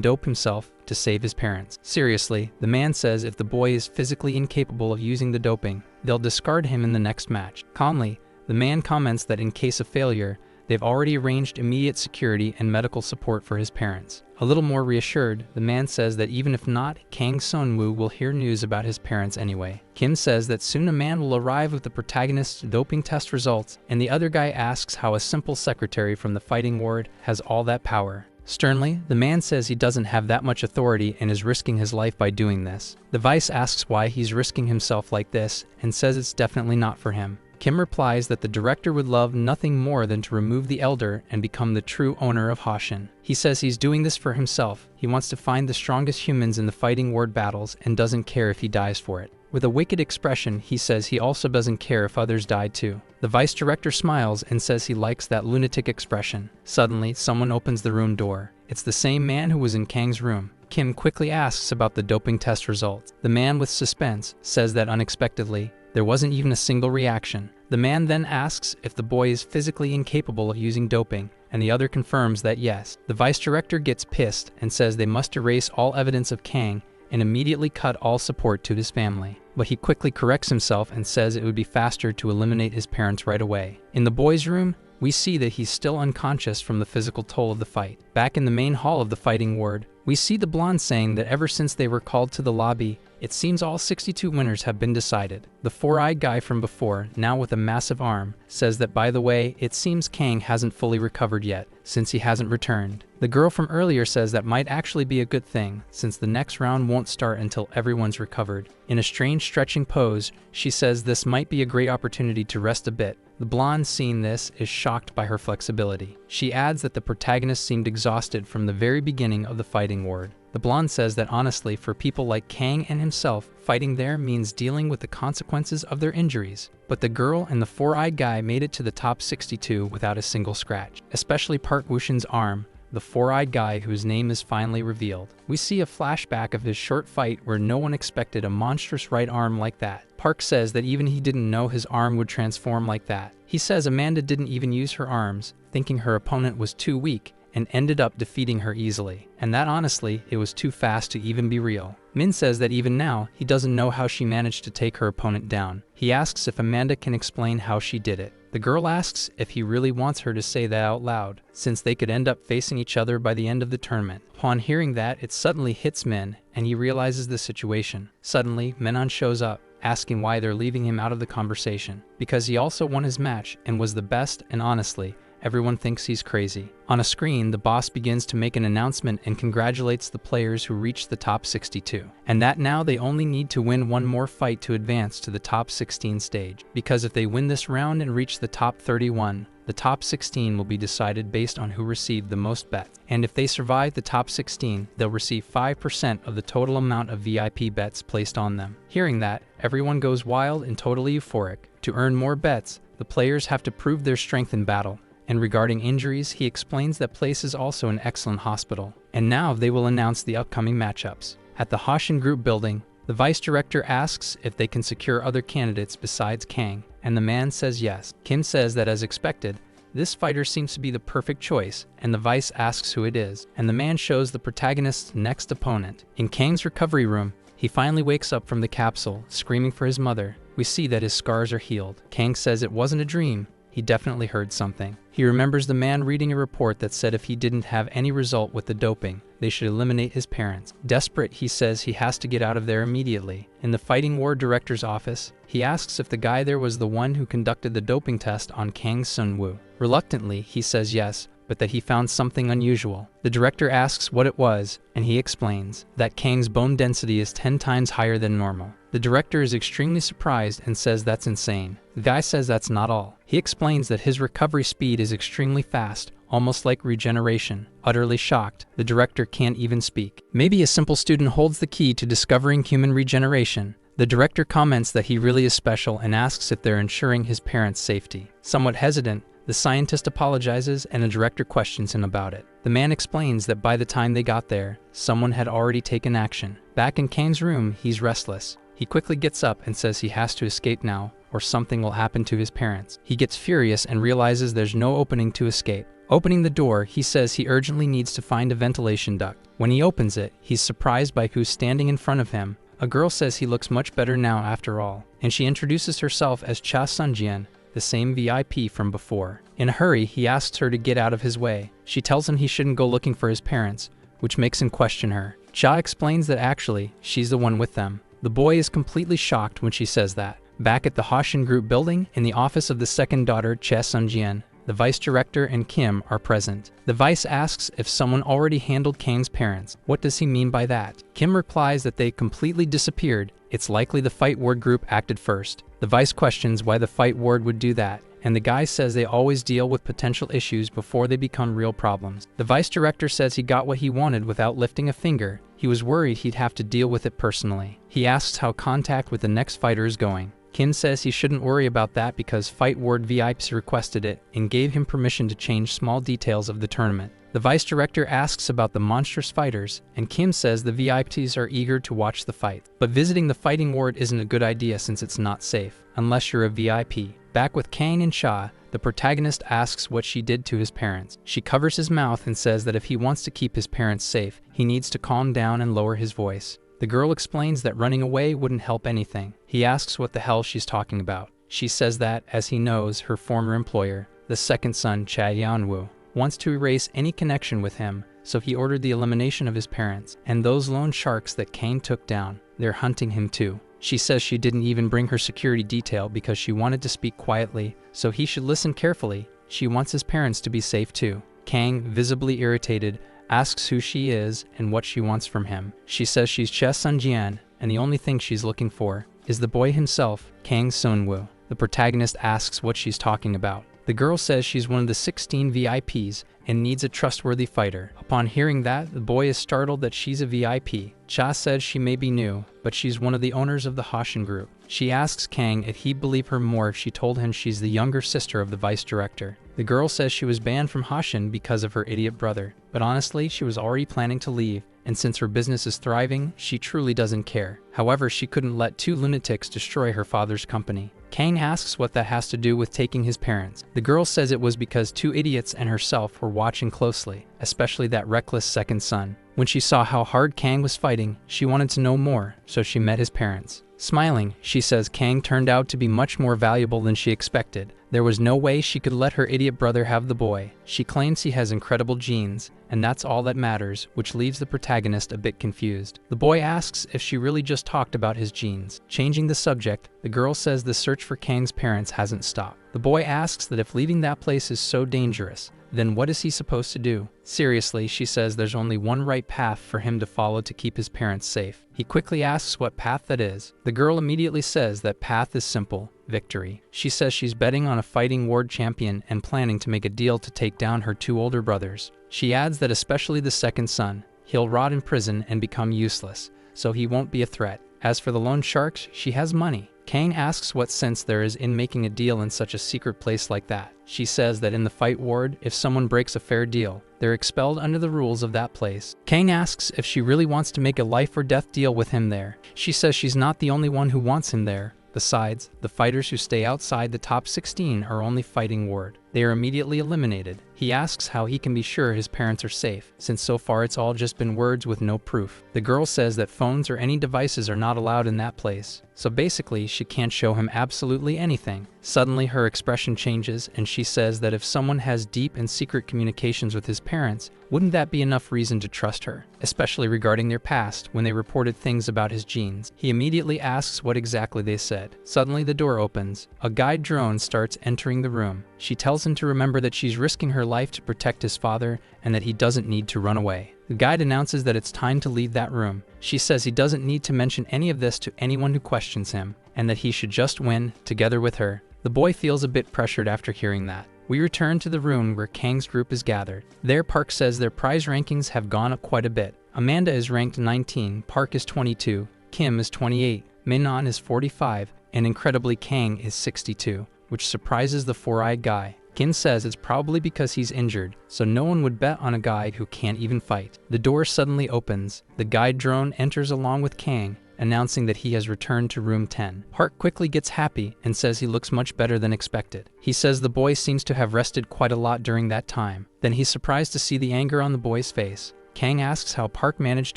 dope himself, to save his parents. Seriously, the man says if the boy is physically incapable of using the doping, they'll discard him in the next match. Calmly, the man comments that in case of failure, they've already arranged immediate security and medical support for his parents. A little more reassured, the man says that even if not, Kang Seung-woo will hear news about his parents anyway. Kim says that soon a man will arrive with the protagonist's doping test results, and the other guy asks how a simple secretary from the fighting ward has all that power. Sternly, the man says he doesn't have that much authority and is risking his life by doing this. The vice asks why he's risking himself like this, and says it's definitely not for him. Kim replies that the director would love nothing more than to remove the elder and become the true owner of Hoshin. He says he's doing this for himself. He wants to find the strongest humans in the fighting ward battles and doesn't care if he dies for it. With a wicked expression, he says he also doesn't care if others die too. The vice director smiles and says he likes that lunatic expression. Suddenly, someone opens the room door. It's the same man who was in Kang's room. Kim quickly asks about the doping test results. The man with suspense says that unexpectedly, there wasn't even a single reaction. The man then asks if the boy is physically incapable of using doping, and the other confirms that yes. The vice director gets pissed and says they must erase all evidence of Kang and immediately cut all support to his family. But he quickly corrects himself and says it would be faster to eliminate his parents right away. In the boy's room, we see that he's still unconscious from the physical toll of the fight. Back in the main hall of the fighting ward, we see the blonde saying that ever since they were called to the lobby, it seems all 62 winners have been decided. The four-eyed guy from before, now with a massive arm, says that by the way, it seems Kang hasn't fully recovered yet, since he hasn't returned. The girl from earlier says that might actually be a good thing, since the next round won't start until everyone's recovered. In a strange stretching pose, she says this might be a great opportunity to rest a bit. The blonde seeing this is shocked by her flexibility. She adds that the protagonist seemed exhausted from the very beginning of the fighting ward. The blonde says that honestly, for people like Kang and himself, fighting there means dealing with the consequences of their injuries. But the girl and the four-eyed guy made it to the top 62 without a single scratch. Especially Park Woo-shin's arm, the four-eyed guy whose name is finally revealed. We see a flashback of his short fight where no one expected a monstrous right arm like that. Park says that even he didn't know his arm would transform like that. He says Amanda didn't even use her arms, thinking her opponent was too weak, and ended up defeating her easily. And that honestly, it was too fast to even be real. Min says that even now, he doesn't know how she managed to take her opponent down. He asks if Amanda can explain how she did it. The girl asks if he really wants her to say that out loud, since they could end up facing each other by the end of the tournament. Upon hearing that, it suddenly hits Min, and he realizes the situation. Suddenly, Menon shows up, asking why they're leaving him out of the conversation. Because he also won his match and was the best, and honestly, everyone thinks he's crazy. On a screen, the boss begins to make an announcement and congratulates the players who reached the top 62. And that now they only need to win one more fight to advance to the top 16 stage. Because if they win this round and reach the top 31, the top 16 will be decided based on who received the most bets. And if they survive the top 16, they'll receive 5% of the total amount of VIP bets placed on them. Hearing that, everyone goes wild and totally euphoric. To earn more bets, the players have to prove their strength in battle. And regarding injuries, he explains that Place is also an excellent hospital. And now they will announce the upcoming matchups. At the Hoshin Group building, the vice director asks if they can secure other candidates besides Kang, and the man says yes. Kim says that as expected, this fighter seems to be the perfect choice, and the vice asks who it is, and the man shows the protagonist's next opponent. In Kang's recovery room, he finally wakes up from the capsule, screaming for his mother. We see that his scars are healed. Kang says it wasn't a dream. He definitely heard something. He remembers the man reading a report that said if he didn't have any result with the doping, they should eliminate his parents. Desperate, he says he has to get out of there immediately. In the Fighting War Director's office, he asks if the guy there was the one who conducted the doping test on Kang Sun-woo. Reluctantly, he says yes, but that he found something unusual. The director asks what it was, and he explains that Kang's bone density is 10 times higher than normal. The director is extremely surprised and says that's insane. The guy says that's not all. He explains that his recovery speed is extremely fast, almost like regeneration. Utterly shocked, the director can't even speak. Maybe a simple student holds the key to discovering human regeneration. The director comments that he really is special and asks if they're ensuring his parents' safety. Somewhat hesitant, the scientist apologizes and the director questions him about it. The man explains that by the time they got there, someone had already taken action. Back in Kang's room, he's restless. He quickly gets up and says he has to escape now, or something will happen to his parents. He gets furious and realizes there's no opening to escape. Opening the door, he says he urgently needs to find a ventilation duct. When he opens it, he's surprised by who's standing in front of him. A girl says he looks much better now after all, and she introduces herself as Cha Sunjian, the same VIP from before. In a hurry, he asks her to get out of his way. She tells him he shouldn't go looking for his parents, which makes him question her. Cha explains that actually, she's the one with them. The boy is completely shocked when she says that. Back at the Hoshin Group building, in the office of the second daughter, Che Sunjian, the vice director and Kim are present. The vice asks if someone already handled Kang's parents. What does he mean by that? Kim replies that they completely disappeared. It's likely the fight ward group acted first. The vice questions why the fight ward would do that, and the guy says they always deal with potential issues before they become real problems. The vice director says he got what he wanted without lifting a finger. He was worried he'd have to deal with it personally. He asks how contact with the next fighter is going. Kim says he shouldn't worry about that because Fight Ward VIPs requested it and gave him permission to change small details of the tournament. The vice director asks about the monstrous fighters, and Kim says the VIPs are eager to watch the fight. But visiting the fighting ward isn't a good idea since it's not safe, unless you're a VIP. Back with Kang and Cha, the protagonist asks what she did to his parents. She covers his mouth and says that if he wants to keep his parents safe, he needs to calm down and lower his voice. The girl explains that running away wouldn't help anything. He asks what the hell she's talking about. She says that, as he knows, her former employer, the second son Cha Yanwoo, wants to erase any connection with him, so he ordered the elimination of his parents, and those lone sharks that Kang took down. They're hunting him too. She says she didn't even bring her security detail because she wanted to speak quietly, so he should listen carefully. She wants his parents to be safe too. Kang, visibly irritated, asks who she is and what she wants from him. She says she's Che Sunjian, and the only thing she's looking for is the boy himself, Kang Sunwoo. The protagonist asks what she's talking about. The girl says she's one of the 16 VIPs and needs a trustworthy fighter. Upon hearing that, the boy is startled that she's a VIP. Cha says she may be new, but she's one of the owners of the Hoshin group. She asks Kang if he'd believe her more if she told him she's the younger sister of the vice director. The girl says she was banned from Hoshin because of her idiot brother, but honestly, she was already planning to leave, and since her business is thriving, she truly doesn't care. However, she couldn't let two lunatics destroy her father's company. Kang asks what that has to do with taking his parents. The girl says it was because two idiots and herself were watching closely, especially that reckless second son. When she saw how hard Kang was fighting, she wanted to know more, so she met his parents. Smiling, she says Kang turned out to be much more valuable than she expected. There was no way she could let her idiot brother have the boy. She claims he has incredible genes, and that's all that matters, which leaves the protagonist a bit confused. The boy asks if she really just talked about his genes. Changing the subject, the girl says the search for Kang's parents hasn't stopped. The boy asks that if leaving that place is so dangerous, then what is he supposed to do? Seriously, she says there's only one right path for him to follow to keep his parents safe. He quickly asks what path that is. The girl immediately says that path is simple: victory. She says she's betting on a fighting world champion and planning to make a deal to take down her two older brothers. She adds that especially the second son, he'll rot in prison and become useless, so he won't be a threat. As for the loan sharks, she has money. Kang asks what sense there is in making a deal in such a secret place like that. She says that in the fight ward, if someone breaks a fair deal, they're expelled under the rules of that place. Kang asks if she really wants to make a life or death deal with him there. She says she's not the only one who wants him there. Besides, the fighters who stay outside the top 16 are only fighting ward. They are immediately eliminated. He asks how he can be sure his parents are safe, since so far it's all just been words with no proof. The girl says that phones or any devices are not allowed in that place, so basically she can't show him absolutely anything. Suddenly her expression changes and she says that if someone has deep and secret communications with his parents, wouldn't that be enough reason to trust her, especially regarding their past when they reported things about his genes. He immediately asks what exactly they said. Suddenly the door opens. A guide drone starts entering the room. She tells him to remember that she's risking her life to protect his father and that he doesn't need to run away. The guide announces that it's time to leave that room. She says he doesn't need to mention any of this to anyone who questions him, and that he should just win, together with her. The boy feels a bit pressured after hearing that. We return to the room where Kang's group is gathered. There, Park says their prize rankings have gone up quite a bit. Amanda is ranked 19, Park is 22, Kim is 28, Minho is 45, and incredibly Kang is 62, which surprises the four-eyed guy. Kim says it's probably because he's injured, so no one would bet on a guy who can't even fight. The door suddenly opens. The guide drone enters along with Kang, announcing that he has returned to room 10. Park quickly gets happy and says he looks much better than expected. He says the boy seems to have rested quite a lot during that time. Then he's surprised to see the anger on the boy's face. Kang asks how Park managed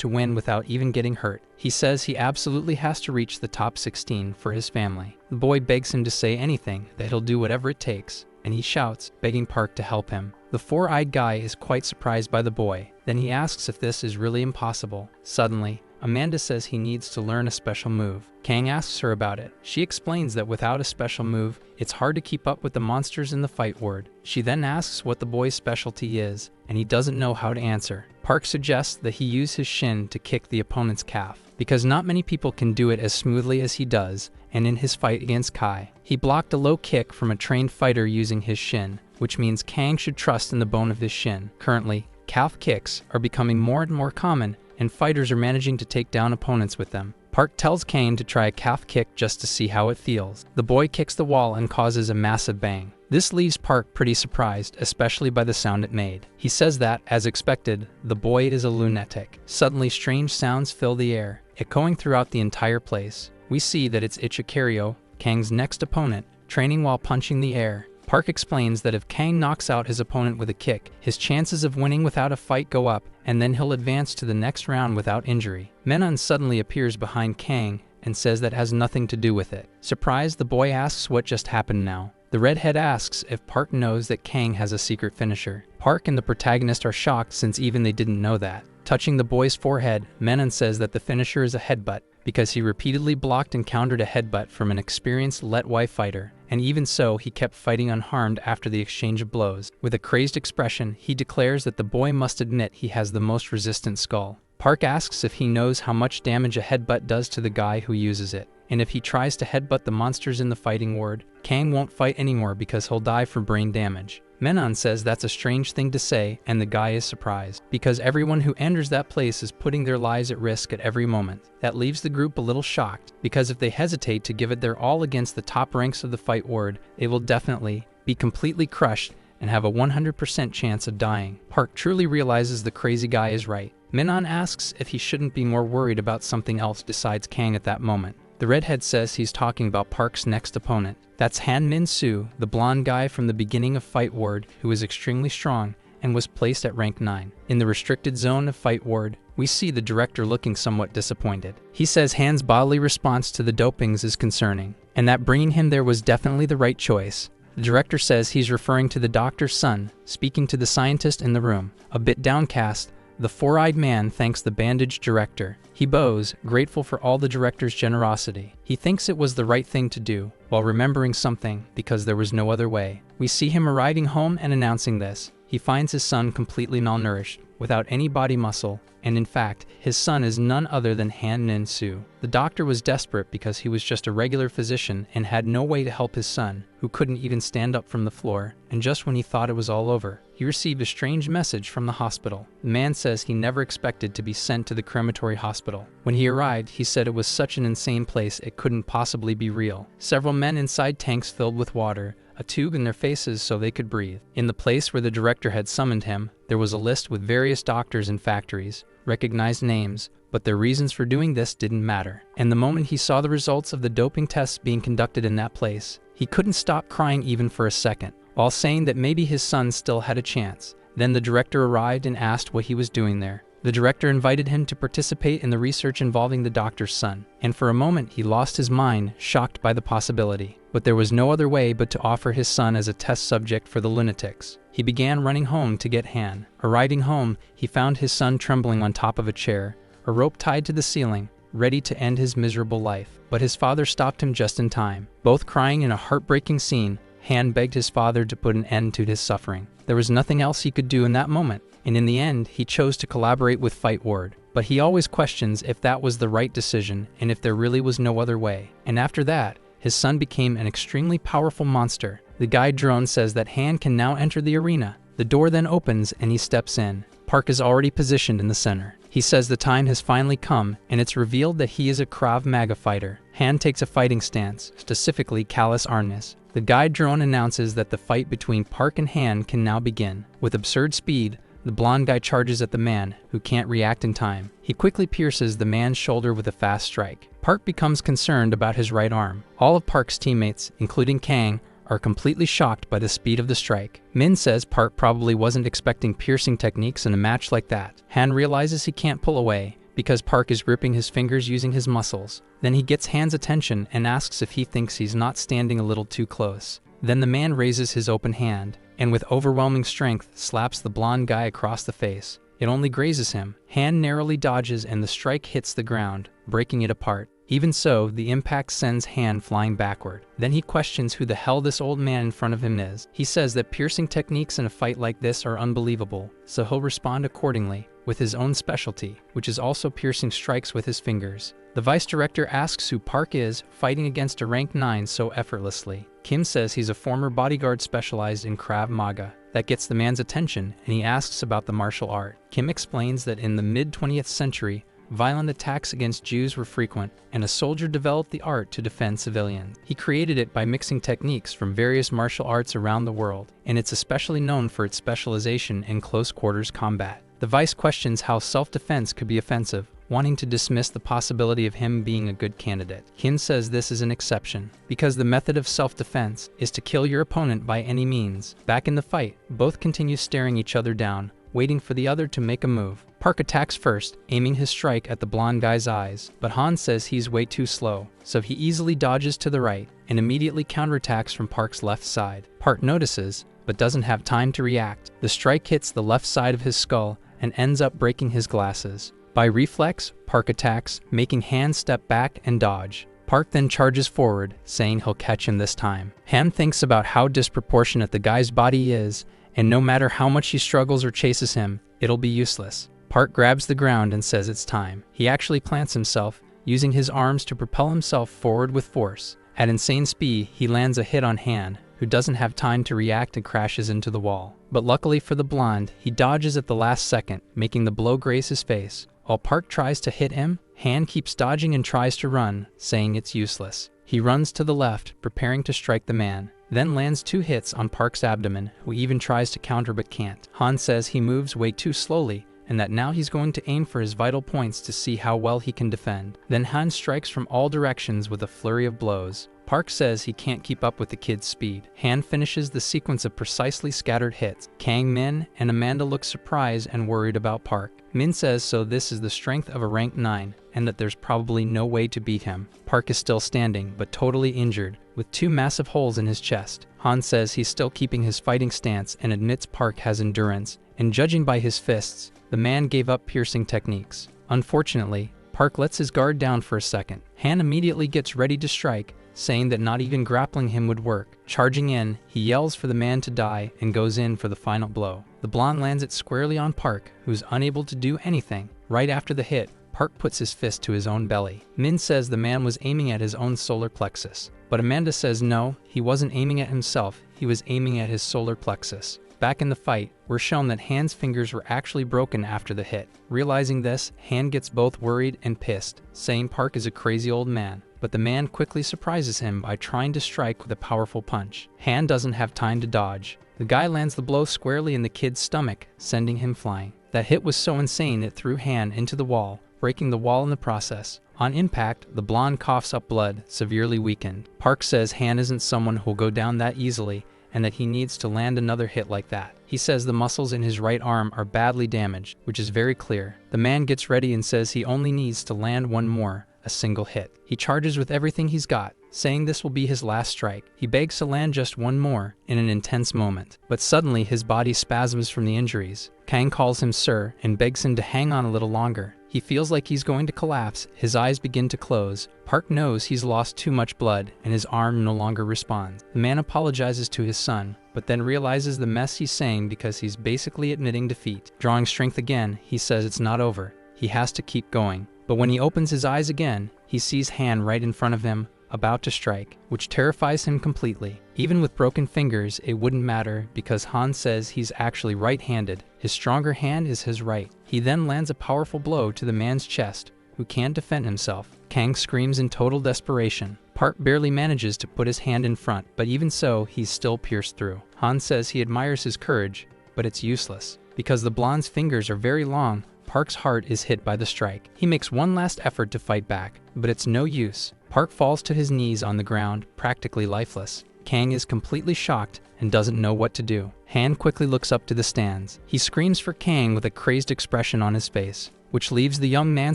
to win without even getting hurt. He says he absolutely has to reach the top 16 for his family. The boy begs him to say anything, that he'll do whatever it takes, and he shouts, begging Park to help him. The four-eyed guy is quite surprised by the boy. Then he asks if this is really impossible. Suddenly, Amanda says he needs to learn a special move. Kang asks her about it. She explains that without a special move, it's hard to keep up with the monsters in the fight ward. She then asks what the boy's specialty is, and he doesn't know how to answer. Park suggests that he use his shin to kick the opponent's calf, because not many people can do it as smoothly as he does, and in his fight against Kai, he blocked a low kick from a trained fighter using his shin, which means Kang should trust in the bone of his shin. Currently, calf kicks are becoming more and more common, and fighters are managing to take down opponents with them. Park tells Kang to try a calf kick just to see how it feels. The boy kicks the wall and causes a massive bang. This leaves Park pretty surprised, especially by the sound it made. He says that, as expected, the boy is a lunatic. Suddenly, strange sounds fill the air, echoing throughout the entire place. We see that it's Ichikario, Kang's next opponent, training while punching the air. Park explains that if Kang knocks out his opponent with a kick, his chances of winning without a fight go up, and then he'll advance to the next round without injury. Minho suddenly appears behind Kang and says that has nothing to do with it. Surprised, the boy asks what just happened now. The redhead asks if Park knows that Kang has a secret finisher. Park and the protagonist are shocked since even they didn't know that. Touching the boy's forehead, Minho says that the finisher is a headbutt, because he repeatedly blocked and countered a headbutt from an experienced Letwai fighter, and even so, he kept fighting unharmed after the exchange of blows. With a crazed expression, he declares that the boy must admit he has the most resistant skull. Park asks if he knows how much damage a headbutt does to the guy who uses it, and if he tries to headbutt the monsters in the fighting ward, Kang won't fight anymore because he'll die from brain damage. Minho says that's a strange thing to say, and the guy is surprised, because everyone who enters that place is putting their lives at risk at every moment. That leaves the group a little shocked, because if they hesitate to give it their all against the top ranks of the fight ward, they will definitely be completely crushed and have a 100% chance of dying. Park truly realizes the crazy guy is right. Minho asks if he shouldn't be more worried about something else besides Kang at that moment. The redhead says he's talking about Park's next opponent. That's Han Min-soo, the blonde guy from the beginning of Fight Ward, who is extremely strong and was placed at rank 9. In the restricted zone of Fight Ward, we see the director looking somewhat disappointed. He says Han's bodily response to the dopings is concerning, and that bringing him there was definitely the right choice. The director says he's referring to the doctor's son, speaking to the scientist in the room. A bit downcast, the four-eyed man thanks the bandaged director. He bows, grateful for all the director's generosity. He thinks it was the right thing to do, while remembering something, because there was no other way. We see him riding home and announcing this. He finds his son completely malnourished, without any body muscle, and in fact, his son is none other than Han Min-soo. The doctor was desperate because he was just a regular physician and had no way to help his son, who couldn't even stand up from the floor, and just when he thought it was all over, he received a strange message from the hospital. The man says he never expected to be sent to the crematory hospital. When he arrived, he said it was such an insane place it couldn't possibly be real. Several men inside tanks filled with water, a tube in their faces so they could breathe. In the place where the director had summoned him, there was a list with various doctors and factories, recognized names, but their reasons for doing this didn't matter. And the moment he saw the results of the doping tests being conducted in that place, he couldn't stop crying even for a second, while saying that maybe his son still had a chance. Then the director arrived and asked what he was doing there. The director invited him to participate in the research involving the doctor's son, and for a moment he lost his mind, shocked by the possibility. But there was no other way but to offer his son as a test subject for the lunatics. He began running home to get Han. Arriving home, he found his son trembling on top of a chair, a rope tied to the ceiling, ready to end his miserable life. But his father stopped him just in time. Both crying in a heartbreaking scene, Han begged his father to put an end to his suffering. There was nothing else he could do in that moment, and in the end, he chose to collaborate with Fight Ward. But he always questions if that was the right decision and if there really was no other way. And after that, his son became an extremely powerful monster. The guide drone says that Han can now enter the arena. The door then opens and he steps in. Park is already positioned in the center. He says the time has finally come, and it's revealed that he is a Krav Maga fighter. Han takes a fighting stance, specifically callous armness. The guide drone announces that the fight between Park and Han can now begin. With absurd speed, the blonde guy charges at the man, who can't react in time. He quickly pierces the man's shoulder with a fast strike. Park becomes concerned about his right arm. All of Park's teammates, including Kang, are completely shocked by the speed of the strike. Min says Park probably wasn't expecting piercing techniques in a match like that. Han realizes he can't pull away, because Park is gripping his fingers using his muscles. Then he gets Han's attention and asks if he thinks he's not standing a little too close. Then the man raises his open hand, and with overwhelming strength slaps the blonde guy across the face. It only grazes him. Han narrowly dodges and the strike hits the ground, breaking it apart. Even so, the impact sends Han flying backward. Then he questions who the hell this old man in front of him is. He says that piercing techniques in a fight like this are unbelievable, so he'll respond accordingly, with his own specialty, which is also piercing strikes with his fingers. The vice director asks who Park is, fighting against a rank 9 so effortlessly. Kim says he's a former bodyguard specialized in Krav Maga. That gets the man's attention, and he asks about the martial art. Kim explains that in the mid-20th century, violent attacks against Jews were frequent, and a soldier developed the art to defend civilians. He created it by mixing techniques from various martial arts around the world, and it's especially known for its specialization in close-quarters combat. The vice questions how self-defense could be offensive, wanting to dismiss the possibility of him being a good candidate. Kim says this is an exception, because the method of self-defense is to kill your opponent by any means. Back in the fight, both continue staring each other down, waiting for the other to make a move. Park attacks first, aiming his strike at the blonde guy's eyes, but Han says he's way too slow, so he easily dodges to the right and immediately counterattacks from Park's left side. Park notices, but doesn't have time to react. The strike hits the left side of his skull and ends up breaking his glasses. By reflex, Park attacks, making Han step back and dodge. Park then charges forward, saying he'll catch him this time. Han thinks about how disproportionate the guy's body is, and no matter how much he struggles or chases him, it'll be useless. Park grabs the ground and says it's time. He actually plants himself, using his arms to propel himself forward with force. At insane speed, he lands a hit on Han, who doesn't have time to react and crashes into the wall. But luckily for the blonde, he dodges at the last second, making the blow graze his face. While Park tries to hit him, Han keeps dodging and tries to run, saying it's useless. He runs to the left, preparing to strike the man, then lands 2 hits on Park's abdomen, who even tries to counter but can't. Han says he moves way too slowly, and that now he's going to aim for his vital points to see how well he can defend. Then Han strikes from all directions with a flurry of blows. Park says he can't keep up with the kid's speed. Han finishes the sequence of precisely scattered hits. Kang, Min, and Amanda look surprised and worried about Park. Min says so this is the strength of a rank 9, and that there's probably no way to beat him. Park is still standing, but totally injured, with 2 massive holes in his chest. Han says he's still keeping his fighting stance and admits Park has endurance, and judging by his fists, the man gave up piercing techniques. Unfortunately, Park lets his guard down for a second. Han immediately gets ready to strike, saying that not even grappling him would work. Charging in, he yells for the man to die and goes in for the final blow. The blonde lands it squarely on Park, who's unable to do anything. Right after the hit, Park puts his fist to his own belly. Min says the man was aiming at his own solar plexus, but Amanda says no, he wasn't aiming at himself, he was aiming at his solar plexus. Back in the fight, we're shown that Han's fingers were actually broken after the hit. Realizing this, Han gets both worried and pissed, saying Park is a crazy old man. But the man quickly surprises him by trying to strike with a powerful punch. Han doesn't have time to dodge. The guy lands the blow squarely in the kid's stomach, sending him flying. That hit was so insane it threw Han into the wall, breaking the wall in the process. On impact, the blonde coughs up blood, severely weakened. Park says Han isn't someone who'll go down that easily, and that he needs to land another hit like that. He says the muscles in his right arm are badly damaged, which is very clear. The man gets ready and says he only needs to land one more, a single hit. He charges with everything he's got, saying this will be his last strike. He begs to land just one more in an intense moment, but suddenly his body spasms from the injuries. Kang calls him sir and begs him to hang on a little longer. He feels like he's going to collapse, his eyes begin to close. Park knows he's lost too much blood and his arm no longer responds. The man apologizes to his son, but then realizes the mess he's saying because he's basically admitting defeat. Drawing strength again, he says it's not over. He has to keep going. But when he opens his eyes again, he sees Han right in front of him, about to strike, which terrifies him completely. Even with broken fingers, it wouldn't matter because Han says he's actually right-handed. His stronger hand is his right. He then lands a powerful blow to the man's chest, who can't defend himself. Kang screams in total desperation. Park barely manages to put his hand in front, but even so, he's still pierced through. Han says he admires his courage, but it's useless. Because the blonde's fingers are very long, Park's heart is hit by the strike. He makes one last effort to fight back, but it's no use. Park falls to his knees on the ground, practically lifeless. Kang is completely shocked and doesn't know what to do. Han quickly looks up to the stands. He screams for Kang with a crazed expression on his face, which leaves the young man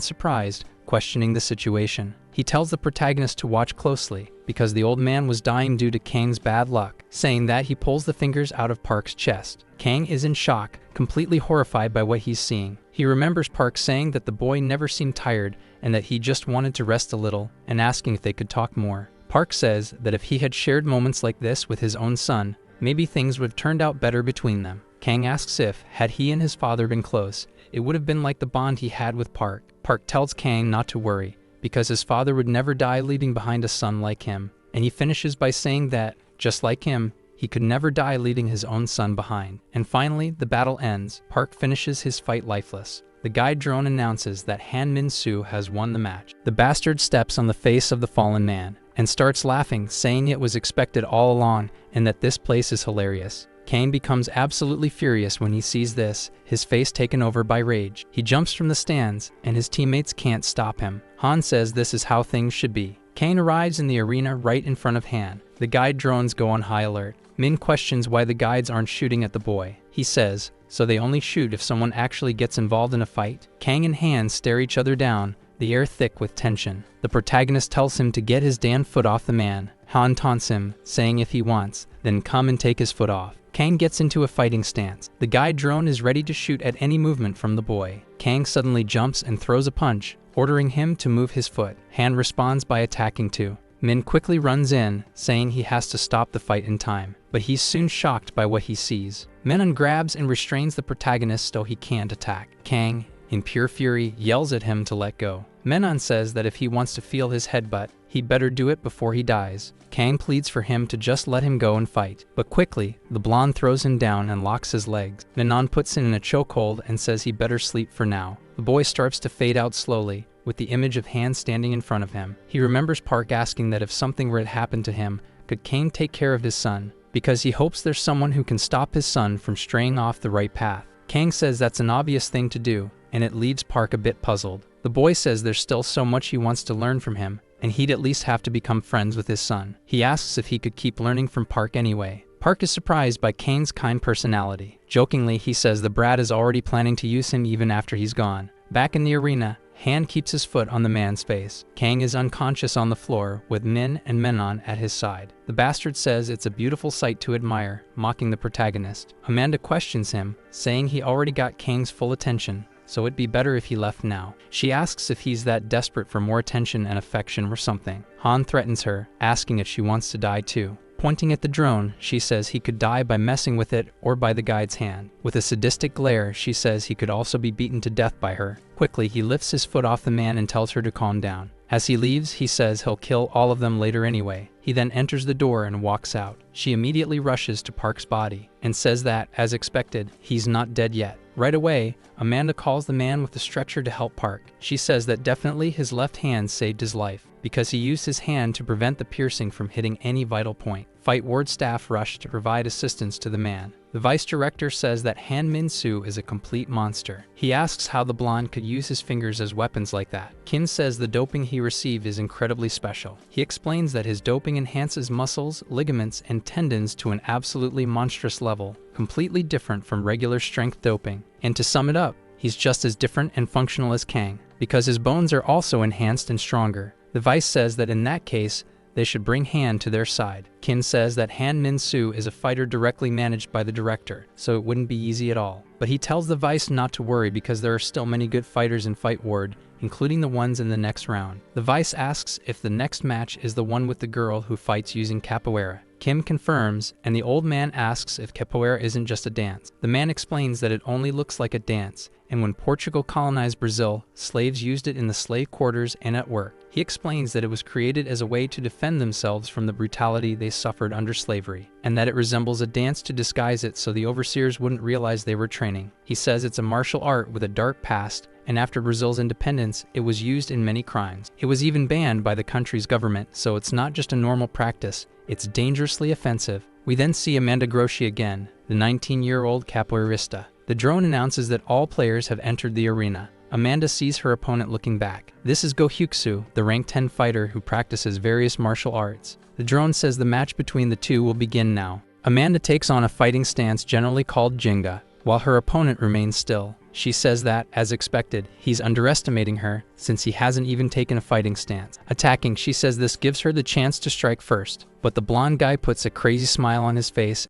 surprised, questioning the situation. He tells the protagonist to watch closely, because the old man was dying due to Kang's bad luck, saying that he pulls the fingers out of Park's chest. Kang is in shock, completely horrified by what he's seeing. He remembers Park saying that the boy never seemed tired and that he just wanted to rest a little, and asking if they could talk more. Park says that if he had shared moments like this with his own son, maybe things would have turned out better between them. Kang asks if, had he and his father been close, it would have been like the bond he had with Park. Park tells Kang not to worry, because his father would never die leaving behind a son like him, and he finishes by saying that, just like him, he could never die leaving his own son behind. And finally, the battle ends. Park finishes his fight lifeless. The guide drone announces that Han Min-soo has won the match. The bastard steps on the face of the fallen man and starts laughing, saying it was expected all along and that this place is hilarious. Kang becomes absolutely furious when he sees this, his face taken over by rage. He jumps from the stands, and his teammates can't stop him. Han says this is how things should be. Kang arrives in the arena right in front of Han. The guide drones go on high alert. Min questions why the guides aren't shooting at the boy. He says, so they only shoot if someone actually gets involved in a fight. Kang and Han stare each other down, the air thick with tension. The protagonist tells him to get his damn foot off the man. Han taunts him, saying if he wants, then come and take his foot off. Kang gets into a fighting stance. The guide drone is ready to shoot at any movement from the boy. Kang suddenly jumps and throws a punch, ordering him to move his foot. Han responds by attacking too. Min quickly runs in, saying he has to stop the fight in time, but he's soon shocked by what he sees. Min grabs and restrains the protagonist so he can't attack. Kang, in pure fury, yells at him to let go. Minho says that if he wants to feel his headbutt, he'd better do it before he dies. Kang pleads for him to just let him go and fight, but quickly, the blonde throws him down and locks his legs. Minho puts him in a chokehold and says he better sleep for now. The boy starts to fade out slowly, with the image of Han standing in front of him. He remembers Park asking that if something were to happen to him, could Kang take care of his son, because he hopes there's someone who can stop his son from straying off the right path. Kang says that's an obvious thing to do, and it leaves Park a bit puzzled. The boy says there's still so much he wants to learn from him, and he'd at least have to become friends with his son. He asks if he could keep learning from Park anyway. Park is surprised by Kang's kind personality. Jokingly, he says the brat is already planning to use him even after he's gone. Back in the arena, Han keeps his foot on the man's face. Kang is unconscious on the floor, with Min and Minho at his side. The bastard says it's a beautiful sight to admire, mocking the protagonist. Amanda questions him, saying he already got Kang's full attention, so it'd be better if he left now. She asks if he's that desperate for more attention and affection or something. Han threatens her, asking if she wants to die too. Pointing at the drone, she says he could die by messing with it or by the guide's hand. With a sadistic glare, she says he could also be beaten to death by her. Quickly, he lifts his foot off the man and tells her to calm down. As he leaves, he says he'll kill all of them later anyway. He then enters the door and walks out. She immediately rushes to Park's body and says that, as expected, he's not dead yet. Right away, Amanda calls the man with the stretcher to help Park. She says that definitely his left hand saved his life, because he used his hand to prevent the piercing from hitting any vital point. Fight ward staff rush to provide assistance to the man. The vice director says that Han Min-soo is a complete monster. He asks how the blonde could use his fingers as weapons like that. Kim says the doping he received is incredibly special. He explains that his doping enhances muscles, ligaments, and tendons to an absolutely monstrous level, completely different from regular strength doping. And to sum it up, he's just as different and functional as Kang, because his bones are also enhanced and stronger. The vice says that in that case, they should bring Han to their side. Kim says that Han Min-soo is a fighter directly managed by the director, so it wouldn't be easy at all. But he tells the vice not to worry because there are still many good fighters in Fight Ward, including the ones in the next round. The vice asks if the next match is the one with the girl who fights using capoeira. Kim confirms, and the old man asks if capoeira isn't just a dance. The man explains that it only looks like a dance, and when Portugal colonized Brazil, slaves used it in the slave quarters and at work. He explains that it was created as a way to defend themselves from the brutality they suffered under slavery, and that it resembles a dance to disguise it so the overseers wouldn't realize they were training. He says it's a martial art with a dark past, and after Brazil's independence, it was used in many crimes. It was even banned by the country's government, so it's not just a normal practice, it's dangerously offensive. We then see Amanda Groshi again, the 19-year-old capoeirista. The drone announces that all players have entered the arena. Amanda sees her opponent looking back. This is Go Hyuksu, the rank 10 fighter who practices various martial arts. The drone says the match between the two will begin now. Amanda takes on a fighting stance generally called Jenga, while her opponent remains still. She says that, as expected, he's underestimating her, since he hasn't even taken a fighting stance. Attacking, she says this gives her the chance to strike first, but the blonde guy puts a crazy smile on his face